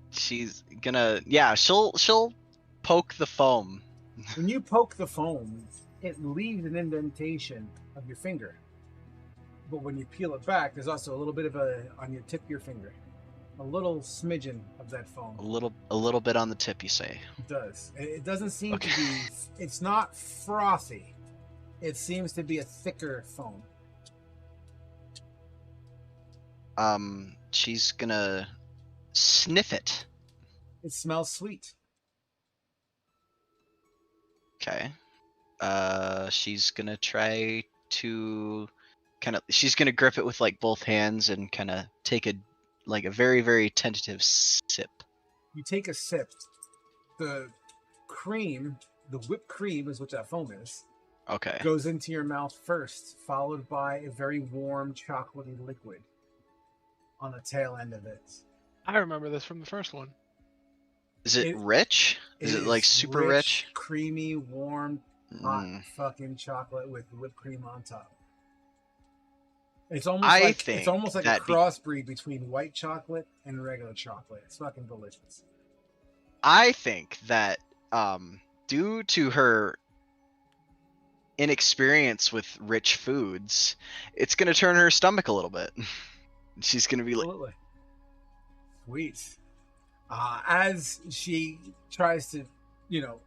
She's gonna she'll poke the foam. When you poke the foam, it leaves an indentation of your finger. But when you peel it back, there's also a little bit of on your tip of your finger. A little smidgen of that foam. A little bit on the tip, you say. It does. It doesn't seem to be, it's not frothy. It seems to be a thicker foam. She's gonna sniff it. It smells sweet. Okay. She's gonna try to she's gonna grip it with like both hands and kind of take a very, very tentative sip. You take a sip. The cream, the whipped cream is what that foam is. Okay. Goes into your mouth first, followed by a very warm chocolatey liquid on the tail end of it. I remember this from the first one. Is it rich? Is it like super rich? Creamy, warm, hot fucking chocolate with whipped cream on top. It's almost like a crossbreed between white chocolate and regular chocolate. It's fucking delicious. I think that due to her inexperience with rich foods, it's gonna turn her stomach a little bit. She's gonna be like, sweet. As she tries to,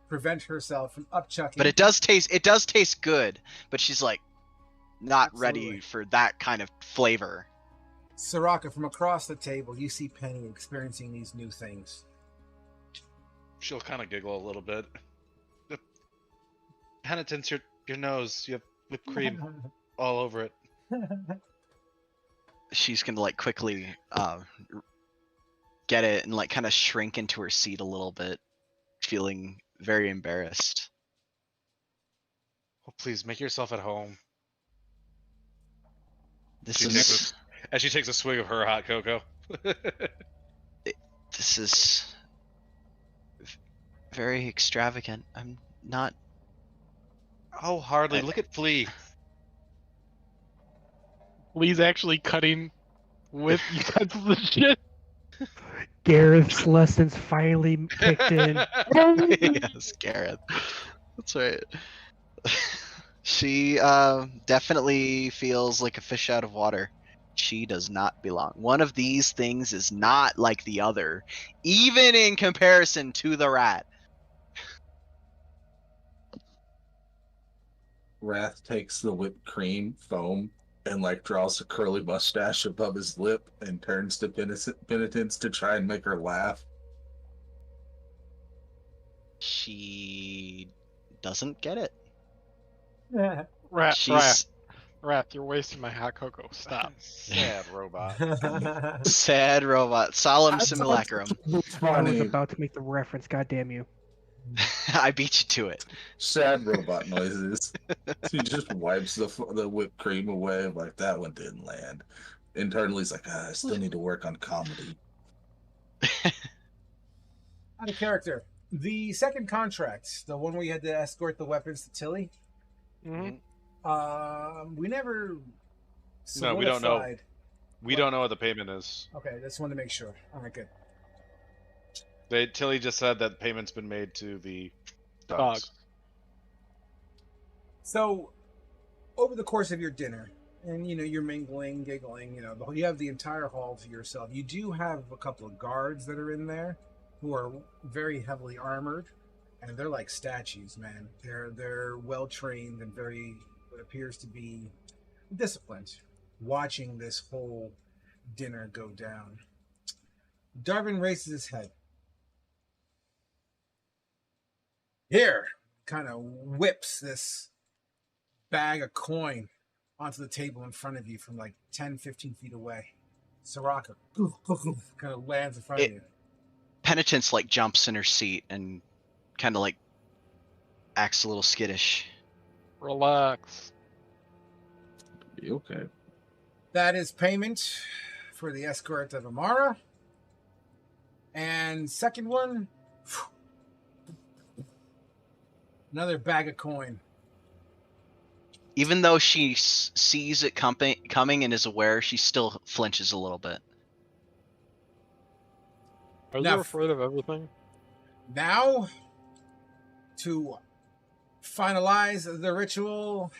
prevent herself from upchucking. But it does taste good. But she's like, not ready for that kind of flavor. Soraka, from across the table, you see Penny experiencing these new things. She'll kind of giggle a little bit. Penitence, your nose, you have whipped cream all over it. She's gonna like quickly get it and like kind of shrink into her seat a little bit, feeling very embarrassed. Oh, please make yourself at home. As she takes a swig of her hot cocoa. This is very extravagant. I'm not. Oh, hardly. Look at Flea. Flea's actually cutting with utensils and shit. Gareth's lessons finally kicked in. Yes, Gareth. That's right. She definitely feels like a fish out of water She does not belong. One of these things is not like the other, even in comparison to the rat. Wrath takes the whipped cream foam and like draws a curly mustache above his lip and turns to Penitence to try and make her laugh. She doesn't get it. Rat, She's you're wasting my hot cocoa. Stop. Sad robot. sad robot, solemn simulacrum. It's I was funny. about to make the reference. God damn you! I beat you to it. Sad robot noises. He just wipes the whipped cream away, like that one didn't land. Internally, he's like, I still need to work on comedy. Out of character. The second contract, the one where you had to escort the weapons to Tilly, Mm-hmm. we never No, we don't know. solidified. We don't know what the payment is. Okay, just wanted to make sure. All right, good. Tilly just said that payment's been made to the dogs. Dogs. So, over the course of your dinner, and you're mingling, giggling, you have the entire hall to yourself. You do have a couple of guards that are in there who are very heavily armored, and they're like statues, man. They're well trained and very, what appears to be disciplined, watching this whole dinner go down. Darvin raises his head. Here, kind of whips this bag of coin onto the table in front of you from like 10, 15 feet away. Soraka kind of lands in front of you. Penitence like jumps in her seat and kind of like acts a little skittish. Relax. Be okay. That is payment for the escort of Amara. And second one, another bag of coin. Even though she sees it coming and is aware, she still flinches a little bit. Are Now- you afraid of everything? Now, to finalize the ritual,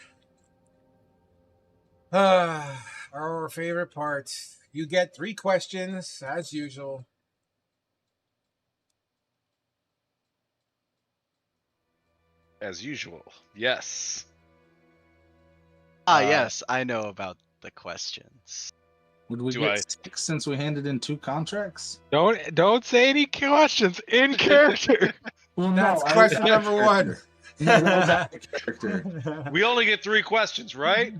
our favorite part. You get 3 questions, as usual. As usual. Yes. Yes, I know about the questions. Would we Do get I- 6 since we handed in 2 contracts? Don't say any questions in character. Well, That's question number 1. No, that was out of character. We only get 3 questions, right?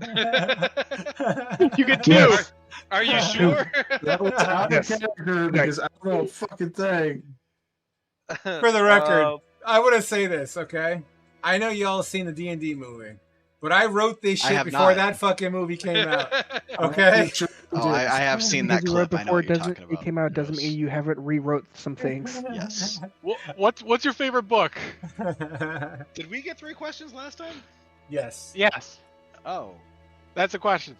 You get 2. Yes. Are you sure? That was out Yes. of character because I don't know a fucking thing. For the record, I want to say this, okay? I know y'all seen the D&D movie, but I wrote this I shit have before not. that fucking movie came out. Okay? Oh, I have seen that Because you wrote clip. I know what you're doesn't talking it about. came out doesn't Yes. mean you haven't rewrote some things. Yes. What's your favorite book? Did we get 3 questions last time? Yes. Yes, Oh. that's a question.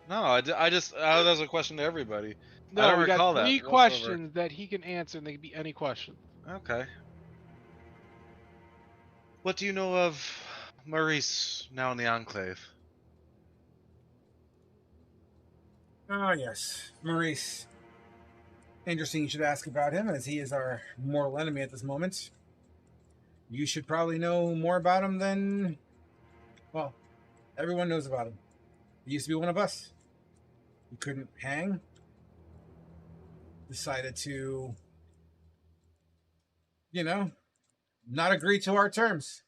No, I just that was a question to everybody. No, I don't we recall got that 3 whatsoever. questions that he can answer, and they can be any question. Okay. What do you know of Maurice now in the Enclave? Oh, yes. Maurice. Interesting you should ask about him, as he is our mortal enemy at this moment. You should probably know more about him than... Well, everyone knows about him. He used to be one of us. He couldn't hang. Decided to, not agree to our terms.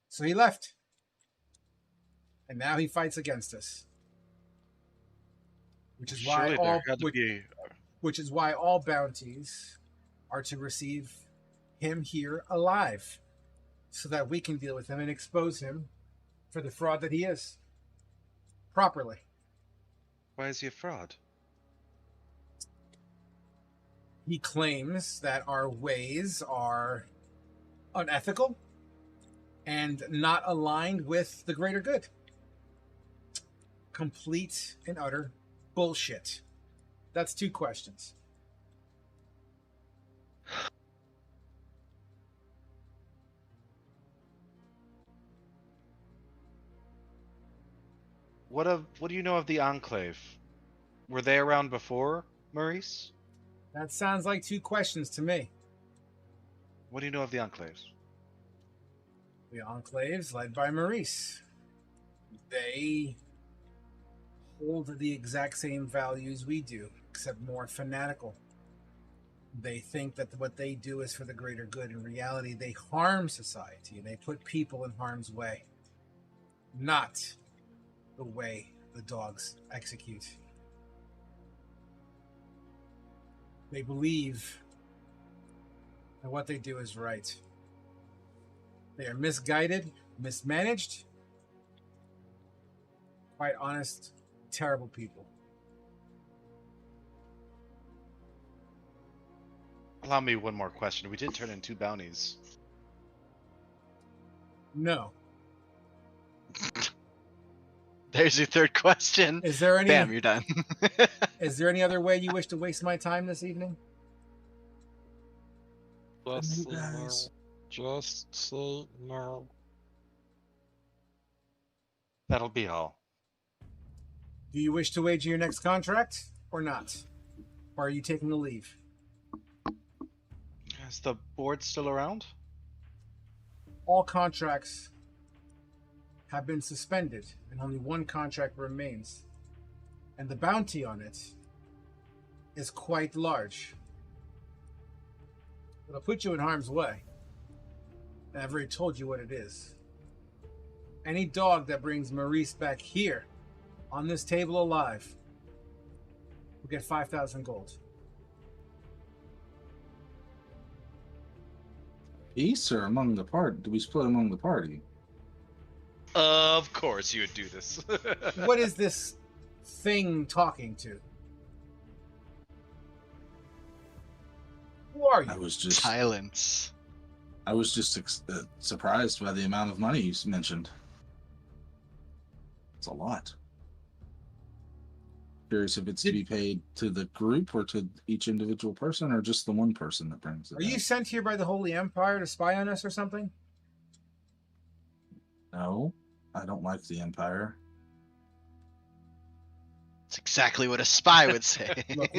So he left. And now he fights against us. Which is why Surely all there had to be. which is why all bounties are to receive him here alive, so that we can deal with him and expose him for the fraud that he is properly. Why is he a fraud? He claims that our ways are unethical and not aligned with the greater good. Complete and utter bullshit. That's 2 questions. What do you know of the Enclave? Were they around before, Maurice? That sounds like two questions to me. What do you know of the Enclaves? The Enclaves, led by Maurice. They hold the exact same values we do, except more fanatical. They think that what they do is for the greater good. In reality, they harm society and they put people in harm's way. Not the way the dogs execute. They believe that what they do is right. They are misguided, mismanaged, quite honest, terrible people. Allow me one more question. We did turn in 2 bounties. No. There's your third question. Is there any? Bam, you're done. Is there any other way you wish to waste my time this evening? Just say no. Guys. Just say no. That'll be all. Do you wish to wager your next contract or not? Or are you taking a leave? Is the board still around? All contracts have been suspended and only one contract remains. And the bounty on it is quite large. It'll put you in harm's way. And I've already told you what it is. Any dog that brings Maurice back here on this table alive will get 5,000 gold. Peace or among the party? Do we split among the party? Of course you would do this. What is this thing talking to? Who are I you? was just Silence. surprised by the amount of money you mentioned. It's a lot. Curious if it's to be paid to the group or to each individual person or just the one person that brings it. Are you sent here by the Holy Empire to spy on us or something? No, I don't like the Empire. That's exactly what a spy would say. Look,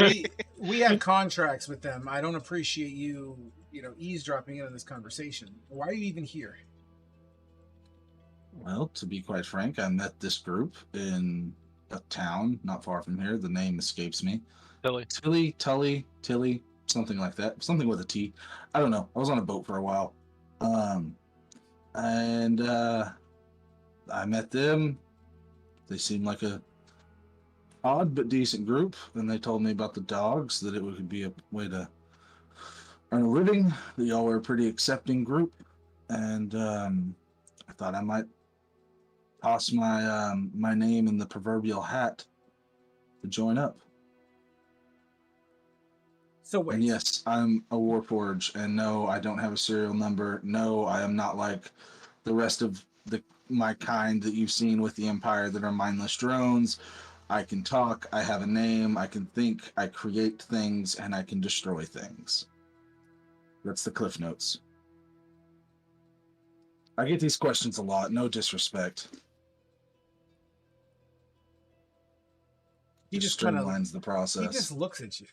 we have contracts with them. I don't appreciate you eavesdropping in on this conversation. Why are you even here? Well, to be quite frank, I met this group in a town not far from here. The name escapes me. Tully, something like that. Something with a T. I don't know. I was on a boat for a while. And I met them. They seemed like a odd but decent group. And they told me about the dogs, that it would be a way to earn a living. That y'all were a pretty accepting group. And I thought I might toss my name in the proverbial hat to join up. So wait. And yes, I'm a Warforge, and no, I don't have a serial number. No, I am not like the rest of my kind that you've seen with the Empire that are mindless drones. I can talk, I have a name, I can think, I create things, and I can destroy things. That's the Cliff Notes. I get these questions a lot, no disrespect. He just streamlines the process. He just looks at you.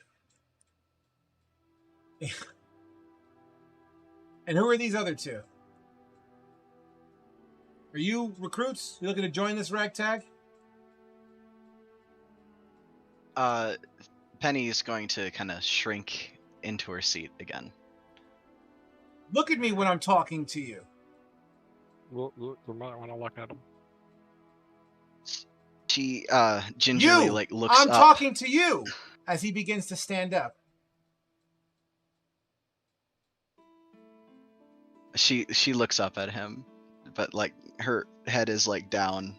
And who are these other two? Are you recruits? You looking to join this ragtag? Penny is going to kind of shrink into her seat again. Look at me when I'm talking to you. We might want to look at him. She gingerly looks I'm up. talking to you as he begins to stand up. She looks up at him, but her head is down.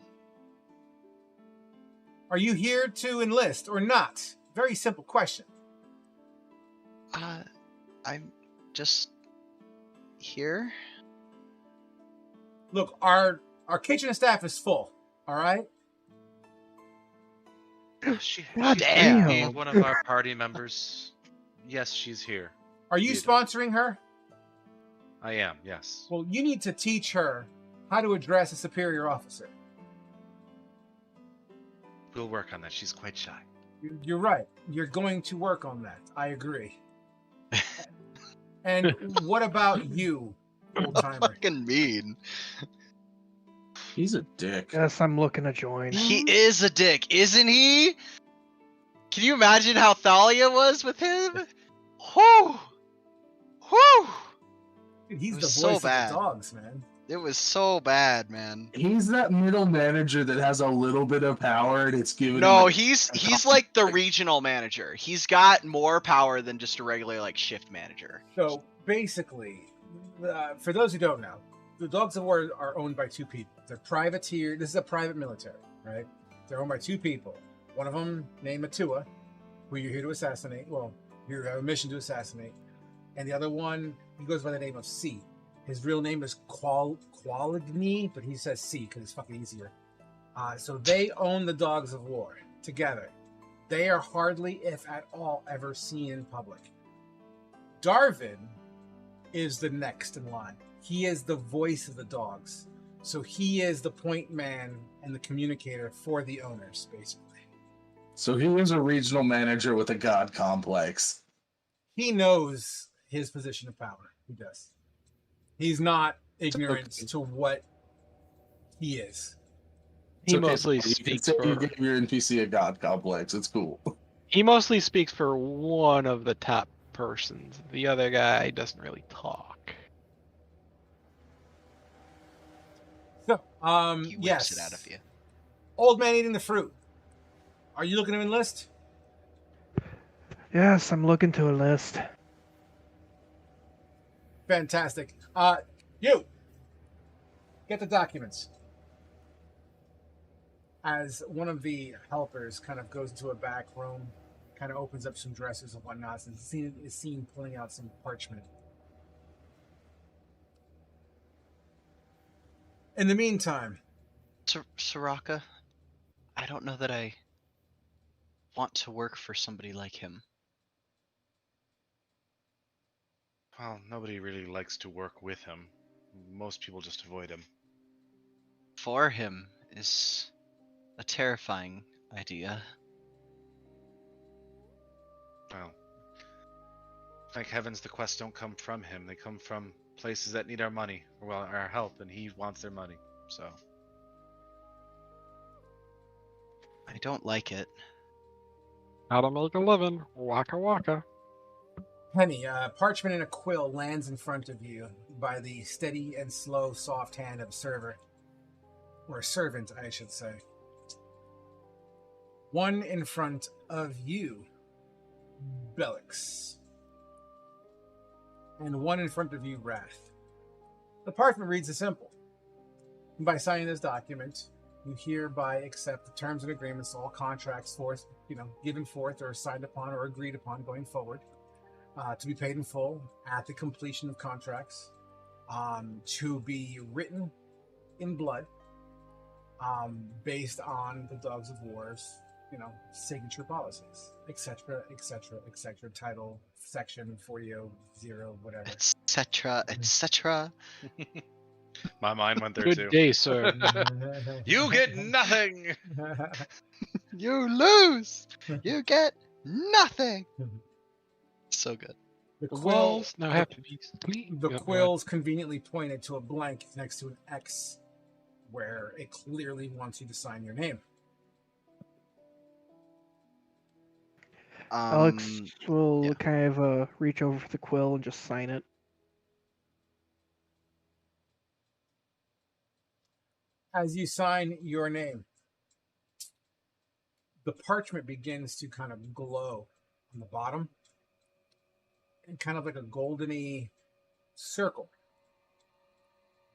Are you here to enlist or not? Very simple question. I'm just here. Look, our kitchen staff is full. All right. She Damn. be one of our party members. Yes, she's here. Are you sponsoring her? I am, yes. Well, you need to teach her how to address a superior officer. We'll work on that. She's quite shy. You're right. You're going to work on that. I agree. And what about you, old timer? Fucking mean. He's a dick. Yes, I'm looking to join. He is a dick, isn't he? Can you imagine how Thalia was with him? Whew! Whew! He's It the was voice so of bad. the dogs, man. It was so bad, man. He's that middle manager that has a little bit of power and it's given No, him he's like the regional manager. He's got more power than just a regular like shift manager. So basically, for those who don't know, the Dogs of War are owned by two people. They're privateer. This is a private military, right? They're owned by two people. One of them named Matua, who you're here to assassinate. Well, you have a mission to assassinate. And the other one, he goes by the name of C. His real name is Qualigny, but he says C because it's fucking easier. So they own the Dogs of War together. They are hardly, if at all, ever seen in public. Darwin is the next in line. He is the voice of the dogs. So he is the point man and the communicator for the owners, basically. So he was a regional manager with a god complex. He knows his position of power. He does. He's not ignorant to what he is. He It's okay, mostly you can speaks say you for. gave your NPC a god complex. It's cool. He mostly speaks for one of the top persons. The other guy doesn't really talk. So, He whips yes. it out of you. Old man eating the fruit. Are you looking to enlist? Yes, I'm looking to enlist. Fantastic. You get the documents. As one of the helpers kind of goes into a back room, kind of opens up some dressers and whatnot, and is seen pulling out some parchment. In the meantime, Soraka, I don't know that I want to work for somebody like him. Well, nobody really likes to work with him. Most people just avoid him. For him is a terrifying idea. Well, thank heavens the quests don't come from him. They come from places that need our money, or well, our help, and he wants their money. So I don't like it. How to make a living. Waka waka. Penny, parchment and a quill lands in front of you by the steady and slow, soft hand of a server. Or a servant, I should say. One in front of you, Bellix. And one in front of you, Wrath. The parchment reads as simple. By signing this document, you hereby accept the terms and agreements, all contracts given forth or signed upon or agreed upon going forward, to be paid in full at the completion of contracts, to be written in blood, based on the Dogs of War's, signature policies, etc., etc., etc. Title, section 40, whatever. Etc. Etc. my mind went there Good too. day, sir. You get nothing. You lose. You get nothing. So good. The The quill, walls now have to be clean. the Yep, quill's conveniently pointed to a blank next to an X, where it clearly wants you to sign your name. Alex will yeah. kind of reach over for the quill and just sign it. As you sign your name, the parchment begins to kind of glow on the bottom, and kind of like a goldeny circle,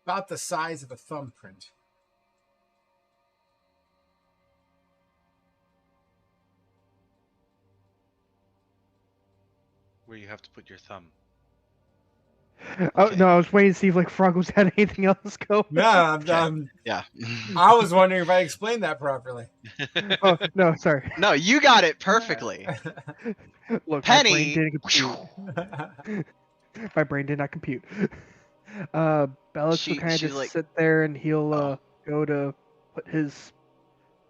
about the size of a thumbprint. Where you have to put your thumb. Oh Okay. no, I was waiting to see if Frogos had anything else going. No, Yeah. I was wondering if I explained that properly. Oh no, sorry. No, you got it perfectly. Look, Penny. my brain didn't compute. My brain did not compute. Bellix She- will kind of she, just like- sit there and he'll Oh. go to put his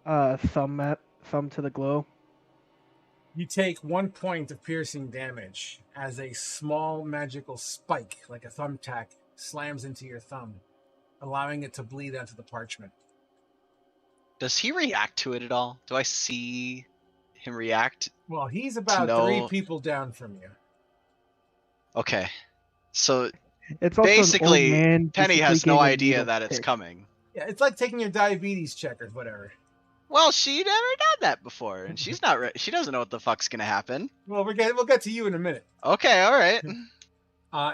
thumb thumb to the glow. You take 1 point of piercing damage as a small magical spike, like a thumbtack, slams into your thumb, allowing it to bleed onto the parchment. Does he react to it at all? Do I see him react? Well, he's about 3 people down from you. Okay. So It's also basically, an old man Penny basically has no getting a idea needle that it's prick. coming. Yeah, it's like taking your diabetes check or whatever. Well, she never done that before, and she's not. She doesn't know what the fuck's gonna happen. Well, we'll get to you in a minute. Okay, all right.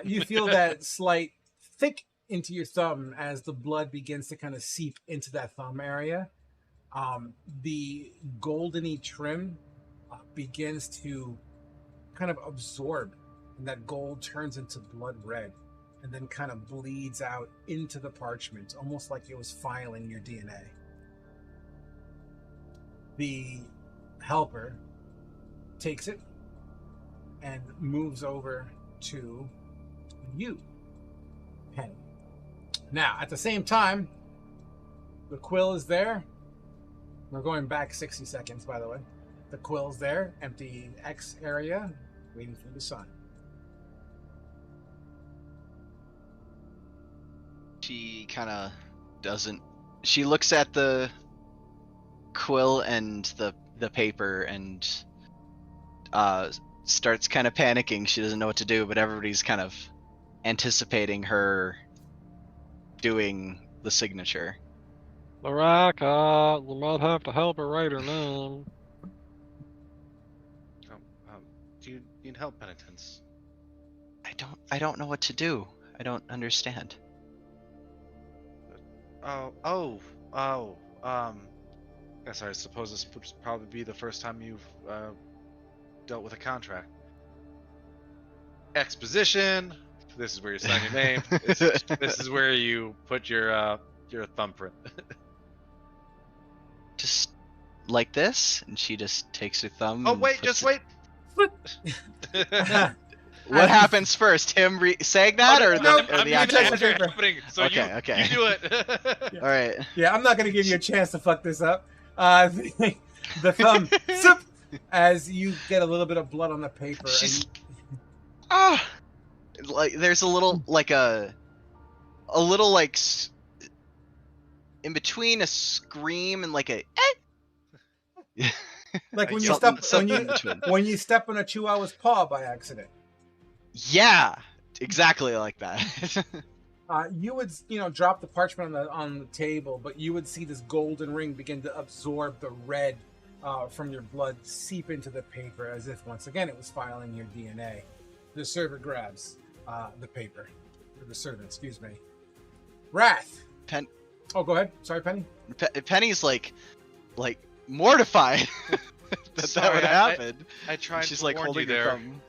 You feel that slight thick into your thumb as the blood begins to kind of seep into that thumb area. The goldeny trim begins to kind of absorb, and that gold turns into blood red, and then kind of bleeds out into the parchment, almost like it was filing your DNA. The helper takes it and moves over to you, Penny. Now, at the same time, the quill is there. We're going back 60 seconds, by the way. The quill's there, empty X area, waiting for the sun. She kind of doesn't. She looks at the quill and the paper and starts kind of panicking. She doesn't know what to do, but everybody's kind of anticipating her doing the signature. Laraka, you might have to help her write her name. Do you need help, Penitence? I don't know what to do. I don't understand. Guess I suppose this would probably be the first time you've dealt with a contract. Exposition. This is where you sign your name. This is where you put your thumbprint. Just like this, and she just takes her thumb. Oh and wait, puts just it- wait. What happens first? Him saying that, or No, the I'm the gonna action? touch the paper. happening. So Okay, okay. You do it. All right. Yeah, I'm not going to give you a chance to fuck this up. The thumb, zip, as you get a little bit of blood on the paper. She's and like there's a little like a little like in between a scream and like a like when you Something- step something in between. when you step on a chihuahua's paw by accident. Yeah, exactly like that. You would, drop the parchment on the table, but you would see this golden ring begin to absorb the red from your blood, seep into the paper as if once again it was filing your DNA. The server grabs the paper, or the servant, excuse me. Wrath. Oh, go ahead. Sorry, Penny. Penny's like mortified that Sorry, would happen. I tried She's to like warn holding you her there. thumb.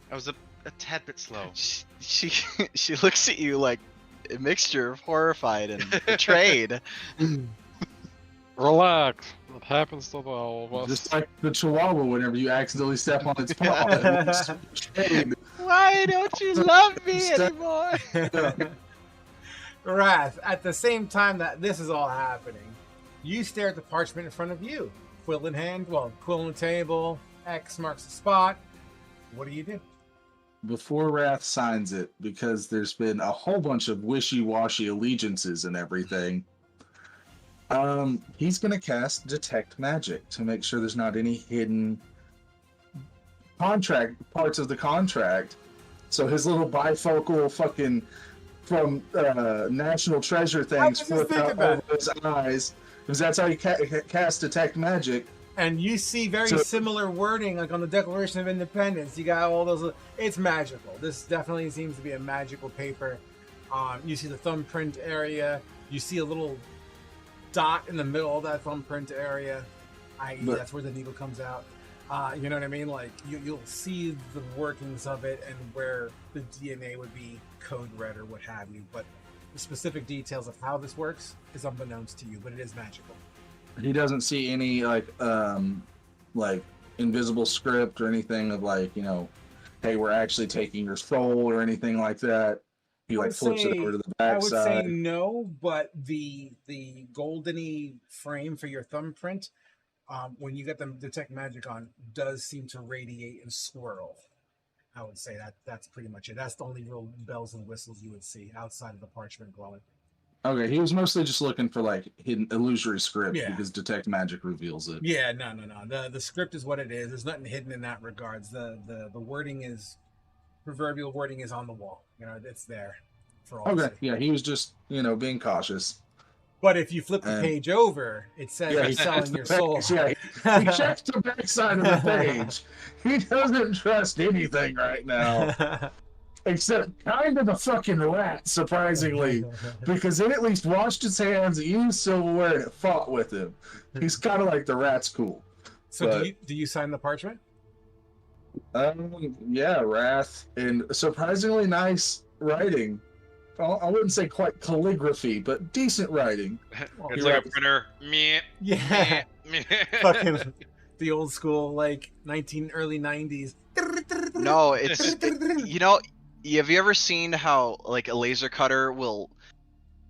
I was a tad bit slow. She looks at you like a mixture of horrified and betrayed. Relax. It happens to all of us. Just like the chihuahua whenever you accidentally step on its paw. Why don't you love me anymore? Wrath. At the same time that this is all happening, you stare at the parchment in front of you. Quill in hand, quill on the table, X marks the spot. What do you do? Before Wrath signs it, because there's been a whole bunch of wishy-washy allegiances and everything, he's going to cast Detect Magic to make sure there's not any hidden parts of the contract. So his little bifocal fucking from National Treasure things flip out over his eyes, because that's how you cast Detect Magic. And you see very similar wording, like on the Declaration of Independence. You got all those. It's magical. This definitely seems to be a magical paper. You see the thumbprint area. You see a little dot in the middle of that thumbprint area. That's where the needle comes out. You know what I mean? Like you'll see the workings of it and where the DNA would be code red or what have you. But the specific details of how this works is unbeknownst to you. But it is magical. He doesn't see any like invisible script or anything of hey, we're actually taking your soul or anything like that. He flips it over to the back side. I would say no, but the goldeny frame for your thumbprint when you get them detect magic on, does seem to radiate and swirl. I would say that's pretty much it. That's the only real bells and whistles you would see outside of the parchment glowing. Okay, he was mostly just looking for like hidden illusory script Yeah. because detect magic reveals it. Yeah, no. The script is what it is. There's nothing hidden in that regards. The wording is proverbial wording is on the wall. You know, it's there for all to Okay, see. yeah, he was just being cautious. But if you flip the page over, it says Yeah, you're he selling checks your the soul. page, yeah, he checks the backside of the page. He doesn't trust anything right now. Except kind of the fucking rat, surprisingly. Because it at least washed its hands, used silverware, and it fought with him. He's kind of like the rat's cool. So But, do you sign the parchment? yeah, Wrath. And surprisingly nice writing. I wouldn't say quite calligraphy, but decent writing. It's like a printer. Meh. Yeah. Meh. Fucking the old school, like early 90s. No, it's have you ever seen how like a laser cutter will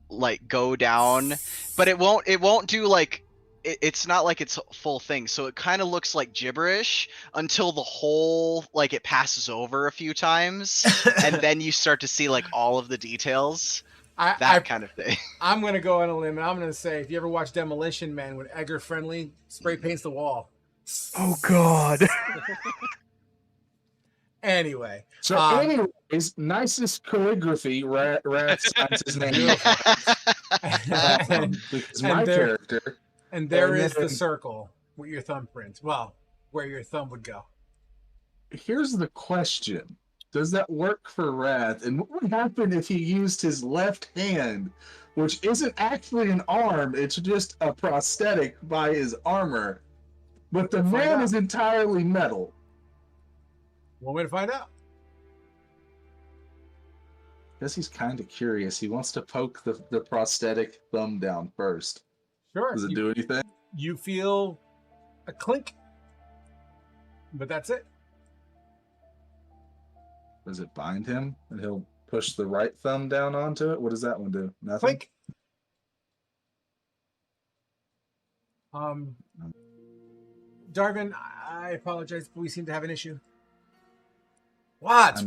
like go down, but it won't do like it's not like it's a full thing, so it kind of looks like gibberish until the whole like it passes over a few times and then you start to see like all of the details. That kind of thing. I'm gonna go on a limb and I'm gonna say, if you ever watch Demolition Man when Edgar Friendly spray paints the wall. Oh God. Anyway. So anyways, nicest calligraphy, Rat signs his name. Because my character. And there is the circle with your thumbprint. Well, where your thumb would go. Here's the question. Does that work for Wrath? And what would happen if he used his left hand, which isn't actually an arm, it's just a prosthetic by his armor, but the man is entirely metal? One way to find out. Guess he's kind of curious. He wants to poke the prosthetic thumb down first. Sure. Does it do anything? You feel a clink, but that's it. Does it bind him? And he'll push the right thumb down onto it? What does that one do? Nothing? Clink. Darvin, I apologize, but we seem to have an issue. What?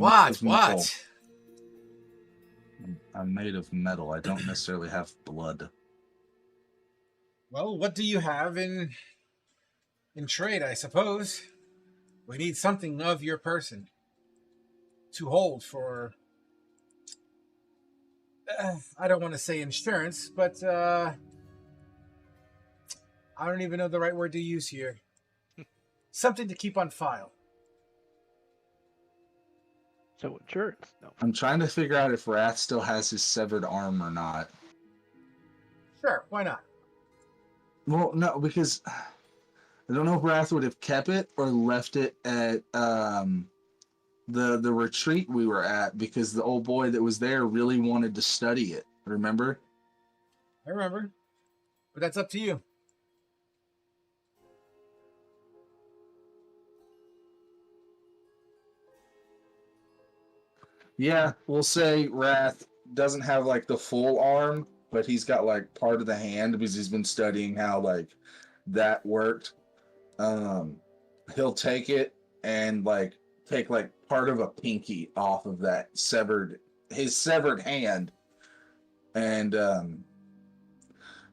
I'm made of metal. I don't necessarily have blood. Well, what do you have in trade, I suppose? We need something of your person to hold for, I don't want to say insurance, but I don't even know the right word to use here. Something to keep on file. So insurance? No. I'm trying to figure out if Wrath still has his severed arm or not. Sure, why not? Well, no, because I don't know if Wrath would have kept it or left it at the retreat we were at, because the old boy that was there really wanted to study it. Remember? I remember. But that's up to you. Yeah, we'll say Wrath doesn't have like the full arm, but he's got like part of the hand because he's been studying how like that worked. He'll take it and like take like part of a pinky off of that his severed hand. And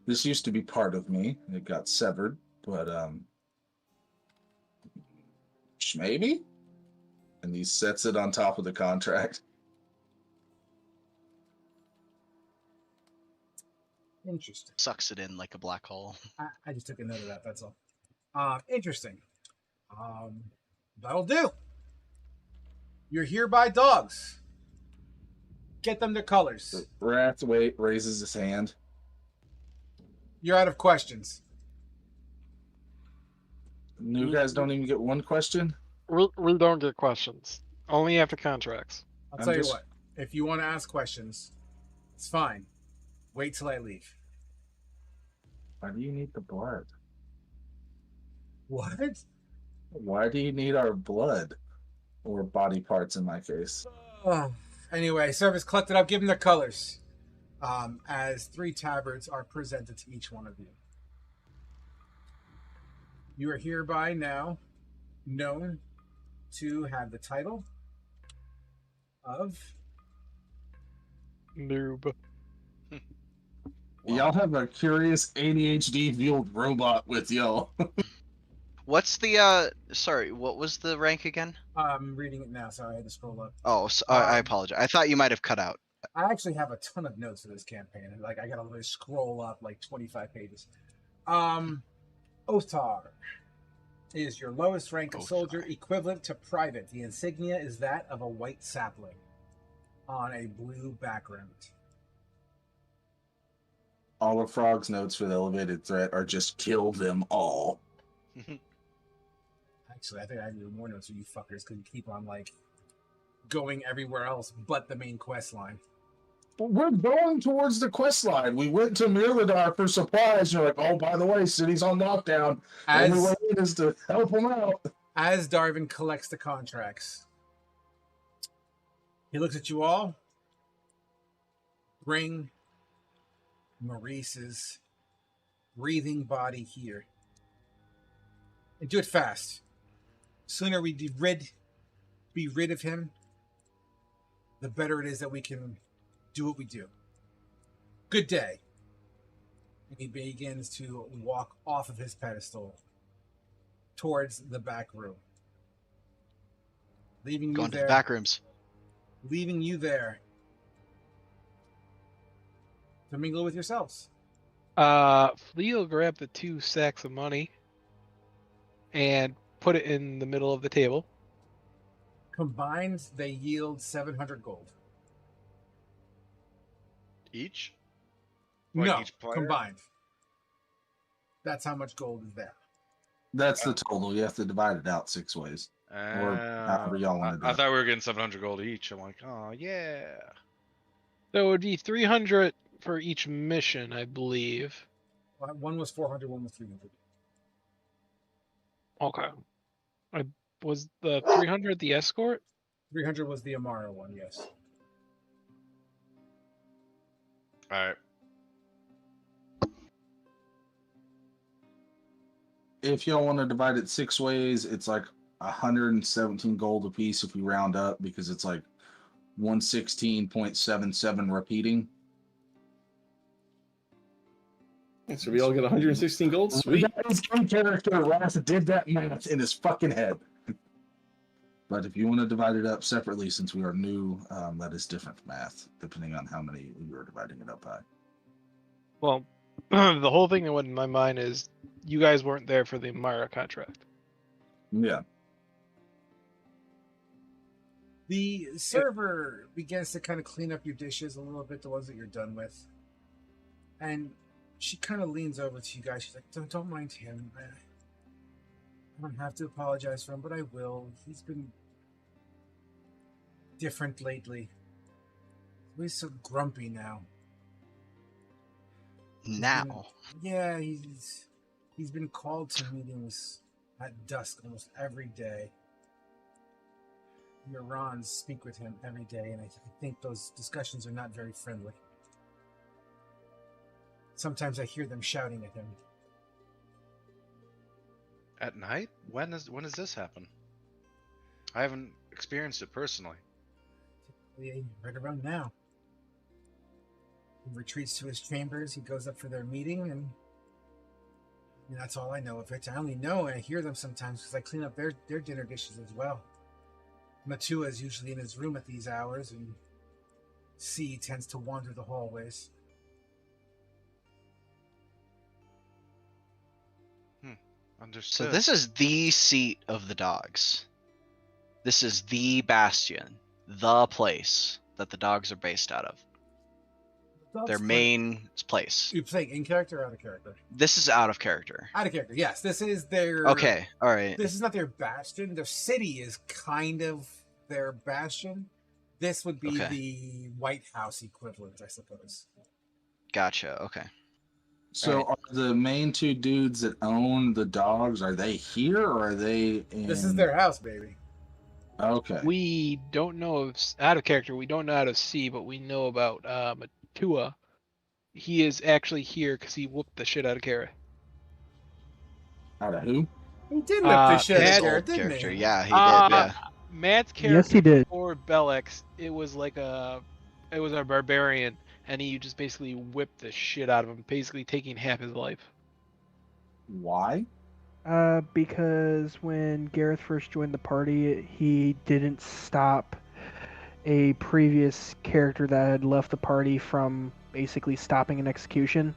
this used to be part of me. It got severed, but maybe. And he sets it on top of the contract. Interesting. Sucks it in like a black hole. I just took a note of that, that's all. Interesting. That'll do. You're hereby dogs. Get them their colors. Wrath raises his hand. You're out of questions. New guys don't even get one question? We don't get questions. Only after contracts. I'll tell you what. If you want to ask questions, it's fine. Wait till I leave. Why do you need the blood? What? Why do you need our blood? Or body parts in my case. Anyway, service collected up. Give them their colors. As 3 tabards are presented to each one of you. You are hereby now known to have the title of Noob. Y'all have a curious ADHD fueled robot with y'all. What's the sorry, what was the rank again? I'm reading it now. Sorry, I had to scroll up. Oh, I Um, apologize. I thought you might have cut out. I actually have a ton of notes for this campaign. Like I gotta really scroll up like 25 pages. Othar is your lowest rank Othar. soldier, equivalent to private. The insignia is that of a white sapling on a blue background. All of Frog's notes for the elevated threat are just kill them all. Actually, I think I need more notes for you fuckers because you keep on like going everywhere else but the main quest line. We're going towards the quest line. We went to Mirladar for supplies. You're like, oh, by the way, city's on lockdown. Only way in is to help them out. As Darvin collects the contracts, he looks at you all. Bring Maurice's breathing body here. And do it fast. Sooner we be rid of him, the better it is that we can do what we do. Good day. And he begins to walk off of his pedestal towards the back room. Leaving you Going to there. the back rooms. Leaving you there to mingle with yourselves. Flea will grab the 2 sacks of money and put it in the middle of the table. Combined, they yield 700 gold. Each? No, each player? combined. That's how much gold is there. That's the total. You have to divide it out 6 ways. Or however y'all want to do I it. thought we were getting 700 gold each. I'm like, oh yeah. So it would be 300 for each mission, I believe. One was 400, one was 300. Okay. Was the 300 the escort? 300 was the Amara one, yes. All right. If y'all want to divide it 6 ways, it's like 117 gold apiece if we round up, because it's like 116.77 repeating. So we all get 116 gold? Sweet. That is in character. Ross did that math in his fucking head. But if you want to divide it up separately, since we are new, that is different math, depending on how many we are dividing it up by. Well, the whole thing that went in my mind is you guys weren't there for the Mara contract. Yeah. The server begins to kind of clean up your dishes a little bit, the ones that you're done with. And she kind of leans over to you guys. She's like, don't mind him. I don't have to apologize for him, but I will. He's been different lately. He's so grumpy now. Now. Yeah, he's been called to meetings at dusk almost every day. Your Rons speak with him every day, and I think those discussions are not very friendly. Sometimes I hear them shouting at him. At night? When does this happen? I haven't experienced it personally. Right around now. He retreats to his chambers. He goes up for their meeting, and that's all I know of it. I only know and I hear them sometimes because I clean up their dinner dishes as well. Matua is usually in his room at these hours, and C tends to wander the hallways. Understood. So this is the seat of the dogs. This is the bastion, the place that the dogs are based out of. Their main place. You playing in character or out of character? This is out of character. Out of character, yes. This is their... Okay, alright. This is not their bastion. Their city is kind of their bastion. This would be the White House equivalent, I suppose. Gotcha, okay. So are the main 2 dudes that own the dogs, are they here or are they in... This is their house, baby. Okay. We don't know of out of character. We don't know how to see, but we know about Matua. He is actually here because he whooped the shit out of Kara. Out of who? He did whip the shit out Matt- of Garrett, didn't character. he? Yeah, he did. Uh, Yeah. Matt's Yes, character he did. before Bellex, it was a barbarian, and he just basically whipped the shit out of him, basically taking half his life. Why? Because when Gareth first joined the party, he didn't stop a previous character that had left the party from basically stopping an execution.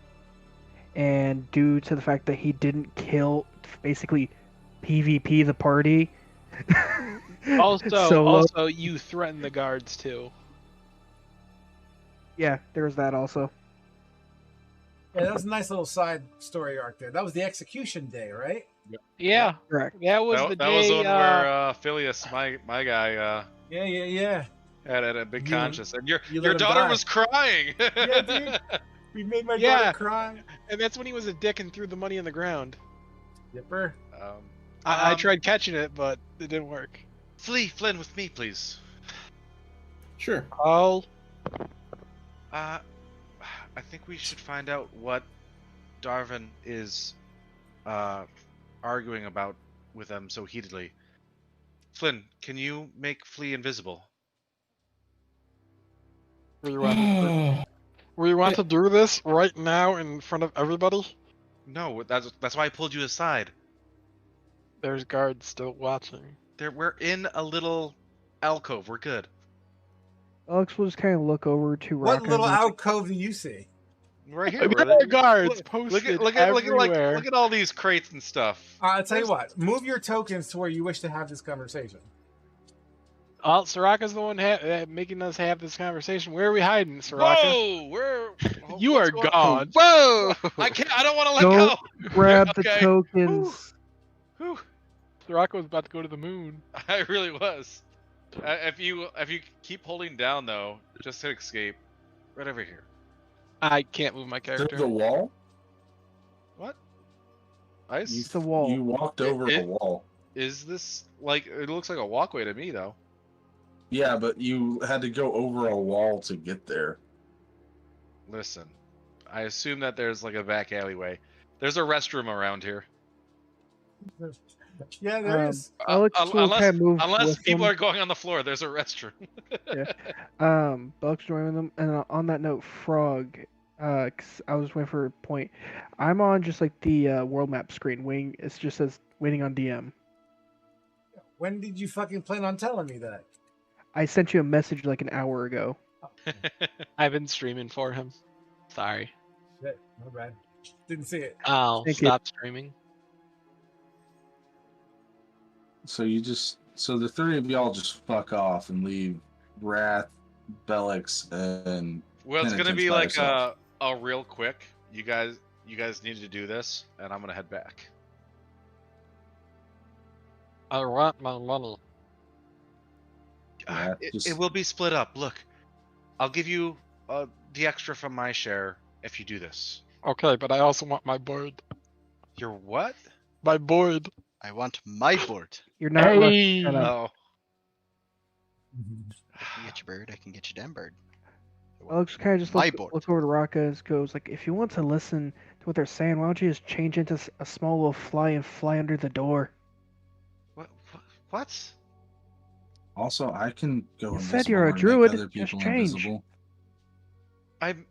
And due to the fact that he didn't kill, basically PvP the party. Also, you threatened the guards too. Yeah, there's that also. Yeah, that was a nice little side story arc there. That was the execution day, right? Yeah, Correct. that was That, the that day. was the one where Phileas, my guy, Yeah. had a big You- conscience, and your you let him daughter die. was crying. Yeah, dude. We made my Yeah. daughter cry. and that's when he was a dick and threw the money on the ground. Yipper. I tried catching it, but it didn't work. Flynn, with me, please. Sure. Oh, I think we should find out what Darvin is arguing about with them so heatedly. Flynn, can you make Flea invisible? Were you want to do this right now in front of everybody? No, that's why I pulled you aside. There's guards still watching. We're in a little alcove. We're good. Alex will just kind of look over to What Raka. little and be like, alcove do you see? Right here. there are guards posted Look everywhere. at all these crates and stuff. I'll tell you what. Move your tokens to where you wish to have this conversation. Oh, Soraka's the one making us have this conversation. Where are we hiding, Soraka? Whoa, You what's are going gone. Whoa! I can't. I don't want to let Don't go. grab the Okay. tokens. Whew. Soraka was about to go to the moon. I really was. If you keep holding down though, just hit escape. Right over here. I can't move my There's character. a wall. What? Ice? It's a wall. You walked over a wall. Is this like? It looks like a walkway to me though. Yeah, but you had to go over a wall to get there. Listen, I assume that there's like a back alleyway. There's a restroom around here. Yeah, there is. Alex will kind of move Unless with people them. are going on the floor, there's a restroom. Buck's joining them, and on that note, Frog. 'Cause I was waiting for a point. I'm on just like the world map screen. Waiting. It just says waiting on DM. When did you fucking plan on telling me that? I sent you a message like an hour ago. I've been streaming for him. Sorry. Shit, my bad. Didn't see it. I'll Thank you. stop streaming. So the three of y'all just fuck off and leave Wrath, Bellex, and Well, it's gonna Penitence be by like yourself. a real quick. You guys need to do this, and I'm gonna head back. I want my money. Yeah, It just- will be split up. Look, I'll give you the extra from my share if you do this. Okay, but I also want my board. Your what? My board. I want my board. You're not. Hey! Shut up. Oh. I can get your bird. I can get your damn bird. Alex kind of just My look board. over to Raka and goes like, if you want to listen to what they're saying, why don't you just change into a small little fly and fly under the door? What? Also, I can go You invisible said you're a and make druid, other just people change. invisible.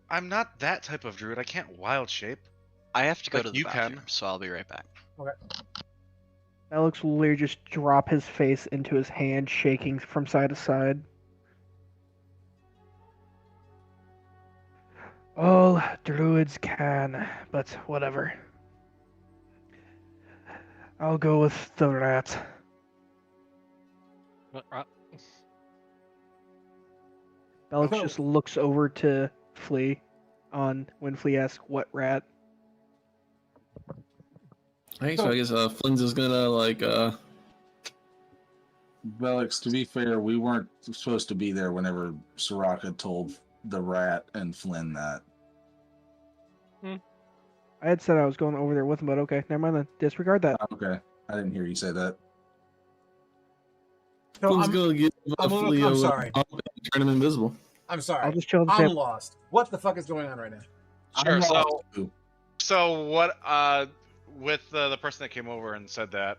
I'm not that type of druid. I can't wild shape. I have to go Like to the you can. bathroom, so I'll be right back. Alex will literally just drop his face into his hand, shaking from side to side. All druids can, but whatever. I'll go with the rat. Alex just looks over to Flea on when Flea asks what rat. Alright, so I guess Flynn's is gonna Bellex, to be fair, we weren't supposed to be there whenever Soraka told the rat and Flynn that. I had said I was going over there with him, but okay, never mind then. Disregard that. Okay, I didn't hear you say that. No, Flynn's gonna give I'm sorry. Turn him invisible. I'm I'll sorry. just chill at the I'm table. lost. What the fuck is going on right now? Sure. I'm So lost too. so what? With the person that came over and said that,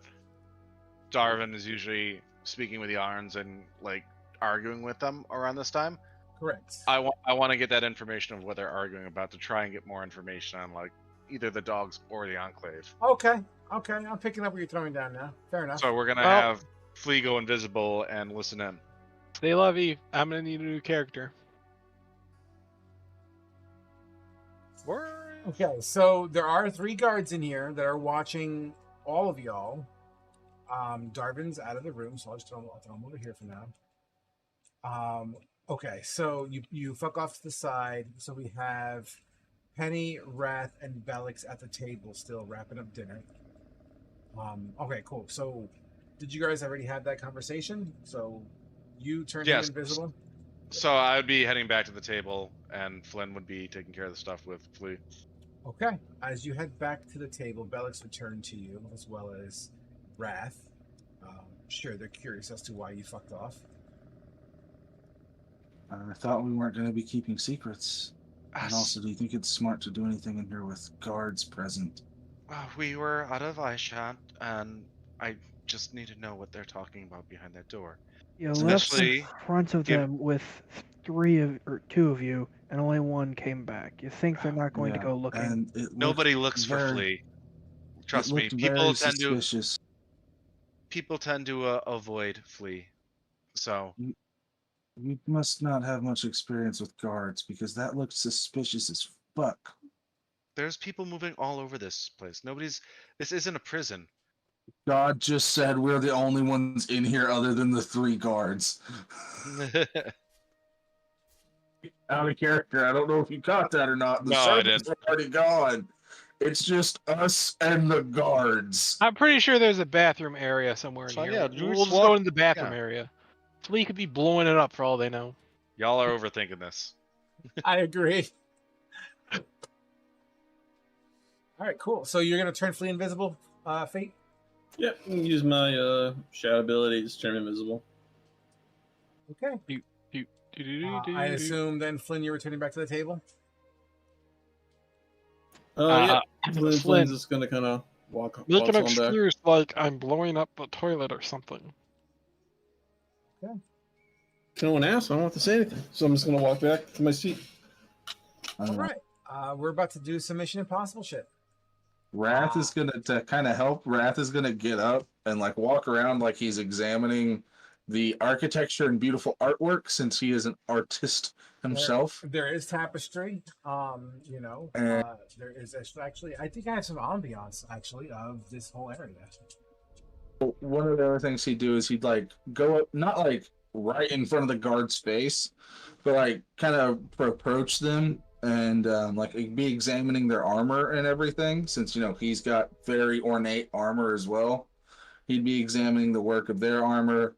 Darwin is usually speaking with the Arns and like arguing with them around this time. Correct. I want to get that information of what they're arguing about to try and get more information on like either the dogs or the Enclave. Okay. I'm picking up what you're throwing down now. Fair enough. So we're gonna have Flea go invisible and listen in. Stay lovey. I'm gonna need a new character. Okay, so there are 3 guards in here that are watching all of y'all. Darvin's out of the room, so I'll throw him over here for now. Okay, so you fuck off to the side. So we have Penny, Wrath, and Belix at the table still wrapping up dinner. Okay, cool. So did you guys already have that conversation? So you turned him invisible? So I would be heading back to the table, and Flynn would be taking care of the stuff with Flea. Okay. As you head back to the table, Belix returned to you, as well as Wrath. Sure, they're curious as to why you fucked off. I thought we weren't going to be keeping secrets. And also, do you think it's smart to do anything in here with guards present? We were out of eyeshot, and I just need to know what they're talking about behind that door. You left in front of them with 2 of you, and only 1 came back. You think they're not going to go looking? And Nobody looks for Flea. Trust me, people tend to avoid Flea. So you must not have much experience with guards, because that looked suspicious as fuck. There's people moving all over this place. This isn't a prison. God just said we're the only ones in here other than the 3 guards. Out of character. I don't know if you caught that or not. The servants are already gone. It's just us and the guards. I'm pretty sure there's a bathroom area somewhere in here. Yeah, we'll just go in the bathroom area. Flea could be blowing it up for all they know. Y'all are overthinking this. I agree. All right, cool. So you're going to turn Flea invisible, Fate? Yeah, I can use my shadow ability to turn invisible. Okay. I assume then, Flynn, you're returning back to the table? Yeah. Flynn's just going to kind of walk Make an back. excuse like I'm blowing up the toilet or something. Okay. No one asked. I don't have to say anything. So I'm just going to walk back to my seat. All right. We're about to do some Mission Impossible shit. Wrath is going to kind of help. Wrath is going to get up and like walk around like he's examining the architecture and beautiful artwork, since he is an artist himself. There is tapestry. There is actually, I think I have some ambiance actually of this whole area. One of the other things he'd do is he'd like go up, not like right in front of the guard's face, but like kind of approach them and like be examining their armor and everything, since he's got very ornate armor as well. He'd be examining the work of their armor,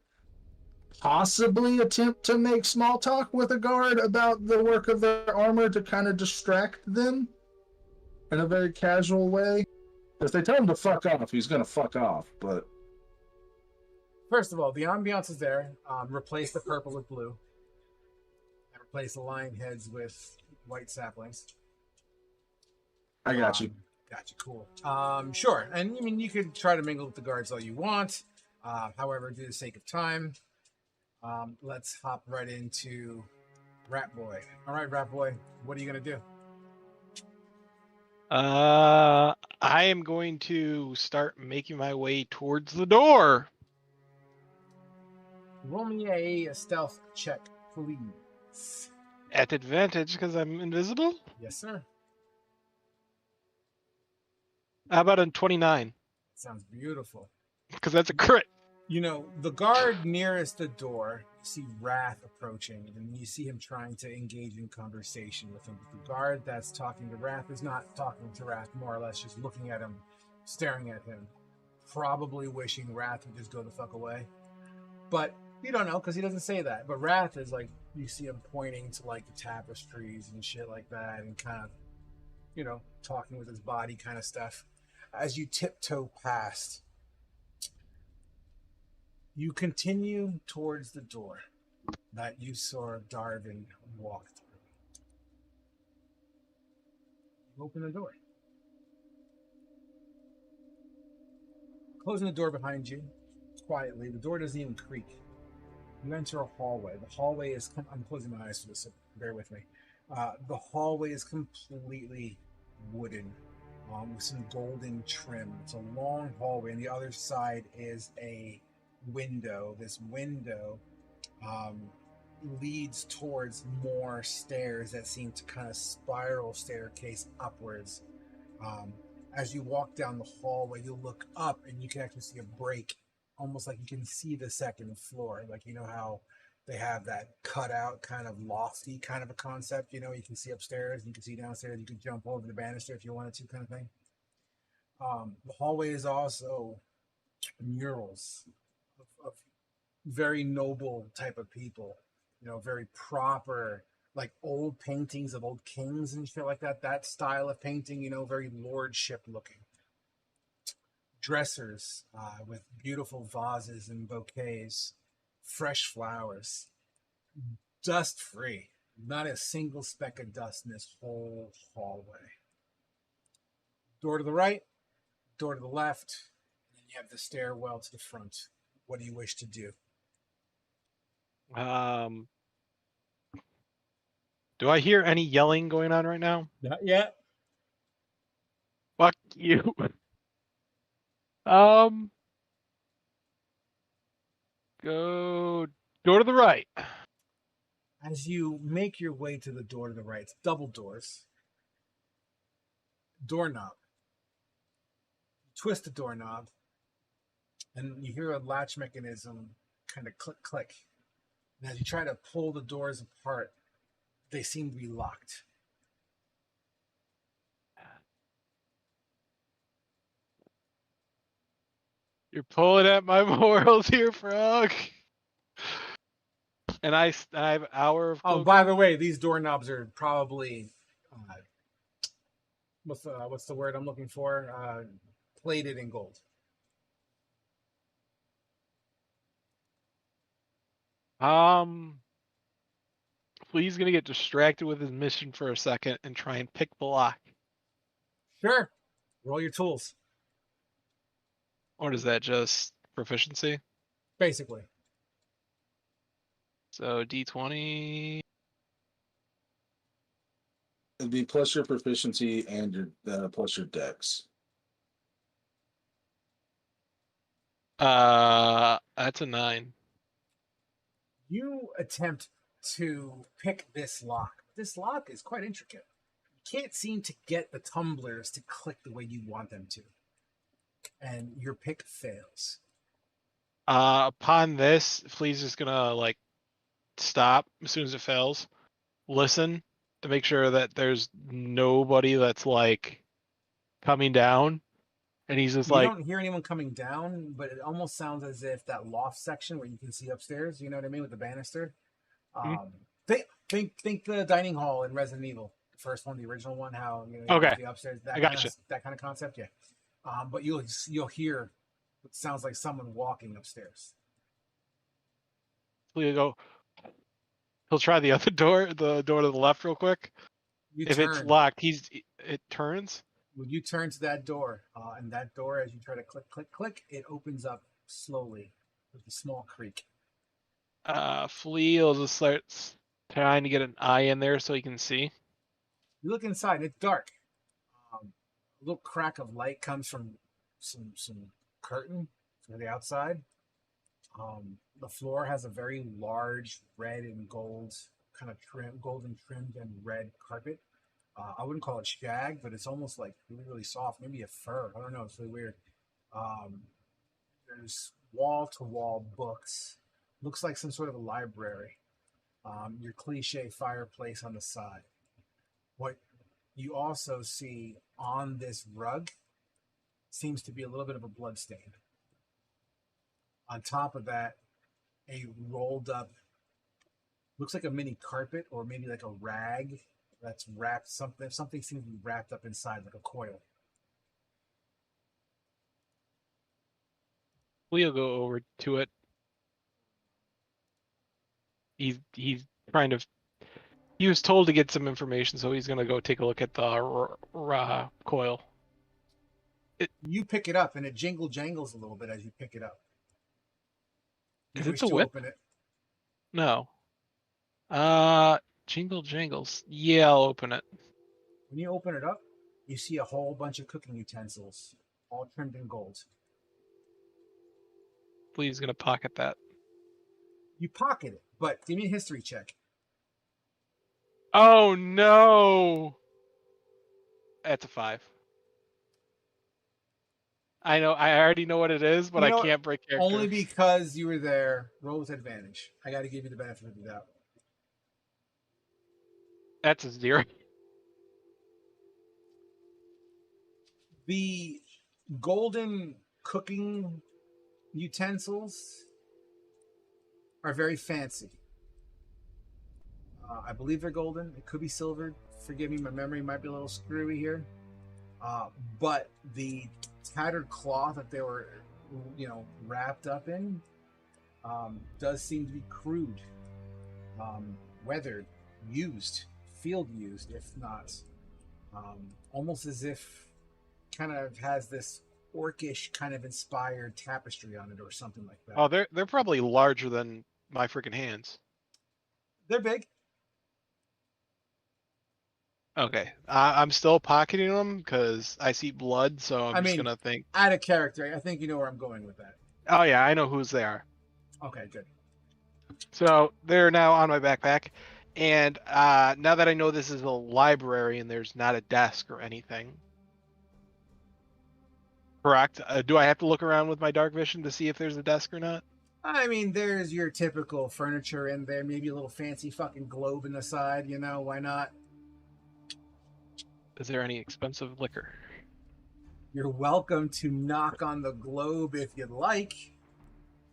possibly attempt to make small talk with a guard about the work of their armor to kind of distract them in a very casual way. If they tell him to fuck off, he's gonna fuck off. But first of all, the ambiance is there. Replace the purple with blue. And replace the lion heads with white saplings. I got you. Gotcha, cool. Sure. And I mean, you could try to mingle with the guards all you want. However, due to the sake of time, let's hop right into Rat Boy. All right, Rat Boy, what are you going to do? I am going to start making my way towards the door. Roll me a stealth check, please. At advantage because I'm invisible? Yes, sir. How about a 29? Sounds beautiful. Because that's a crit. The guard nearest the door, you see Wrath approaching, and you see him trying to engage in conversation with him. But the guard that's talking to Wrath is not talking to Wrath, more or less just looking at him, staring at him, probably wishing Wrath would just go the fuck away. But you don't know, because he doesn't say that. But Wrath is like, you see him pointing to like the tapestries and shit like that, and kind of, talking with his body kind of stuff. As you tiptoe past, you continue towards the door that you saw Darwin walk through. You open the door. Closing the door behind you, quietly. The door doesn't even creak. You enter a hallway. The hallway is... I'm closing my eyes for this, so bear with me. The hallway is completely wooden, with some golden trim. It's a long hallway, and the other side is a window. This window leads towards more stairs that seem to kind of spiral staircase upwards. As you walk down the hallway, you'll look up and you can actually see a break, almost like you can see the second floor. Like, you know how they have that cutout kind of lofty kind of a concept, you can see upstairs, you can see downstairs, you can jump over the banister if you wanted to, kind of thing. The hallway is also murals of very noble type of people, very proper, like old paintings of old kings and shit like that. That style of painting, very lordship looking. Dressers with beautiful vases and bouquets, fresh flowers, dust free. Not a single speck of dust in this whole hallway. Door to the right, door to the left, and then you have the stairwell to the front. What do you wish to do? Do I hear any yelling going on right now? Not yet. Fuck you. Go door to the right. As you make your way to the door to the right, it's double doors. Doorknob. Twist the doorknob, and you hear a latch mechanism kind of click, click. And as you try to pull the doors apart, they seem to be locked. You're pulling at my morals here, Frog. And I have an hour of cloaking. Oh, by the way, these doorknobs are probably what's the word I'm looking for? Plated in gold. Flea's gonna get distracted with his mission for a second and try and pick the lock. Sure. Roll your tools. Or is that just proficiency? Basically. So D20. It'd be plus your proficiency and your plus your dex. That's a 9. You attempt to pick this lock. This lock is quite intricate. You can't seem to get the tumblers to click the way you want them to. And your pick fails. Upon this, Flea's just gonna stop as soon as it fails. Listen to make sure that there's nobody that's coming down. And he's just you don't hear anyone coming down, but it almost sounds as if that loft section where you can see upstairs, you know what I mean, with the banister. Think the dining hall in Resident Evil, the first one, the original one. How okay, the upstairs. I gotcha. That kind of concept, yeah. But you'll hear what sounds like someone walking upstairs. He'll try the other door, the door to the left, real quick. If it's locked, it turns. When you turn to that door, and that door, as you try to click, click, click, it opens up slowly with a small creak. Flea will just start trying to get an eye in there so he can see. You look inside, and it's dark. A little crack of light comes from some curtain from the outside. The floor has a very large red and gold kind of golden trimmed and red carpet. I wouldn't call it shag, but it's almost like really, really soft. Maybe a fur. I don't know. It's really weird. There's wall-to-wall books. Looks like some sort of a library. Your cliche fireplace on the side. What you also see on this rug seems to be a little bit of a blood stain. On top of that, a rolled up, looks like a mini carpet or maybe like a rag that's wrapped. Something seems to be wrapped up inside like a coil. We'll go over to it. He's trying to. He was told to get some information, so he's gonna go take a look at the coil. You pick it up, and it jangles a little bit as you pick it up. You Is it wish the to whip? open it. No. Jingle jangles. Yeah, I'll open it. When you open it up, you see a whole bunch of cooking utensils, all trimmed in gold. Please gonna pocket that. You pocket it, but give me a history check. Oh no! That's a 5. I know. I already know what it is, but You I know what? can't break character. Only because you were there, roll with advantage. I got to give you the benefit of the doubt. That's a 0. The golden cooking utensils are very fancy. I believe they're golden. It could be silvered. Forgive me, my memory might be a little screwy here. But the tattered cloth that they were, wrapped up in, does seem to be crude, weathered, used, field used, if not, almost as if kind of has this orcish kind of inspired tapestry on it or something like that. Oh, they're probably larger than my freaking hands. They're big. Okay, I'm still pocketing them because I see blood, so I'm just gonna think. Out of character. I think you know where I'm going with that. Oh yeah, I know whose they are. Okay, good. So they're now on my backpack, and now that I know this is a library and there's not a desk or anything, correct? Do I have to look around with my dark vision to see if there's a desk or not? I mean, there's your typical furniture in there, maybe a little fancy fucking globe in the side, why not? Is there any expensive liquor? You're welcome to knock on the globe if you'd like.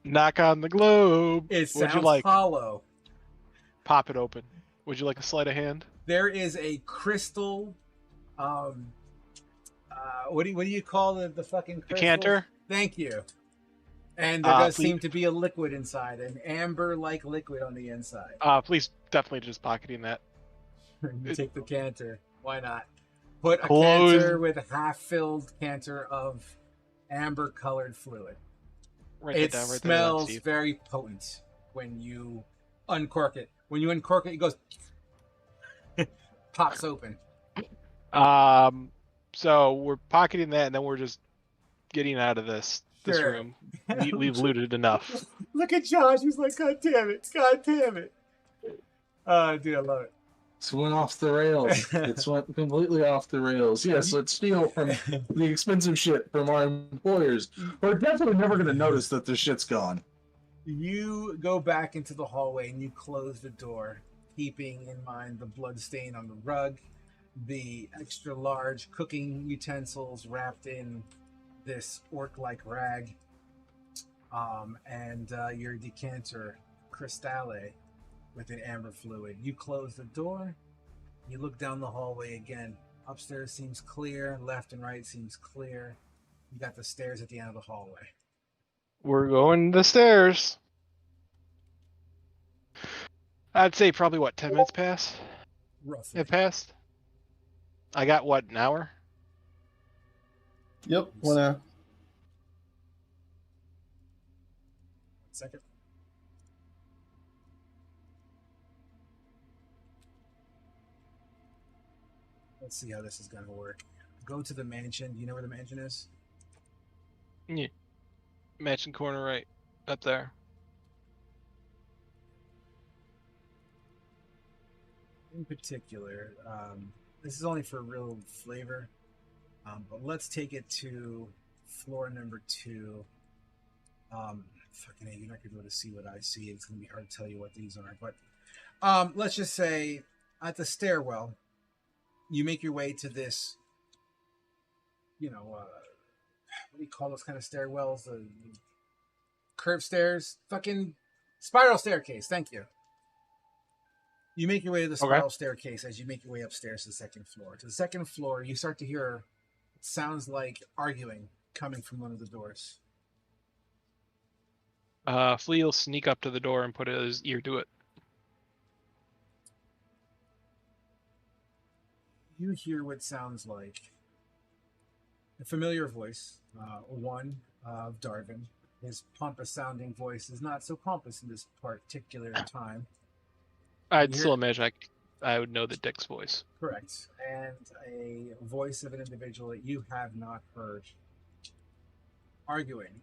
Knock on the globe. It Would you sounds like? hollow. Pop it open. Would you like a sleight of hand? There is a crystal. What do you call the fucking crystal? Decanter? Thank you. And there does seem to be a liquid inside, an amber-like liquid on the inside. Please, definitely just pocketing that. You take the canter. Why not? Put a Close. canter with a half-filled canter of amber-colored fluid. It smells very potent when you uncork it. When you uncork it, it goes pops open. So we're pocketing that, and then we're just getting out of this room. We've looted enough. Look at Josh. He's like, God damn it. God damn it. Dude, I love it. It went off the rails. It's went completely off the rails. Yes, let's steal from the expensive shit from our employers. We're definitely never going to notice that the shit's gone. You go back into the hallway and you close the door, keeping in mind the blood stain on the rug, the extra large cooking utensils wrapped in this orc-like rag, and your decanter crystale with an amber fluid. You close the door. You look down the hallway again. Upstairs seems clear. Left and right seems clear. You got the stairs at the end of the hallway. We're going the stairs. I'd say probably, 10 minutes passed? Roughly. It passed? I got, an hour? Yep, 1 hour. 1 second. Let's see how this is going to work. Go to the mansion. Do you know where the mansion is? Yeah. Mansion corner right. Up there. In particular, this is only for real flavor, but let's take it to floor number 2. Fucking A, you're not going to be able to see what I see. It's going to be hard to tell you what these are, but let's just say at the stairwell, you make your way to this, what do you call those kind of stairwells? The curved stairs? Fucking spiral staircase. Thank you. You make your way to the spiral staircase as you make your way upstairs to the second floor. To the second floor, you start to hear it sounds like arguing coming from one of the doors. Flea will sneak up to the door and put his ear to it. You hear what sounds like a familiar voice, one of Darvin, His pompous-sounding voice is not so pompous in this particular time. I'd You still hear- imagine I would know the Dick's voice. Correct. And a voice of an individual that you have not heard arguing.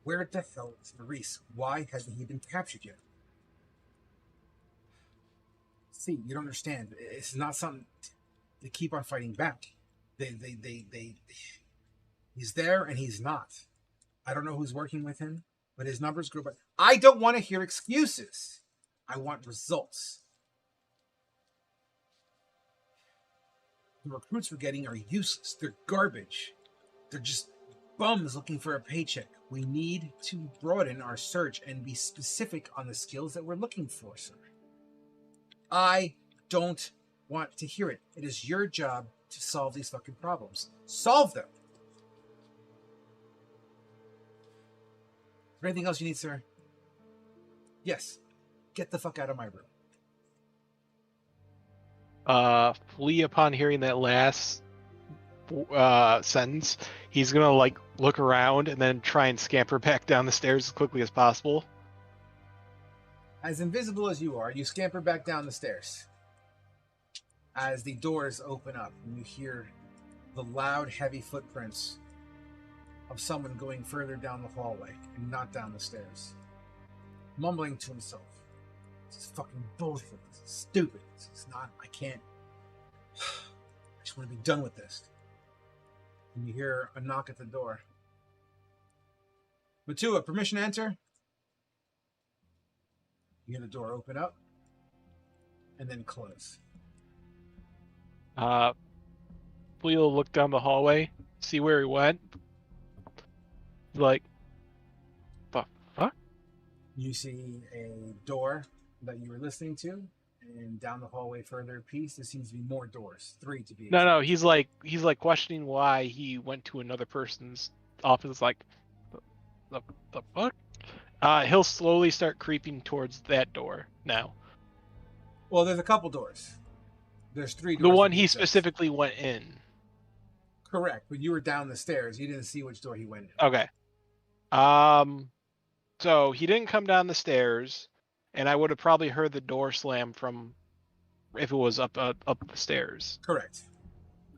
Where the hell is Maurice? Why hasn't he been captured yet? See, you don't understand. It's not something they keep on fighting back. He's there and he's not. I don't know who's working with him, but his numbers grew. But I don't want to hear excuses. I want results. The recruits we're getting are useless. They're garbage. They're just bums looking for a paycheck. We need to broaden our search and be specific on the skills that we're looking for, sir. I don't want to hear it. It is your job to solve these fucking problems. Solve them. Is there anything else you need, sir? Yes. Get the fuck out of my room. Flea, upon hearing that last sentence, he's gonna like look around and then try and scamper back down the stairs as quickly as possible. As invisible as you are, you scamper back down the stairs. As the doors open up and you hear the loud, heavy footprints of someone going further down the hallway and not down the stairs. Mumbling to himself. This is fucking bullshit. This is stupid. This is not, I can't. I just want to be done with this. And you hear a knock at the door. Matua, permission to enter? You hear the door open up and then close. Flea will look down the hallway, see where he went. Like, the fuck? You see a door that you were listening to, and down the hallway further a piece, there seems to be more doors. 3 to be exact. No, he's like questioning why he went to another person's office. Like, the fuck? He'll slowly start creeping towards that door now. Well, there's a couple doors. There's 3 doors. The one to be he exact. specifically went in. Correct, but you were down the stairs. You didn't see which door he went in. Okay. So he didn't come down the stairs, and I would have probably heard the door slam from if it was up the stairs. Correct.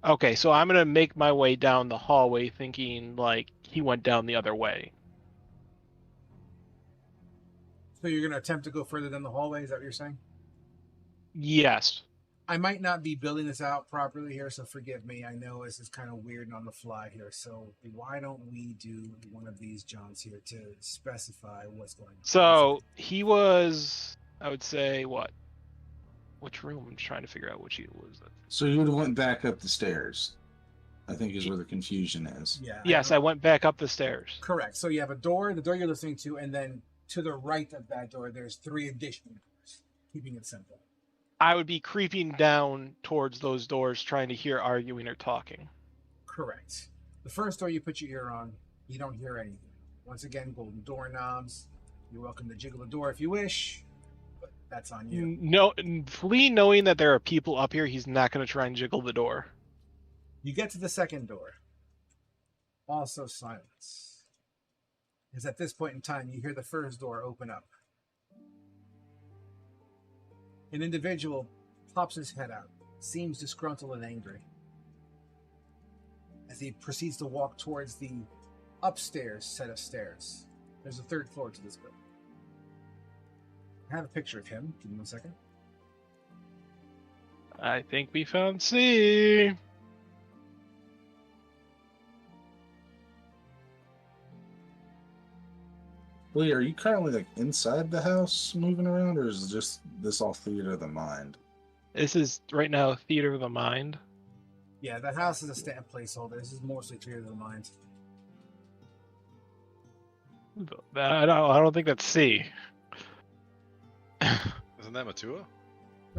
Okay, so I'm gonna make my way down the hallway, thinking like he went down the other way. So you're going to attempt to go further down the hallway? Is that what you're saying? Yes. I might not be building this out properly here, so forgive me. I know this is kind of weird and on the fly here. So why don't we do one of these Johns here to specify what's going on? So he was, I would say, what? Which room? I'm trying to figure out which he was. So you would have went back up the stairs, I think is where the confusion is. Yeah. Yes, I went back up the stairs. Correct. So you have a door, the door you're listening to, and then to the right of that door, there's 3 additional doors, keeping it simple. I would be creeping down towards those doors, trying to hear arguing or talking. Correct. The first door you put your ear on, you don't hear anything. Once again, golden doorknobs. You're welcome to jiggle the door if you wish, but that's on you. No, Flea, knowing that there are people up here, he's not going to try and jiggle the door. You get to the second door. Also silence. Because at this point in time, you hear the first door open up. An individual pops his head out, seems disgruntled and angry, as he proceeds to walk towards the upstairs set of stairs. There's a 3rd floor to this building. I have a picture of him. Give me 1 second. I think we found C. Lee, are you currently like inside the house moving around, or is just this all theater of the mind? This is right now theater of the mind. Yeah, that house is a stamp placeholder. This is mostly theater of the mind. I don't think that's C. Isn't that Matua?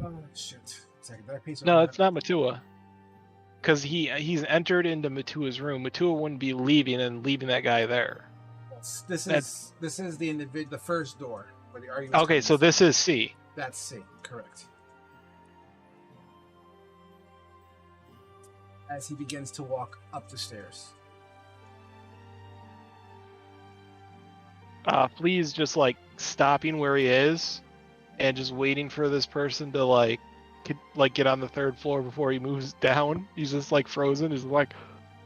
Oh, shit. Second, did I paste No, it's not Matua. Because he's entered into Matua's room. Matua wouldn't be leaving and leaving that guy there. This is the first door where the argument. Okay, so this is C. That's C, correct. As he begins to walk up the stairs. Flea's just like stopping where he is and just waiting for this person to like get on the third floor before he moves down. He's just like frozen. He's like,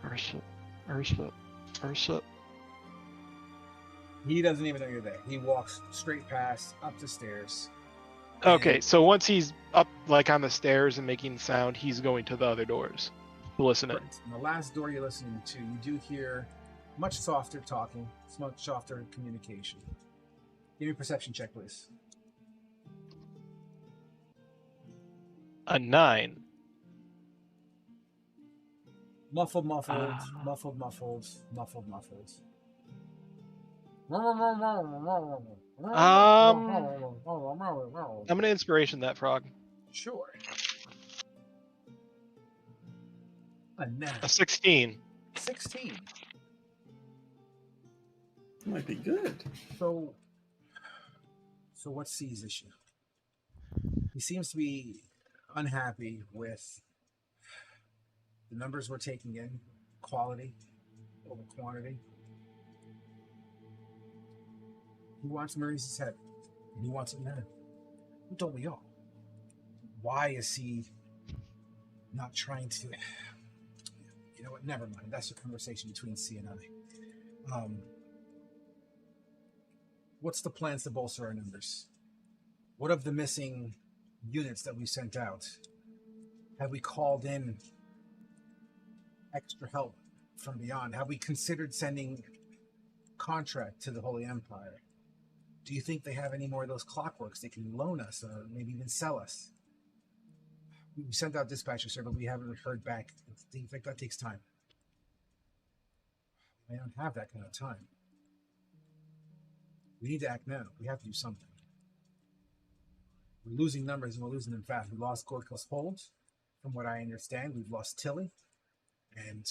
Ursa, Ursa, Ursa. He doesn't even know you're there. He walks straight past, up the stairs. Okay, and- so once he's up like on the stairs and making sound, he's going to the other doors to listen in. Right. And the last door you're listening to, you do hear much softer talking, much softer communication. Give me a perception check, please. A 9. Muffled, muffled, muffled, muffled, muffled, muffled. I'm gonna inspiration that frog. Sure. A nat. A 16. 16. Might be good. So what's C's issue? He seems to be unhappy with the numbers we're taking in, quality over quantity. He wants Maurice's head, and he wants it now. Don't we all? Why is he not trying to? You know what? Never mind. That's a conversation between C and I. What's the plans to bolster our numbers? What of the missing units that we sent out? Have we called in extra help from beyond? Have we considered sending contract to the Holy Empire? Do you think they have any more of those clockworks they can loan us or maybe even sell us? We sent out dispatches, sir, but we haven't heard back. Things like that takes time. We don't have that kind of time. We need to act now. We have to do something. We're losing numbers and we're losing them fast. We lost Gorko's hold, from what I understand. We've lost Tilly. And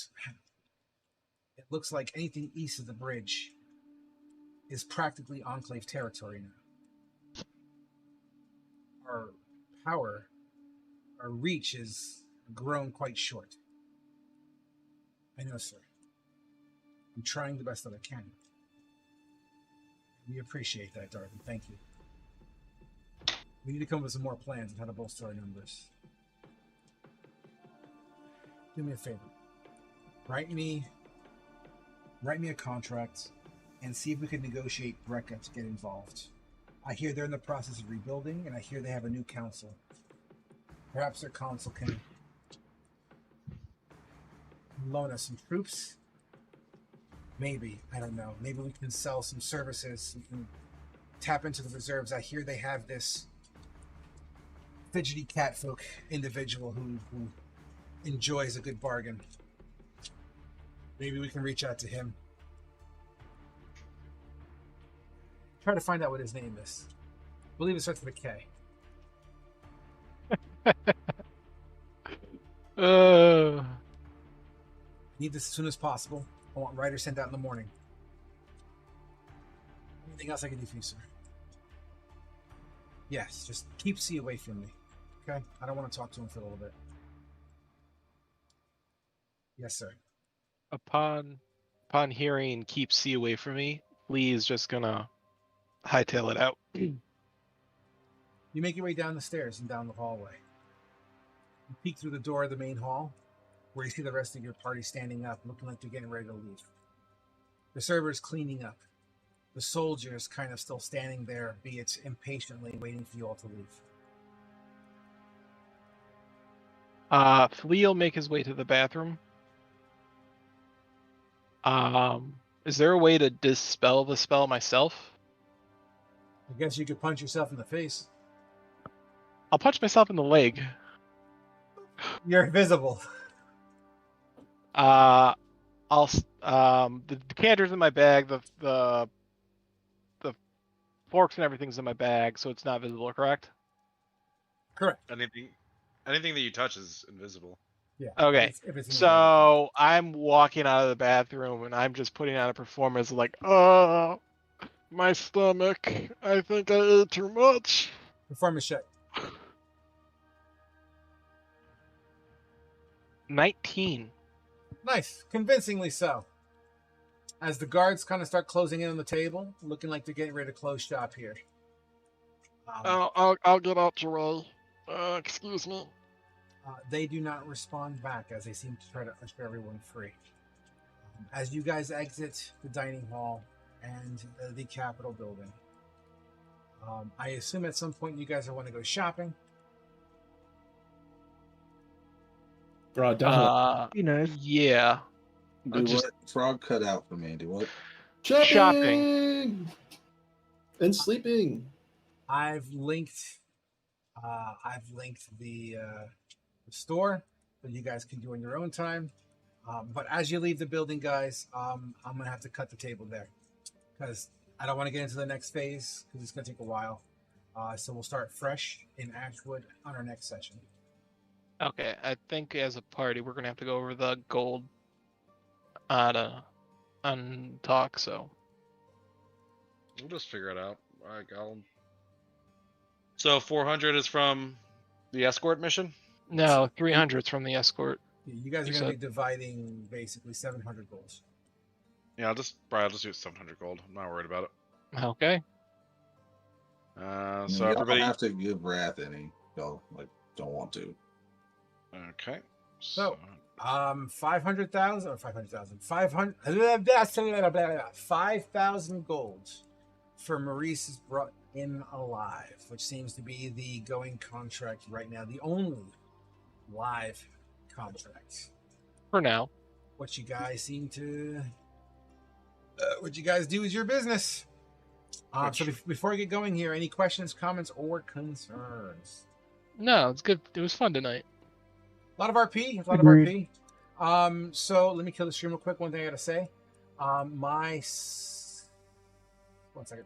it looks like anything east of the bridge is practically Enclave territory now. Our power, our reach is grown quite short. I know, sir. I'm trying the best that I can. We appreciate that, Darby. Thank you. We need to come up with some more plans on how to bolster our numbers. Do me a favor. Write me a contract and see if we can negotiate Brecca to get involved. I hear they're in the process of rebuilding, and I hear they have a new council. Perhaps their council can loan us some troops. Maybe, I don't know. Maybe we can sell some services. We can tap into the reserves. I hear they have this fidgety catfolk individual who enjoys a good bargain. Maybe we can reach out to him. Try to find out what his name is. I believe it starts with a K. I need this as soon as possible. I want Ryder sent out in the morning. Anything else I can do for you, sir? Yes, just keep C away from me. Okay? I don't want to talk to him for a little bit. Yes, sir. Upon hearing "keep C away from me," Lee is just gonna hightail it out. You make your way down the stairs and down the hallway. You peek through the door of the main hall, where you see the rest of your party standing up, looking like they're getting ready to leave. The server's cleaning up. The soldiers kind of still standing there, be it impatiently waiting for you all to leave. Flea will make his way to the bathroom. Is there a way to dispel the spell myself? I guess you could punch yourself in the face. I'll punch myself in the leg. You're invisible. The decanter's in my bag. The forks and everything's in my bag, so it's not visible. Correct? Correct. Anything that you touch is invisible. Yeah. Okay. If it's So I'm walking out of the bathroom and I'm just putting on a performance like, my stomach. I think I ate too much. performance check. 19. Nice. Convincingly so. As the guards kind of start closing in on the table, looking like they're getting ready to close shop here. I'll get out your way. Excuse me. They do not respond back as they seem to try to usher everyone free. As you guys exit the dining hall and the Capitol building, I assume at some point you guys will want to go shopping. Bro, definitely. Be nice. Yeah. Do Just- what? Frog cut out for me. Do what? Shopping! And sleeping. I've linked the store that you guys can do in your own time. But as you leave the building, guys, I'm gonna have to cut the table there because I don't want to get into the next phase because it's gonna take a while. So we'll start fresh in Ashwood on our next session. Okay, I think as a party we're gonna have to go over the gold on talk. So We'll just figure it out. So 400 is from the escort mission. no, 300's from the escort. You guys are You gonna said- be dividing basically 700 goals. Yeah, I'll just do 700 gold. I'm not worried about it. Okay. So you everybody. don't have to give Wrath any. Y'all don't want to. Okay. So 500,000 or 500,000 5,000 gold for Maurice's brought in alive, which seems to be the going contract right now, the only live contract. For now. What you guys seem to what you guys do is your business. So before I get going here, any questions, comments, or concerns? No, it's good. It was fun tonight. A lot of RP. A lot Agreed. of RP. So let me kill the stream real quick. One thing I gotta say. One second.